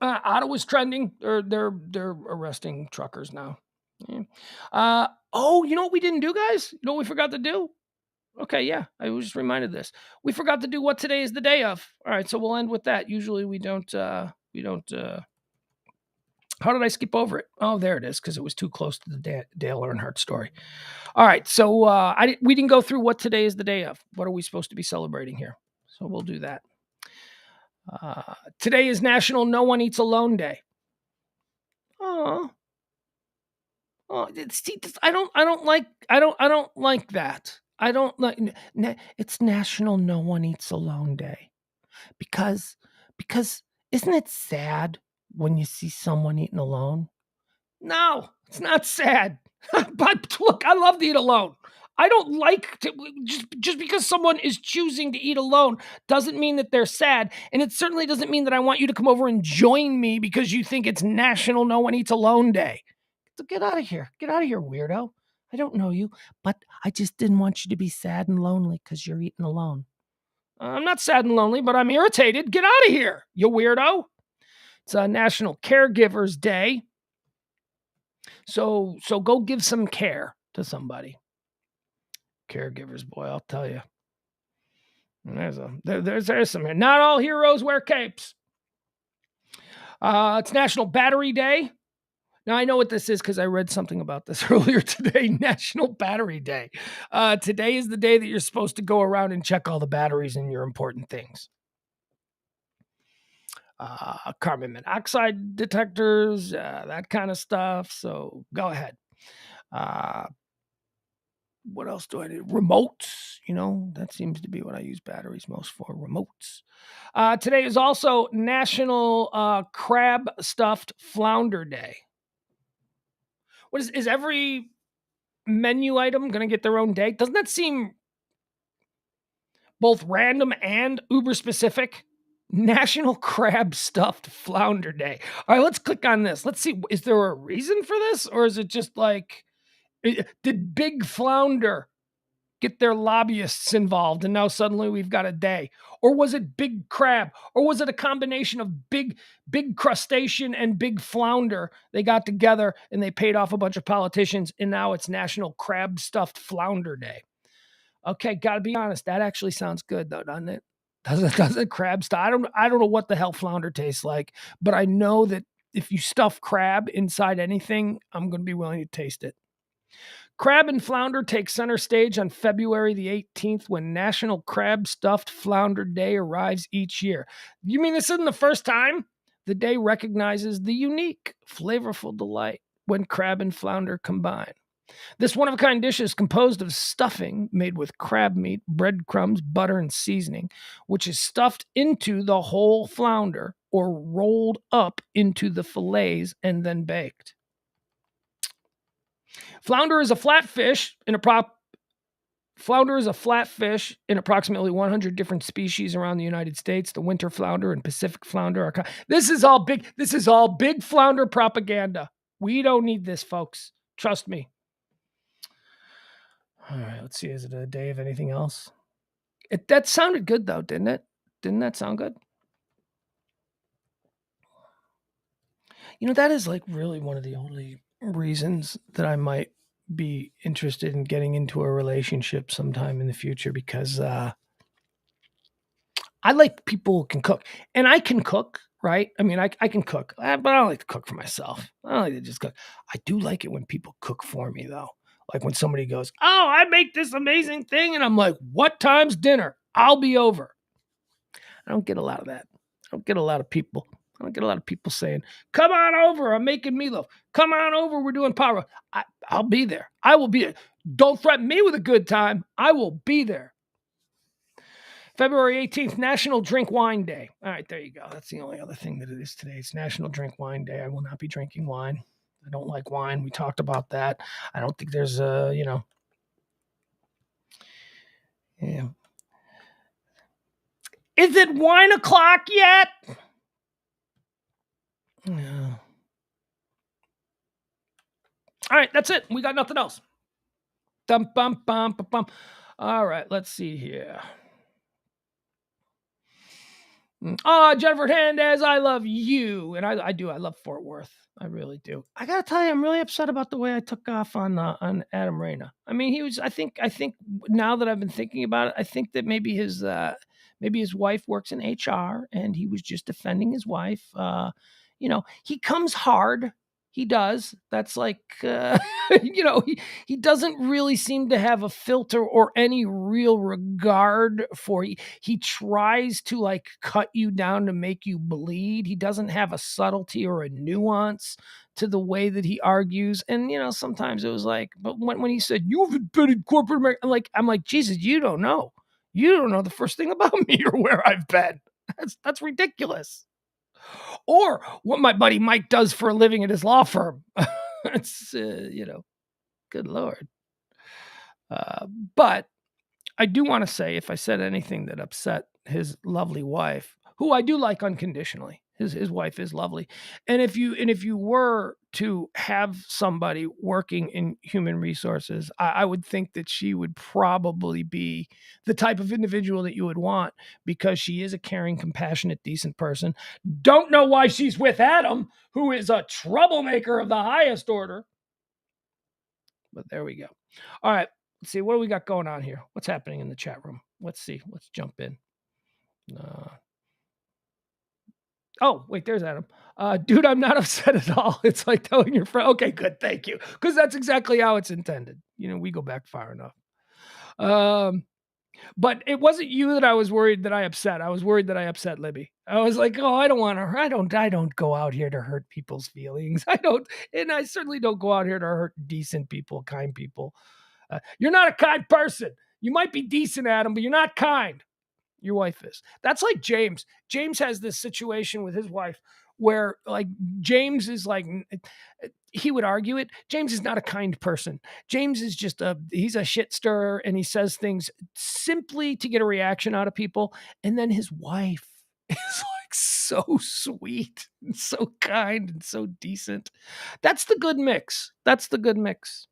Ottawa's trending. They're arresting truckers now. Yeah. You know what we didn't do, guys? You know what we forgot to do? Okay, yeah, I was just reminded this. We forgot to do what today is the day of. All right, so we'll end with that. Usually we don't. How did I skip over it? Oh, there it is, because it was too close to the Dale Earnhardt story. All right, so we didn't go through what today is the day of. What are we supposed to be celebrating here? So we'll do that. Today is National No One Eats Alone Day. Oh, see, I don't like that. I don't like. It's National No One Eats Alone Day because isn't it sad when you see someone eating alone? No, it's not sad. But look, I love to eat alone. I don't like to just because someone is choosing to eat alone doesn't mean that they're sad, and it certainly doesn't mean that I want you to come over and join me because you think it's National No One Eats Alone Day. So get out of here. Get out of here, weirdo. I don't know you, but I just didn't want you to be sad and lonely because you're eating alone. I'm not sad and lonely, but I'm irritated. Get out of here, you weirdo. It's National Caregivers Day. So go give some care to somebody. Caregivers, boy, I'll tell you. There's some. Not all heroes wear capes. It's National Battery Day. Now I know what this is because I read something about this earlier today. National Battery Day. Today is the day that you're supposed to go around and check all the batteries in your important things. Carbon monoxide detectors, that kind of stuff. So go ahead. What else do I do? Remotes, that seems to be what I use batteries most for, remotes. Today is also National Crab Stuffed Flounder Day. What is every menu item going to get their own day? Doesn't that seem both random and uber specific? National Crab Stuffed Flounder Day. All right, let's click on this. Let's see, is there a reason for this? Or is it just like, did Big Flounder get their lobbyists involved and now suddenly we've got a day? Or was it Big Crab? Or was it a combination of big crustacean and Big Flounder? They got together and they paid off a bunch of politicians and now it's National Crab Stuffed Flounder Day. Okay, gotta be honest, that actually sounds good though, doesn't it? Doesn't crab stuff? I don't know what the hell flounder tastes like, but I know that if you stuff crab inside anything, I'm going to be willing to taste it. Crab and flounder take center stage on February the 18th when National Crab Stuffed Flounder Day arrives each year. You mean this isn't the first time? The day recognizes the unique, flavorful delight when crab and flounder combine. This one-of-a-kind dish is composed of stuffing made with crab meat, breadcrumbs, butter, and seasoning, which is stuffed into the whole flounder or rolled up into the fillets and then baked. Flounder is a flat fish in approximately 100 different species around the United States. The winter flounder and Pacific flounder are. This is all big flounder propaganda. We don't need this, folks. Trust me. All right, let's see. Is it a day of anything else? That sounded good, though, didn't it? Didn't that sound good? That is like really one of the only reasons that I might be interested in getting into a relationship sometime in the future because I like people who can cook. And I can cook, right? I mean, I can cook, but I don't like to cook for myself. I don't like to just cook. I do like it when people cook for me, though. Like when somebody goes, oh, I make this amazing thing. And I'm like, what time's dinner? I'll be over. I don't get a lot of that. I don't get a lot of people saying, come on over. I'm making meatloaf. Come on over. We're doing power. I'll be there. I will be there. Don't threaten me with a good time. I will be there. February 18th, National Drink Wine Day. All right, there you go. That's the only other thing that it is today. It's National Drink Wine Day. I will not be drinking wine. I don't like wine. We talked about that. I don't think there's Yeah. Is it wine o'clock yet? Yeah. All right, that's it. We got nothing else. Dum, bum, bum, bum, bum. All right, let's see here. Oh, Jennifer Hernandez, I love you. And I do. I love Fort Worth. I really do. I got to tell you, I'm really upset about the way I took off on Adam Reyna. I mean, he was, I think now that I've been thinking about it, I think that maybe his wife works in HR and he was just defending his wife. He comes hard. He does. That's like, he doesn't really seem to have a filter or any real regard for you. He tries to like cut you down to make you bleed. He doesn't have a subtlety or a nuance to the way that he argues. And, sometimes it was like, but when he said, you've been in corporate America, I'm like, Jesus, you don't know. You don't know the first thing about me or where I've been. That's ridiculous. Or what my buddy Mike does for a living at his law firm. It's, good Lord. But I do want to say, if I said anything that upset his lovely wife, who I do like unconditionally, his wife is lovely. And if you were to have somebody working in human resources, I would think that she would probably be the type of individual that you would want, because she is a caring, compassionate, decent person. Don't know why she's with Adam, who is a troublemaker of the highest order. But there we go. All right. Let's see, what do we got going on here? What's happening in the chat room? Let's see. Let's jump in. Oh, wait, there's Adam. Dude, I'm not upset at all. It's like telling your friend, okay, good, thank you. Because that's exactly how it's intended. We go back far enough. But it wasn't you that I was worried that I upset. I was worried that I upset Libby. I was like, oh, I don't want to. I don't go out here to hurt people's feelings. I don't, and I certainly don't go out here to hurt decent people, kind people. You're not a kind person. You might be decent, Adam, but you're not kind. Your wife is. That's like James. James has this situation with his wife where, like, James is like, he would argue it. James is not a kind person. James is just he's a shit stirrer, and he says things simply to get a reaction out of people. And then his wife is like so sweet and so kind and so decent. That's the good mix. That's the good mix.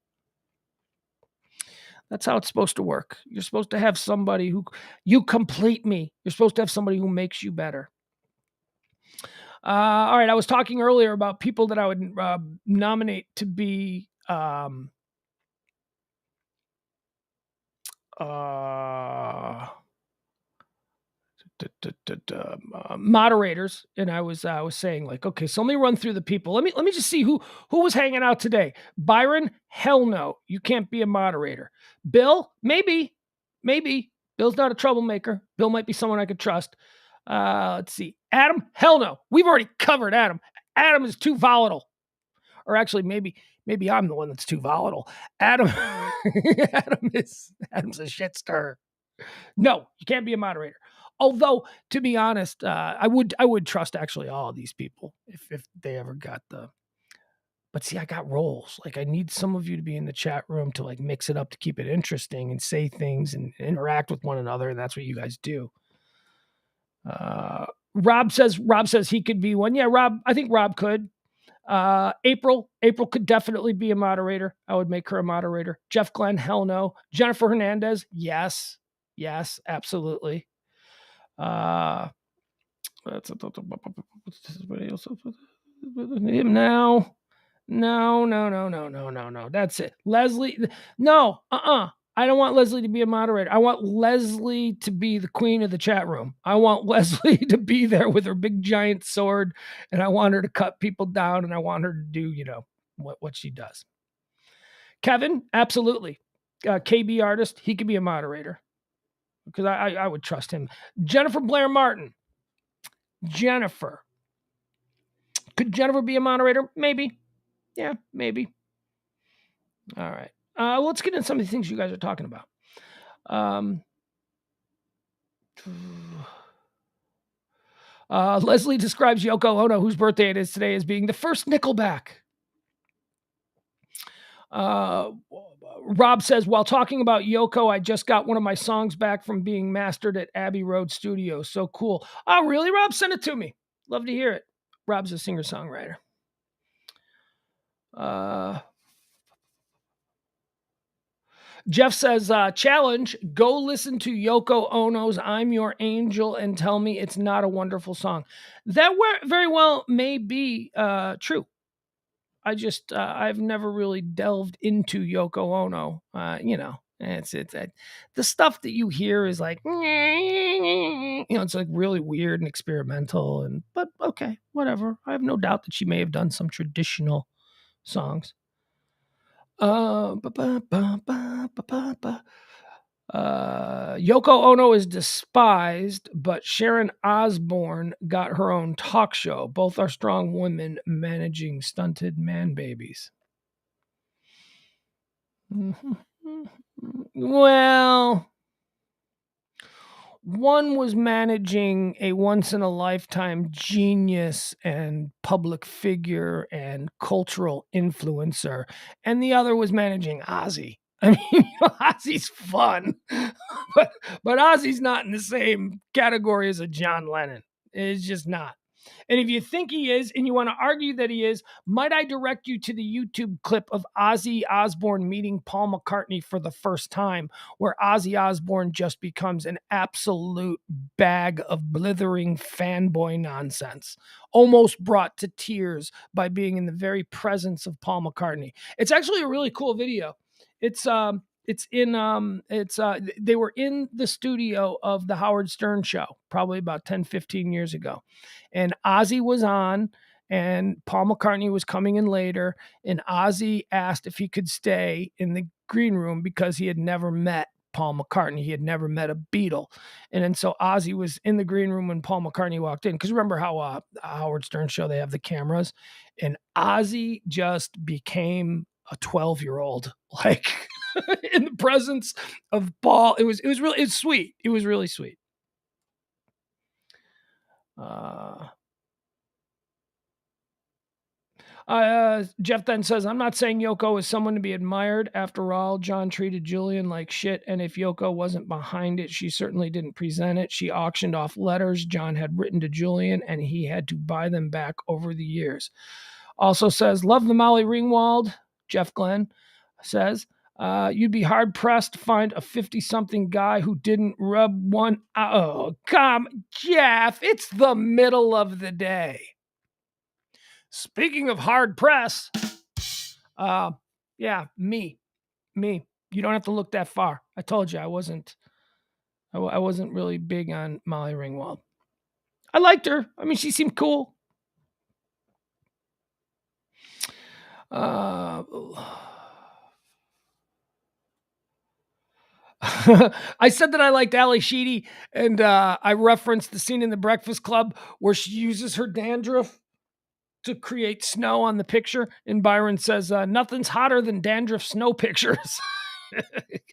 That's how it's supposed to work. You're supposed to have somebody who, you complete me. You're supposed to have somebody who makes you better. All right. I was talking earlier about people that I would nominate to be moderators, and I was saying, like, okay, so let me run through the people. Let me just see who was hanging out today. Byron, hell no, you can't be a moderator. Bill, maybe. Bill's not a troublemaker. Bill might be someone I could trust. Let's see. Adam, hell no. We've already covered Adam. Adam is too volatile. Or actually, maybe I'm the one that's too volatile. Adam's a shit stirrer. No, you can't be a moderator. Although, to be honest, I would trust actually all of these people if they ever got the. But see, I got roles. Like, I need some of you to be in the chat room to like mix it up to keep it interesting and say things and interact with one another, and that's what you guys do. Rob says he could be one. Yeah, Rob. I think Rob could. April could definitely be a moderator. I would make her a moderator. Jeff Glenn, hell no. Jennifer Hernandez, yes, absolutely. Him now. No. That's it. Leslie, no, I don't want Leslie to be a moderator. I want Leslie to be the queen of the chat room. I want Leslie to be there with her big giant sword, and I want her to cut people down, and I want her to do, what she does. Kevin, absolutely. KB artist, he could be a moderator because I would trust him. Jennifer Blair Martin. Jennifer. Could Jennifer be a moderator? Maybe. Yeah, maybe. All right. Let's get into some of the things you guys are talking about. Leslie describes Yoko Ono, whose birthday it is today, as being the first Nickelback. Rob says, while talking about Yoko, I just got one of my songs back from being mastered at Abbey Road Studios. So cool. Oh, really, Rob? Send it to me. Love to hear it. Rob's a singer-songwriter. Jeff says, challenge, go listen to Yoko Ono's I'm Your Angel and tell me it's not a wonderful song. That very well may be true. I've never really delved into Yoko Ono. It's the stuff that you hear is like, it's like really weird and experimental, but okay, whatever. I have no doubt that she may have done some traditional songs. Yoko Ono is despised, but Sharon Osbourne got her own talk show. Both are strong women managing stunted man babies. Well, one was managing a once-in-a-lifetime genius and public figure and cultural influencer, and the other was managing Ozzy. I mean, Ozzy's fun, but Ozzy's not in the same category as a John Lennon. It's just not. And if you think he is, and you want to argue that he is, might I direct you to the YouTube clip of Ozzy Osbourne meeting Paul McCartney for the first time, where Ozzy Osbourne just becomes an absolute bag of blithering fanboy nonsense, almost brought to tears by being in the very presence of Paul McCartney. It's actually a really cool video. They were in the studio of the Howard Stern show, probably about 10, 15 years ago. And Ozzy was on and Paul McCartney was coming in later. And Ozzy asked if he could stay in the green room because he had never met Paul McCartney. He had never met a Beatle. And then so Ozzy was in the green room when Paul McCartney walked in. Because remember how Howard Stern show, they have the cameras. And Ozzy just became a 12-year-old, like in the presence of Paul. It's sweet. It was really sweet. Jeff then says, I'm not saying Yoko is someone to be admired. After all, John treated Julian like shit, and if Yoko wasn't behind it, she certainly didn't present it. She auctioned off letters John had written to Julian, and he had to buy them back over the years. Also says, love the Molly Ringwald. Jeff Glenn says, you'd be hard-pressed to find a 50-something guy who didn't rub one out. Oh, come, Jeff, it's the middle of the day. Speaking of hard press, me. You don't have to look that far. I told you I wasn't really big on Molly Ringwald. I liked her. I mean, she seemed cool. I said that I liked Ali Sheedy, and I referenced the scene in The Breakfast Club where she uses her dandruff to create snow on the picture. And Byron says, nothing's hotter than dandruff snow pictures.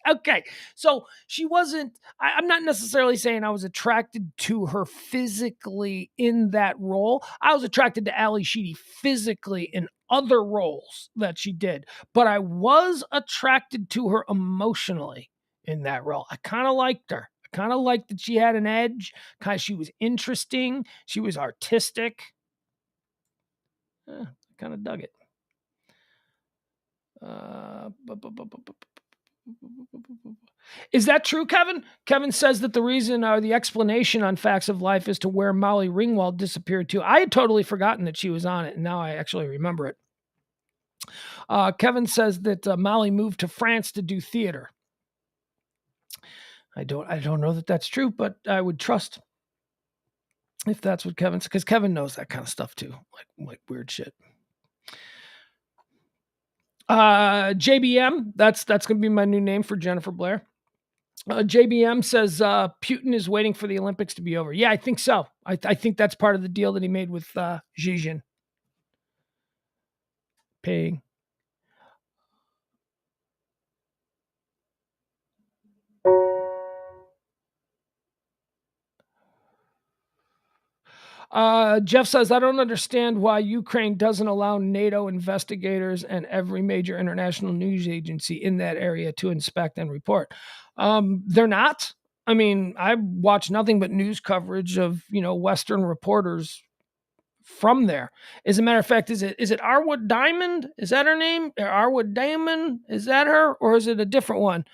Okay. So she wasn't, I'm not necessarily saying I was attracted to her physically in that role. I was attracted to Ali Sheedy physically in other roles that she did, but I was attracted to her emotionally in that role. I kind of liked her. I kind of liked that she had an edge. She was interesting. She was artistic. I kind of dug it. Is that true, Kevin? Kevin says that the reason or the explanation on Facts of Life is to where Molly Ringwald disappeared to. I had totally forgotten that she was on it, and now I actually remember it. Kevin says that Molly moved to France to do theater. I don't know that that's true, but I would trust if that's what Kevin said, because Kevin knows that kind of stuff too, like weird shit. JBM, that's going to be my new name for Jennifer Blair. JBM says Putin is waiting for the Olympics to be over. Yeah, I think so. I think that's part of the deal that he made with Xi Jinping. Paying. Jeff says, I don't understand why Ukraine doesn't allow NATO investigators and every major international news agency in that area to inspect and report. They're not. I mean, I watch nothing but news coverage of, Western reporters from there. As a matter of fact, is it Arwood Diamond? Is that her name? Arwood Diamond? Is that her, or is it a different one?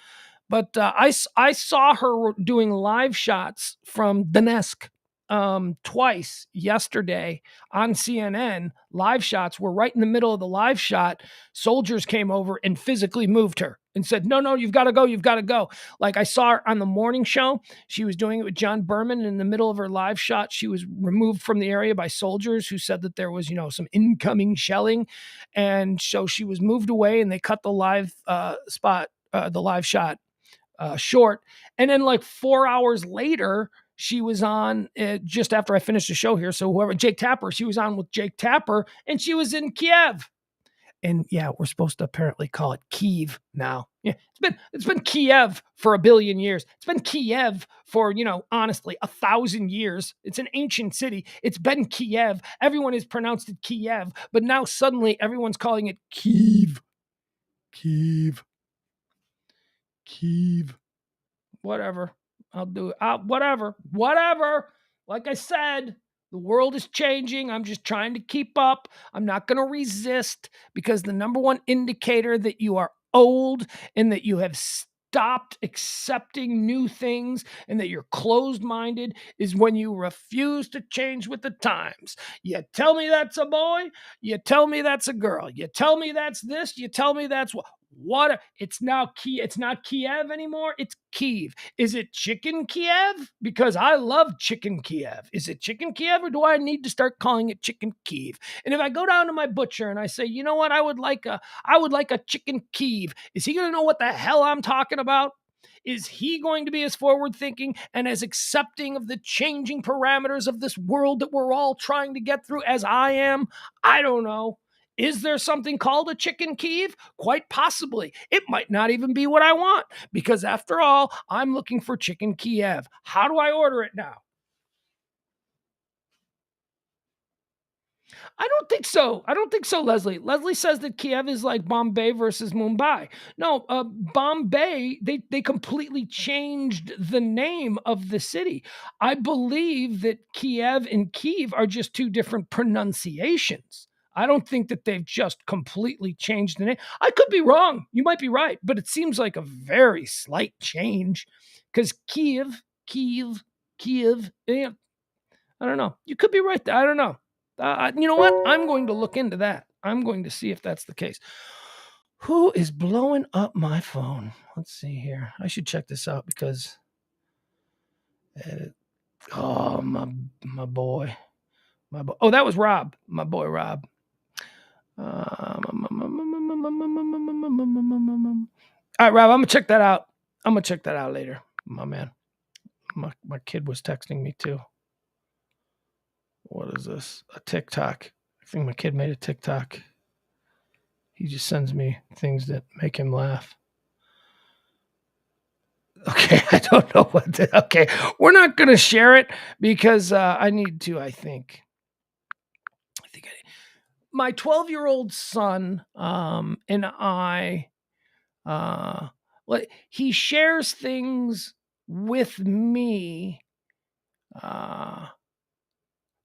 But I saw her doing live shots from Donetsk twice yesterday on CNN. Live shots were right in the middle of the live shot. Soldiers came over and physically moved her and said, no, you've got to go. You've got to go. Like I saw her on the morning show. She was doing it with John Berman. And in the middle of her live shot, she was removed from the area by soldiers who said that there was, some incoming shelling. And so she was moved away and they cut the live the live shot short. And then like 4 hours later, she was on just after I finished the show here. So Jake Tapper, she was on with Jake Tapper and she was in Kiev. And yeah, we're supposed to apparently call it Kiev now. Yeah, it's been Kiev for 1 billion years. It's been Kiev for, honestly, 1,000 years. It's an ancient city. It's been Kiev. Everyone has pronounced it Kiev, but now suddenly everyone's calling it Kiev. Kiev. Whatever. I'll do it. Whatever. Like I said, the world is changing. I'm just trying to keep up. I'm not going to resist, because the number one indicator that you are old and that you have stopped accepting new things and that you're closed-minded is when you refuse to change with the times. You tell me that's a boy. You tell me that's a girl. You tell me that's this. You tell me that's what. It's now it's not Kiev anymore. It's Kiev. Is it chicken Kiev? Because I love chicken Kiev. Is it chicken Kiev, or do I need to start calling it chicken Kiev? And if I go down to my butcher and I say, you know what, I would like a chicken Kiev, is he going to know what the hell I'm talking about? Is he going to be as forward thinking and as accepting of the changing parameters of this world that we're all trying to get through as I am? I don't know. Is there something called a chicken Kiev? Quite possibly. It might not even be what I want, because after all, I'm looking for chicken Kiev. How do I order it now? I don't think so, Leslie. Leslie says that Kiev is like Bombay versus Mumbai. No, Bombay, they completely changed the name of the city. I believe that Kiev and Kiev are just two different pronunciations. I don't think that they've just completely changed the name. I could be wrong. You might be right, but it seems like a very slight change, because Kiev, I don't know. You could be right there. I don't know. You know what? I'm going to look into that. I'm going to see if that's the case. Who is blowing up my phone? Let's see here. I should check this out because, my boy. Oh, that was Rob. My boy, Rob. All right, Rob, I'm going to check that out. I'm going to check that out later, my man. My kid was texting me too. What is this? A TikTok. I think my kid made a TikTok. He just sends me things that make him laugh. Okay, I don't know what to, okay, we're not going to share it because I need to, I think my 12-year-old son and I, he shares things with me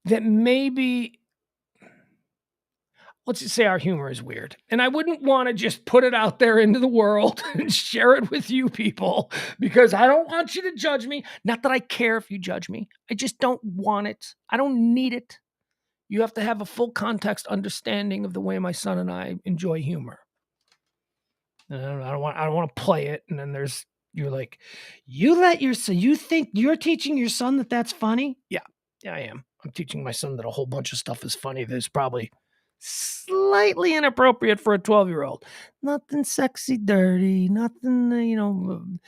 that maybe, let's just say our humor is weird. And I wouldn't want to just put it out there into the world and share it with you people, because I don't want you to judge me. Not that I care if you judge me. I just don't want it. I don't need it. You have to have a full context understanding of the way my son and I enjoy humor. And I don't want to play it. And then you're like, you think you're teaching your son that that's funny? Yeah, I am. I'm teaching my son that a whole bunch of stuff is funny. There's probably slightly inappropriate for a 12-year-old. Nothing sexy, dirty, nothing,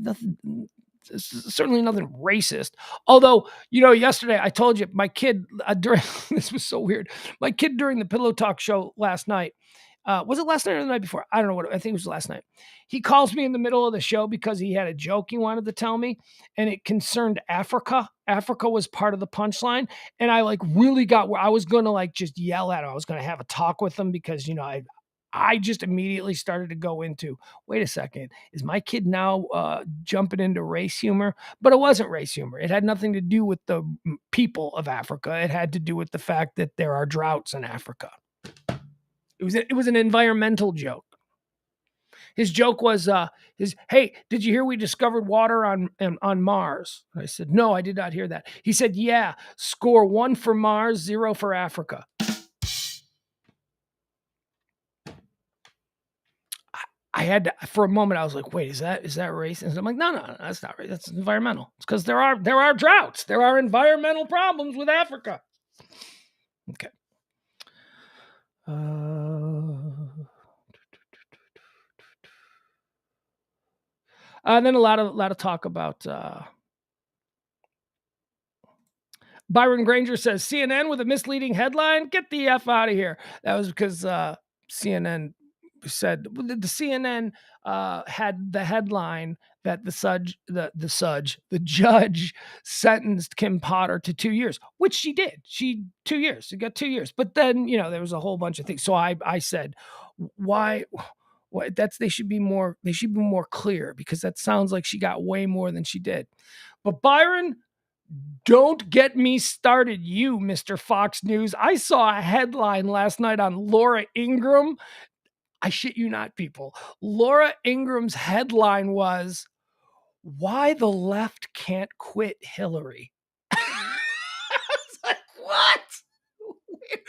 nothing, certainly nothing racist. Although, yesterday I told you my kid this was so weird. My kid during the Pillow Talk show last night, was it last night or the night before? I don't know I think it was last night. He calls me in the middle of the show because he had a joke he wanted to tell me, and it concerned Africa. Africa was part of the punchline. And I really got where I was going to just yell at him. I was going to have a talk with him because, I just immediately started to go into, wait a second, is my kid now jumping into race humor? But it wasn't race humor. It had nothing to do with the people of Africa. It had to do with the fact that there are droughts in Africa. It was an environmental joke. His joke was, hey, did you hear we discovered water on Mars? I said, no, I did not hear that. He said, yeah, score 1 for Mars, 0 for Africa. I had to, for a moment, I was like, wait, is that racist? I'm like, no, that's not racist. That's environmental. It's because there are droughts. There are environmental problems with Africa. Okay. And then a lot of talk about Byron Granger says CNN with a misleading headline. Get the F out of here. That was because CNN said the CNN had the headline that the judge sentenced Kim Potter to 2 years, which she did. 2 years. She got 2 years. But then, there was a whole bunch of things. So I said, why they should be more clear, because that sounds like she got way more than she did. But Byron, don't get me started, you, Mr. Fox News. I saw a headline last night on Laura Ingraham. I shit you not, people. Laura Ingram's headline was, "Why the left can't quit Hillary." I was like, what?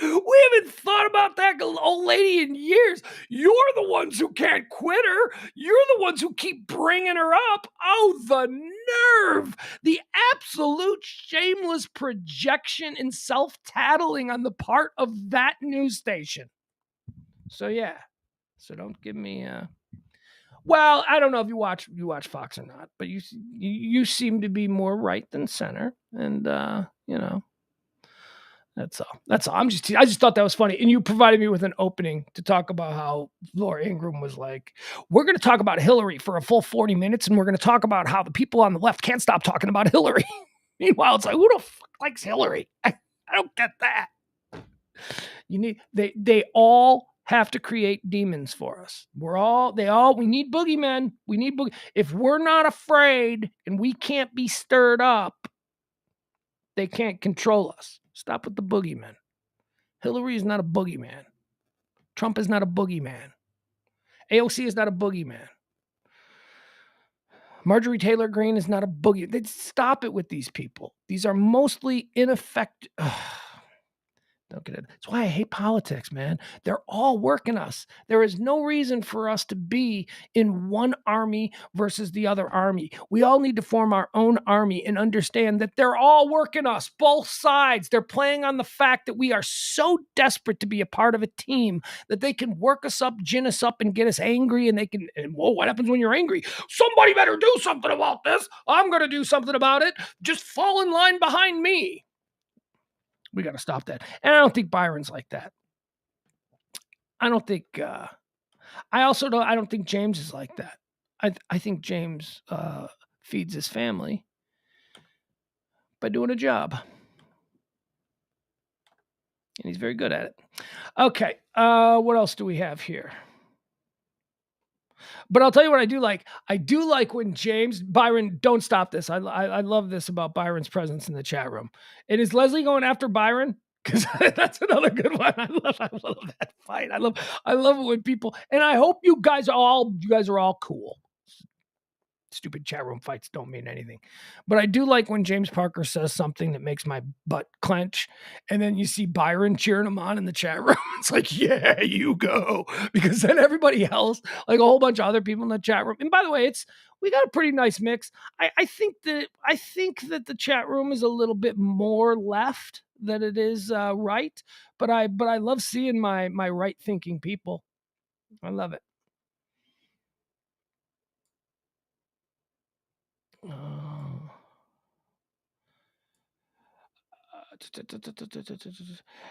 We haven't thought about that old lady in years. You're the ones who can't quit her. You're the ones who keep bringing her up. Oh, the nerve. The absolute shameless projection and self-tattling on the part of that news station. So, yeah. So don't give me well, I don't know if you watch Fox or not, but you seem to be more right than center, and that's all. I just thought that was funny, and you provided me with an opening to talk about how Laura Ingraham was like, "We're going to talk about Hillary for a full 40 minutes, and we're going to talk about how the people on the left can't stop talking about Hillary." Meanwhile, it's like, who the fuck likes Hillary? I don't get that. They all have to create demons for us. We need boogeymen. If we're not afraid and we can't be stirred up, they can't control us. Stop with the boogeymen. Hillary is not a boogeyman. Trump is not a boogeyman. AOC is not a boogeyman. Marjorie Taylor Greene is not a boogie. They stop it with these people. These are mostly ineffective. Don't get it. That's why I hate politics, man. They're all working us. There is no reason for us to be in one army versus the other army. We all need to form our own army and understand that they're all working us, both sides. They're playing on the fact that we are so desperate to be a part of a team that they can work us up, gin us up, and get us angry. And whoa, what happens when you're angry? Somebody better do something about this. I'm going to do something about it. Just fall in line behind me. We got to stop that. And I don't think Byron's like that. I don't think, I don't think James is like that. I think James feeds his family by doing a job. And he's very good at it. Okay. What else do we have here? But I'll tell you what I do like. I do like when Byron, don't stop this. I love this about Byron's presence in the chat room. And is Leslie going after Byron? Because that's another good one. I love that fight. I love it when people, and I hope you guys are all cool. Stupid chat room fights don't mean anything. But I do like when James Parker says something that makes my butt clench, and then you see Byron cheering him on in the chat room. It's like, yeah, you go. Because then everybody else, like a whole bunch of other people in the chat room. And by the way, we got a pretty nice mix. I think that the chat room is a little bit more left than it is right. But I love seeing my right thinking people. I love it.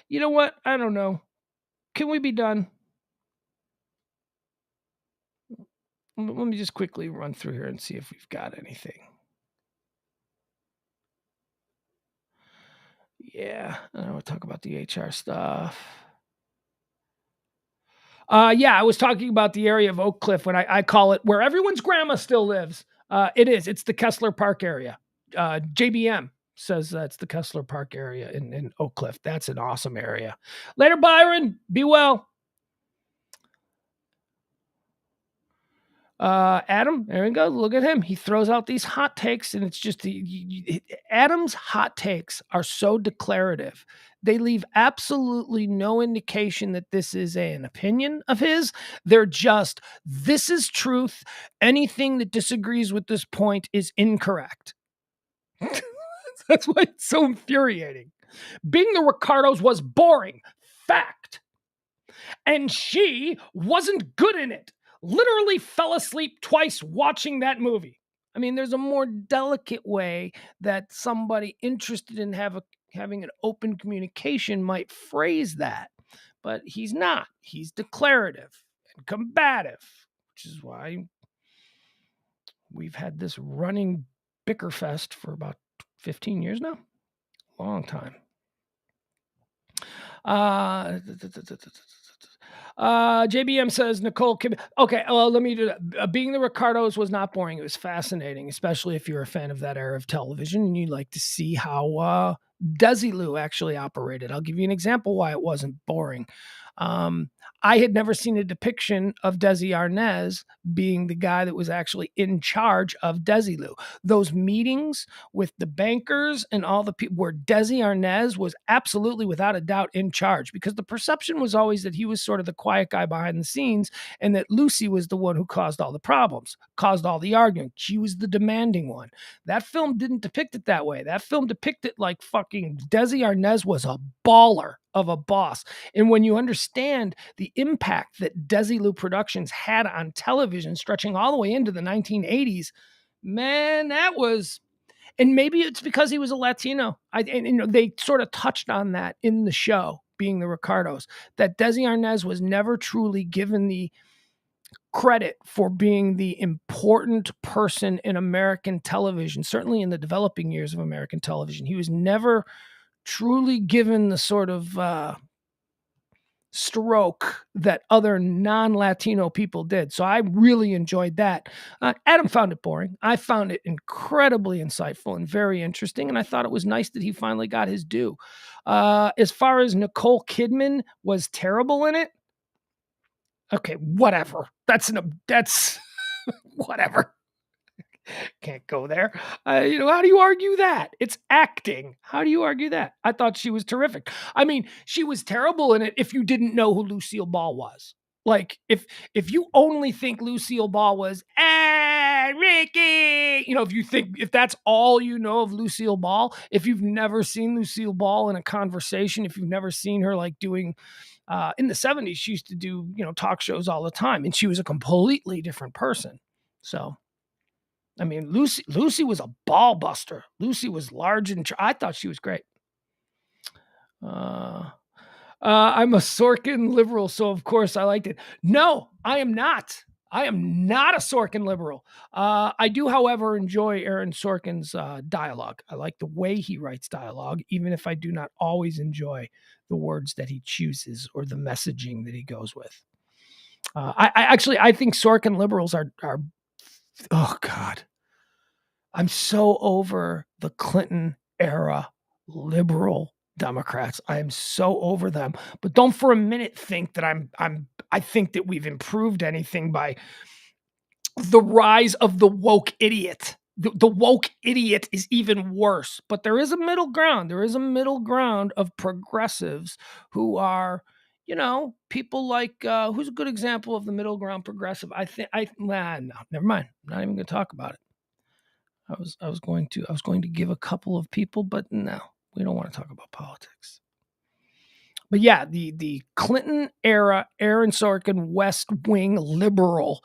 You know what? I don't know. Can we be done? Let me just quickly run through here and see if we've got anything. Yeah, I don't want to talk about the HR stuff. Yeah, I was talking about the area of Oak Cliff when I call it where everyone's grandma still lives. It is. It's the Kessler Park area. JBM says that's the Kessler Park area in Oak Cliff. That's an awesome area. Later, Byron. Be well. Adam, there we go. Look at him. He throws out these hot takes, and it's just Adam's hot takes are so declarative. They leave absolutely no indication that this is an opinion of his. They're just, this is truth. Anything that disagrees with this point is incorrect. That's why it's so infuriating. Being the Ricardos was boring. Fact. And she wasn't good in it. Literally fell asleep twice watching that movie. I mean, there's a more delicate way that somebody interested in having an open communication might phrase that. But he's not. He's declarative and combative, which is why we've had this running bicker fest for about 15 years now. Long time. JBM says Nicole Kidman. Okay, let me do that. Being the Ricardos was not boring. It was fascinating, especially if you're a fan of that era of television and you like to see how Desilu actually operated. I'll give you an example why it wasn't boring. I had never seen a depiction of Desi Arnaz being the guy that was actually in charge of Desilu. Those meetings with the bankers and all the people where Desi Arnaz was absolutely without a doubt in charge, because the perception was always that he was sort of the quiet guy behind the scenes and that Lucy was the one who caused all the problems, caused all the arguing. She was the demanding one. That film didn't depict it that way. That film depicted like fucking Desi Arnaz was a baller of a boss. And when you understand the impact that Desilu Productions had on television stretching all the way into the 1980s, man, that was, and maybe it's because he was a Latino. They sort of touched on that in the show, being the Ricardos, that Desi Arnaz was never truly given the credit for being the important person in American television, certainly in the developing years of American television. He was never truly given the sort of stroke that other non-Latino people did. So I really enjoyed that. Adam found it boring. I found it incredibly insightful and very interesting. And I thought it was nice that he finally got his due. As far as Nicole Kidman was terrible in it. Okay, whatever. That's whatever. Can't go there. How do you argue that? It's acting. How do you argue that? I thought she was terrific. I mean, she was terrible in it if you didn't know who Lucille Ball was. Like, if you only think Lucille Ball was, Ricky, if that's all you know of Lucille Ball, if you've never seen Lucille Ball in a conversation, if you've never seen her like doing, in the 70s, she used to do, talk shows all the time, and she was a completely different person. So, I mean, Lucy was a ball buster. Lucy was large and I thought she was great. I'm a Sorkin liberal, so of course I liked it. No, I am not. I am not a Sorkin liberal. I do, however, enjoy Aaron Sorkin's dialogue. I like the way he writes dialogue, even if I do not always enjoy the words that he chooses or the messaging that he goes with. I think Sorkin liberals are oh God. I'm so over the Clinton era liberal Democrats. I am so over them. But don't for a minute think that I think that we've improved anything by the rise of the woke idiot. The woke idiot is even worse. But there is a middle ground. There is a middle ground of progressives who are, people like who's a good example of the middle ground progressive? No, never mind. I'm not even going to talk about it. I was going to give a couple of people, but no, we don't want to talk about politics. But yeah, the Clinton era Aaron Sorkin West Wing liberal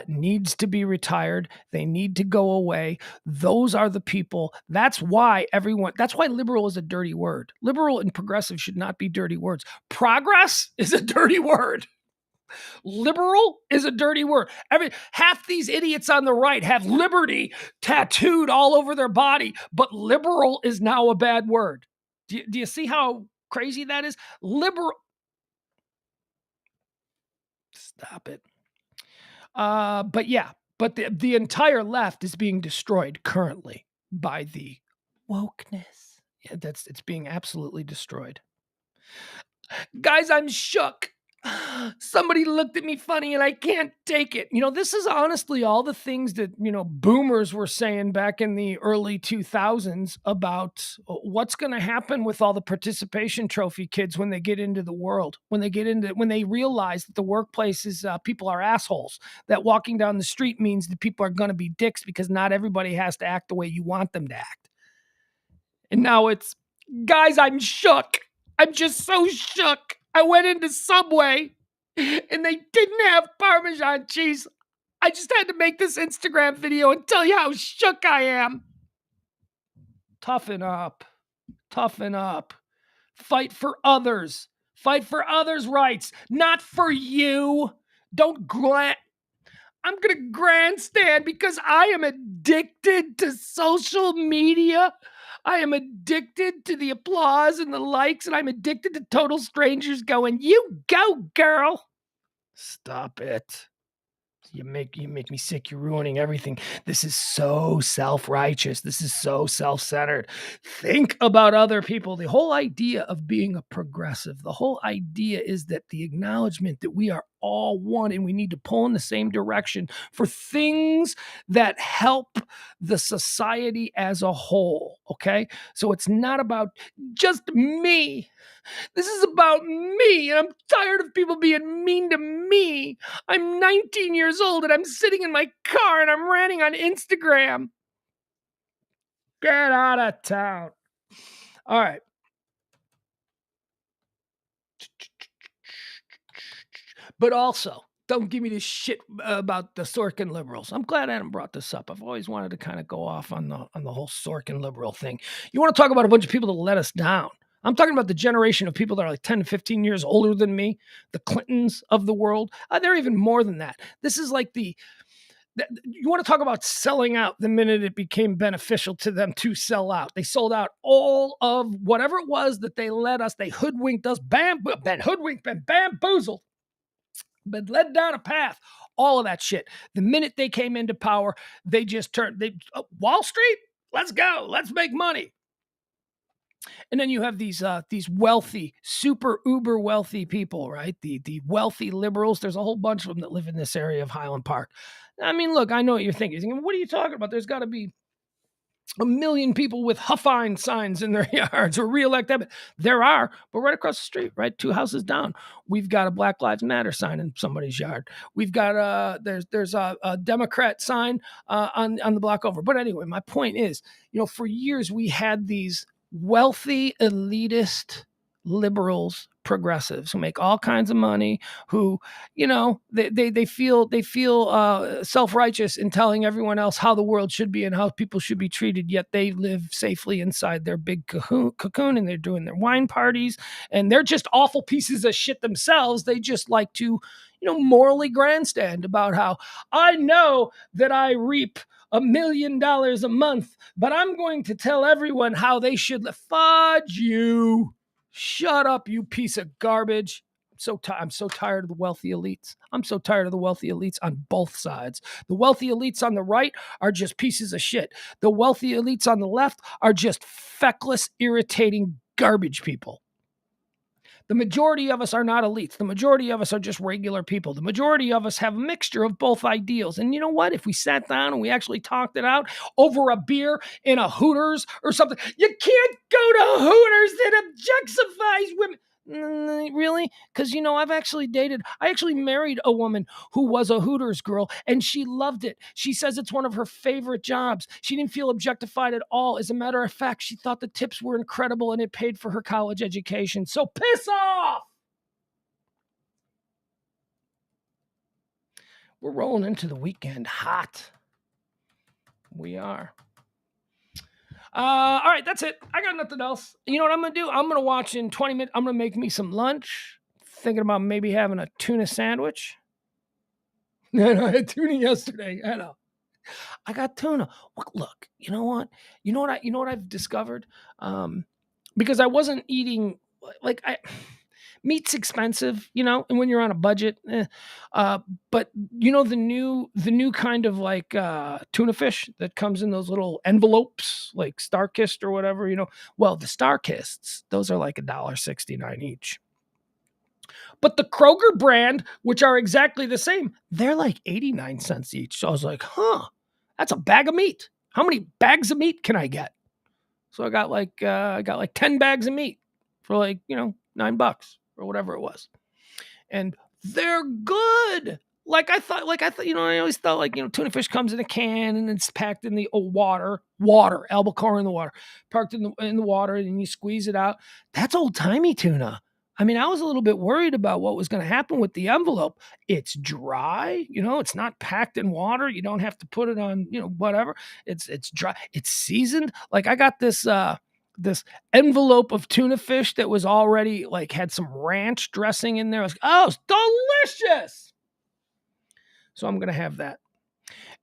needs to be retired. They need to go away. Those are the people. That's why liberal is a dirty word. Liberal and progressive should not be dirty words. Progress is a dirty word. Liberal is a dirty word. Half these idiots on the right have liberty tattooed all over their body, but liberal is now a bad word. Do you see how crazy that is? Liberal. Stop it. But the entire left is being destroyed currently by the wokeness. Yeah, it's being absolutely destroyed. Guys, I'm shook. Somebody looked at me funny and I can't take it. This is honestly all the things that, boomers were saying back in the early 2000s about what's going to happen with all the participation trophy kids when they get into the world, when they realize that the workplace is people are assholes, that walking down the street means that people are going to be dicks because not everybody has to act the way you want them to act. And now it's, guys, I'm shook. I'm just so shook. I went into Subway and they didn't have Parmesan cheese. I just had to make this Instagram video and tell you how shook I am. Toughen up. Toughen up. Fight for others. Fight for others' rights, not for you. I'm going to grandstand because I am addicted to social media. I am addicted to the applause and the likes, and I'm addicted to total strangers going, "You go, girl." Stop it. You make me sick. You're ruining everything. This is so self-righteous. This is so self-centered. Think about other people. The whole idea of being a progressive, the whole idea is that the acknowledgement that we are all one and we need to pull in the same direction for things that help the society as a whole. Okay? So it's not about just me. This is about me, and I'm tired of people being mean to me. I'm 19 years old, and I'm sitting in my car, and I'm ranting on Instagram. Get out of town. All right. But also, don't give me this shit about the Sorkin liberals. I'm glad Adam brought this up. I've always wanted to kind of go off on the whole Sorkin liberal thing. You want to talk about a bunch of people that let us down. I'm talking about the generation of people that are like 10 to 15 years older than me, the Clintons of the world. They're even more than that. This is like you want to talk about selling out the minute it became beneficial to them to sell out. They sold out all of whatever it was that they led us. They hoodwinked us, been bamboozled, been led down a path. All of that shit. The minute they came into power, they just turned, Wall Street, let's go. Let's make money. And then you have these wealthy, super uber wealthy people, right? The wealthy liberals. There's a whole bunch of them that live in this area of Highland Park. I mean, look, I know what you're thinking. You're thinking, what are you talking about? There's got to be a million people with Huffine signs in their yards or reelect them. There are, but right across the street, right, 2 houses down, we've got a Black Lives Matter sign in somebody's yard. We've got there's a Democrat sign on the block over. But anyway, my point is, for years we had these wealthy, elitist liberals, progressives who make all kinds of money, who, they feel self-righteous in telling everyone else how the world should be and how people should be treated, yet they live safely inside their big cocoon and they're doing their wine parties and they're just awful pieces of shit themselves. They just like to, morally grandstand about how I know that I reap $1 million a month, but I'm going to tell everyone how they should fudge you. Shut up, you piece of garbage. I'm so tired of the wealthy elites. I'm so tired of the wealthy elites on both sides. The wealthy elites on the right are just pieces of shit. The wealthy elites on the left are just feckless, irritating garbage people. The majority of us are not elites. The majority of us are just regular people. The majority of us have a mixture of both ideals. And you know what? If we sat down and we actually talked it out over a beer in a Hooters or something, you can't go to Hooters that objectifies women. Really? Because, I actually married a woman who was a Hooters girl and she loved it. She says it's one of her favorite jobs. She didn't feel objectified at all. As a matter of fact, she thought the tips were incredible and it paid for her college education. So piss off! We're rolling into the weekend hot. We are. All right, that's it. I got nothing else. You know what I'm going to do? I'm going to watch in 20 minutes. I'm going to make me some lunch. Thinking about maybe having a tuna sandwich. No, I had tuna yesterday. I know. I got tuna. Look, you know what? You know what I've discovered? Because I wasn't eating Meat's expensive, and when you're on a budget, but the new kind of like tuna fish that comes in those little envelopes, like Starkist or whatever, well, the Starkists, those are like $1.69 each. But the Kroger brand, which are exactly the same, they're like 89 cents each. So I was like, that's a bag of meat. How many bags of meat can I get? So I got like 10 bags of meat for like, $9 or whatever it was. And they're good. Like I thought, I always thought like, tuna fish comes in a can and it's packed in the water, albacore in the water, parked in the water, and you squeeze it out. That's old timey tuna. I mean, I was a little bit worried about what was going to happen with the envelope. It's dry, it's not packed in water. You don't have to put it on, whatever. It's dry. It's seasoned. Like I got this envelope of tuna fish that was already like had some ranch dressing in there. I was like, oh, it's delicious. So I'm going to have that.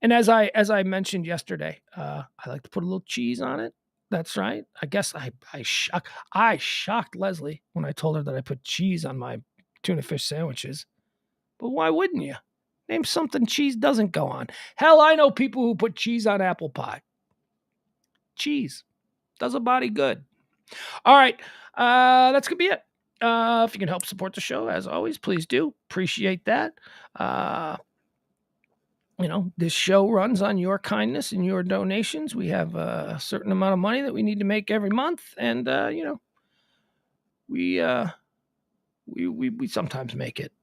And as I mentioned yesterday, I like to put a little cheese on it. That's right. I guess I shocked Leslie when I told her that I put cheese on my tuna fish sandwiches. But why wouldn't you? Name something cheese doesn't go on. Hell, I know people who put cheese on apple pie. Cheese does a body good. All right. That's going to be it. If you can help support the show, as always, please do. Appreciate that. This show runs on your kindness and your donations. We have a certain amount of money that we need to make every month. And, we sometimes make it.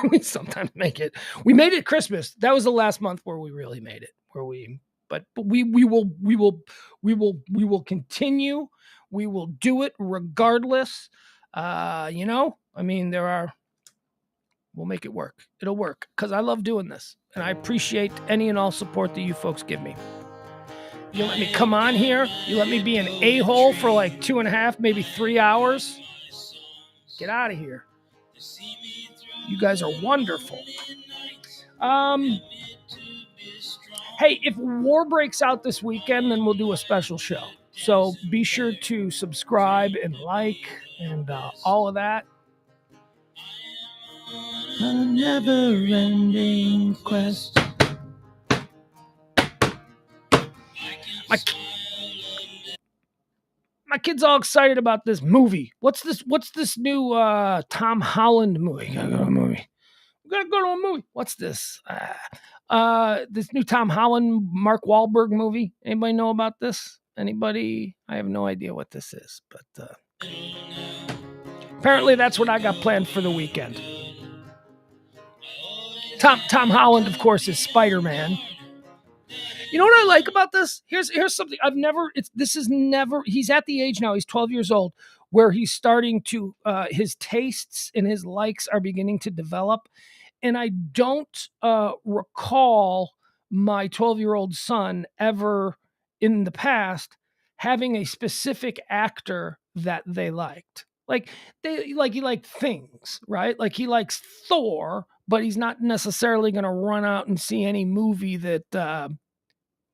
We sometimes make it. We made it Christmas. That was the last month where we really made it, but we will continue. We will do it regardless. We'll make it work. It'll work because I love doing this. And I appreciate any and all support that you folks give me. You let me come on here. You let me be an a-hole for like 2.5, maybe 3 hours. Get out of here. You guys are wonderful. Hey, if war breaks out this weekend, then we'll do a special show. So be sure to subscribe and like and all of that. A never-ending quest. My kid's all excited about this movie. What's this new Tom Holland movie? We gotta go to a movie. What's this? This new Tom Holland, Mark Wahlberg movie. Anybody know about this? Anybody? I have no idea what this is, but apparently that's what I got planned for the weekend. Tom Holland, of course, is Spider-Man. You know what I like about this? Here's something he's at the age now, he's 12 years old, where he's starting to, his tastes and his likes are beginning to develop. And I don't recall my 12-year-old son ever in the past having a specific actor that they liked. He liked things, right? Like he likes Thor, but he's not necessarily going to run out and see any movie that,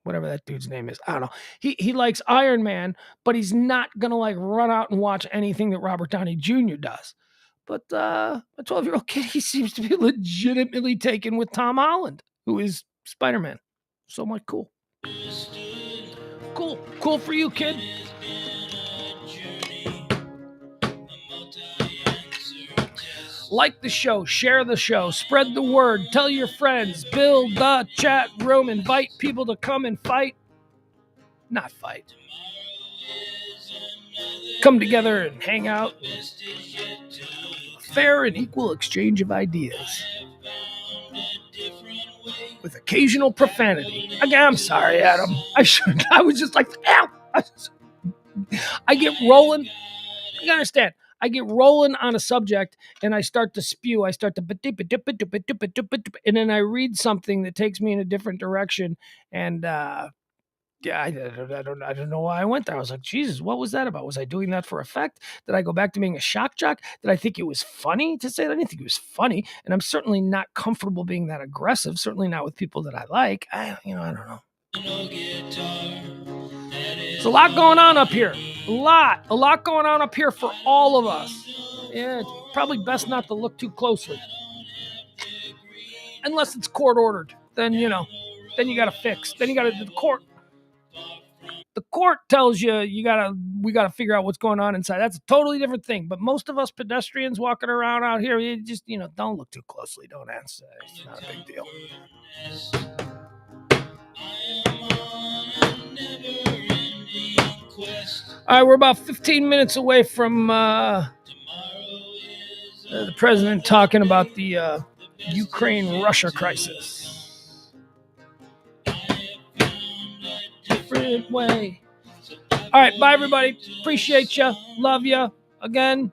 whatever that dude's name is. I don't know. He likes Iron Man, but he's not going to like run out and watch anything that Robert Downey Jr. does. But a 12-year-old kid, he seems to be legitimately taken with Tom Holland, who is Spider-Man. So much cool. Cool for you, kid. Like the show, share the show, spread the word, tell your friends, build the chat room, invite people to come and fight. Not fight. Come together and hang out. Fair and equal exchange of ideas. With occasional profanity. Again, I'm sorry, Adam. I was just like, ow! I get rolling. You understand? I get rolling on a subject and I start to spew. I start to, and then I read something that takes me in a different direction. And I don't know why I went there. I was like, Jesus, what was that about? Was I doing that for effect? Did I go back to being a shock jock? Did I think it was funny to say that? I didn't think it was funny. And I'm certainly not comfortable being that aggressive. Certainly not with people that I like. I don't know. There's a lot going on up here. A lot going on up here for all of us. Yeah. probably best not to look too closely. Unless it's court ordered. Then, you got to fix. Then you got to do the court. The court tells you we got to figure out what's going on inside. That's a totally different thing. But most of us pedestrians walking around out here, you just, don't look too closely. Don't answer. It's not a big deal. All right, we're about 15 minutes away from the president talking about the Ukraine-Russia crisis. Different way. All right, bye, everybody. Appreciate you. Love you. Again,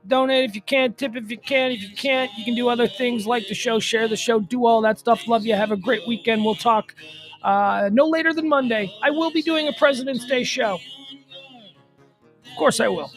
donate if you can, tip if you can. If you can't, you can do other things like the show, share the show, do all that stuff. Love you. Have a great weekend. We'll talk no later than Monday. I will be doing a President's Day show. Of course I will.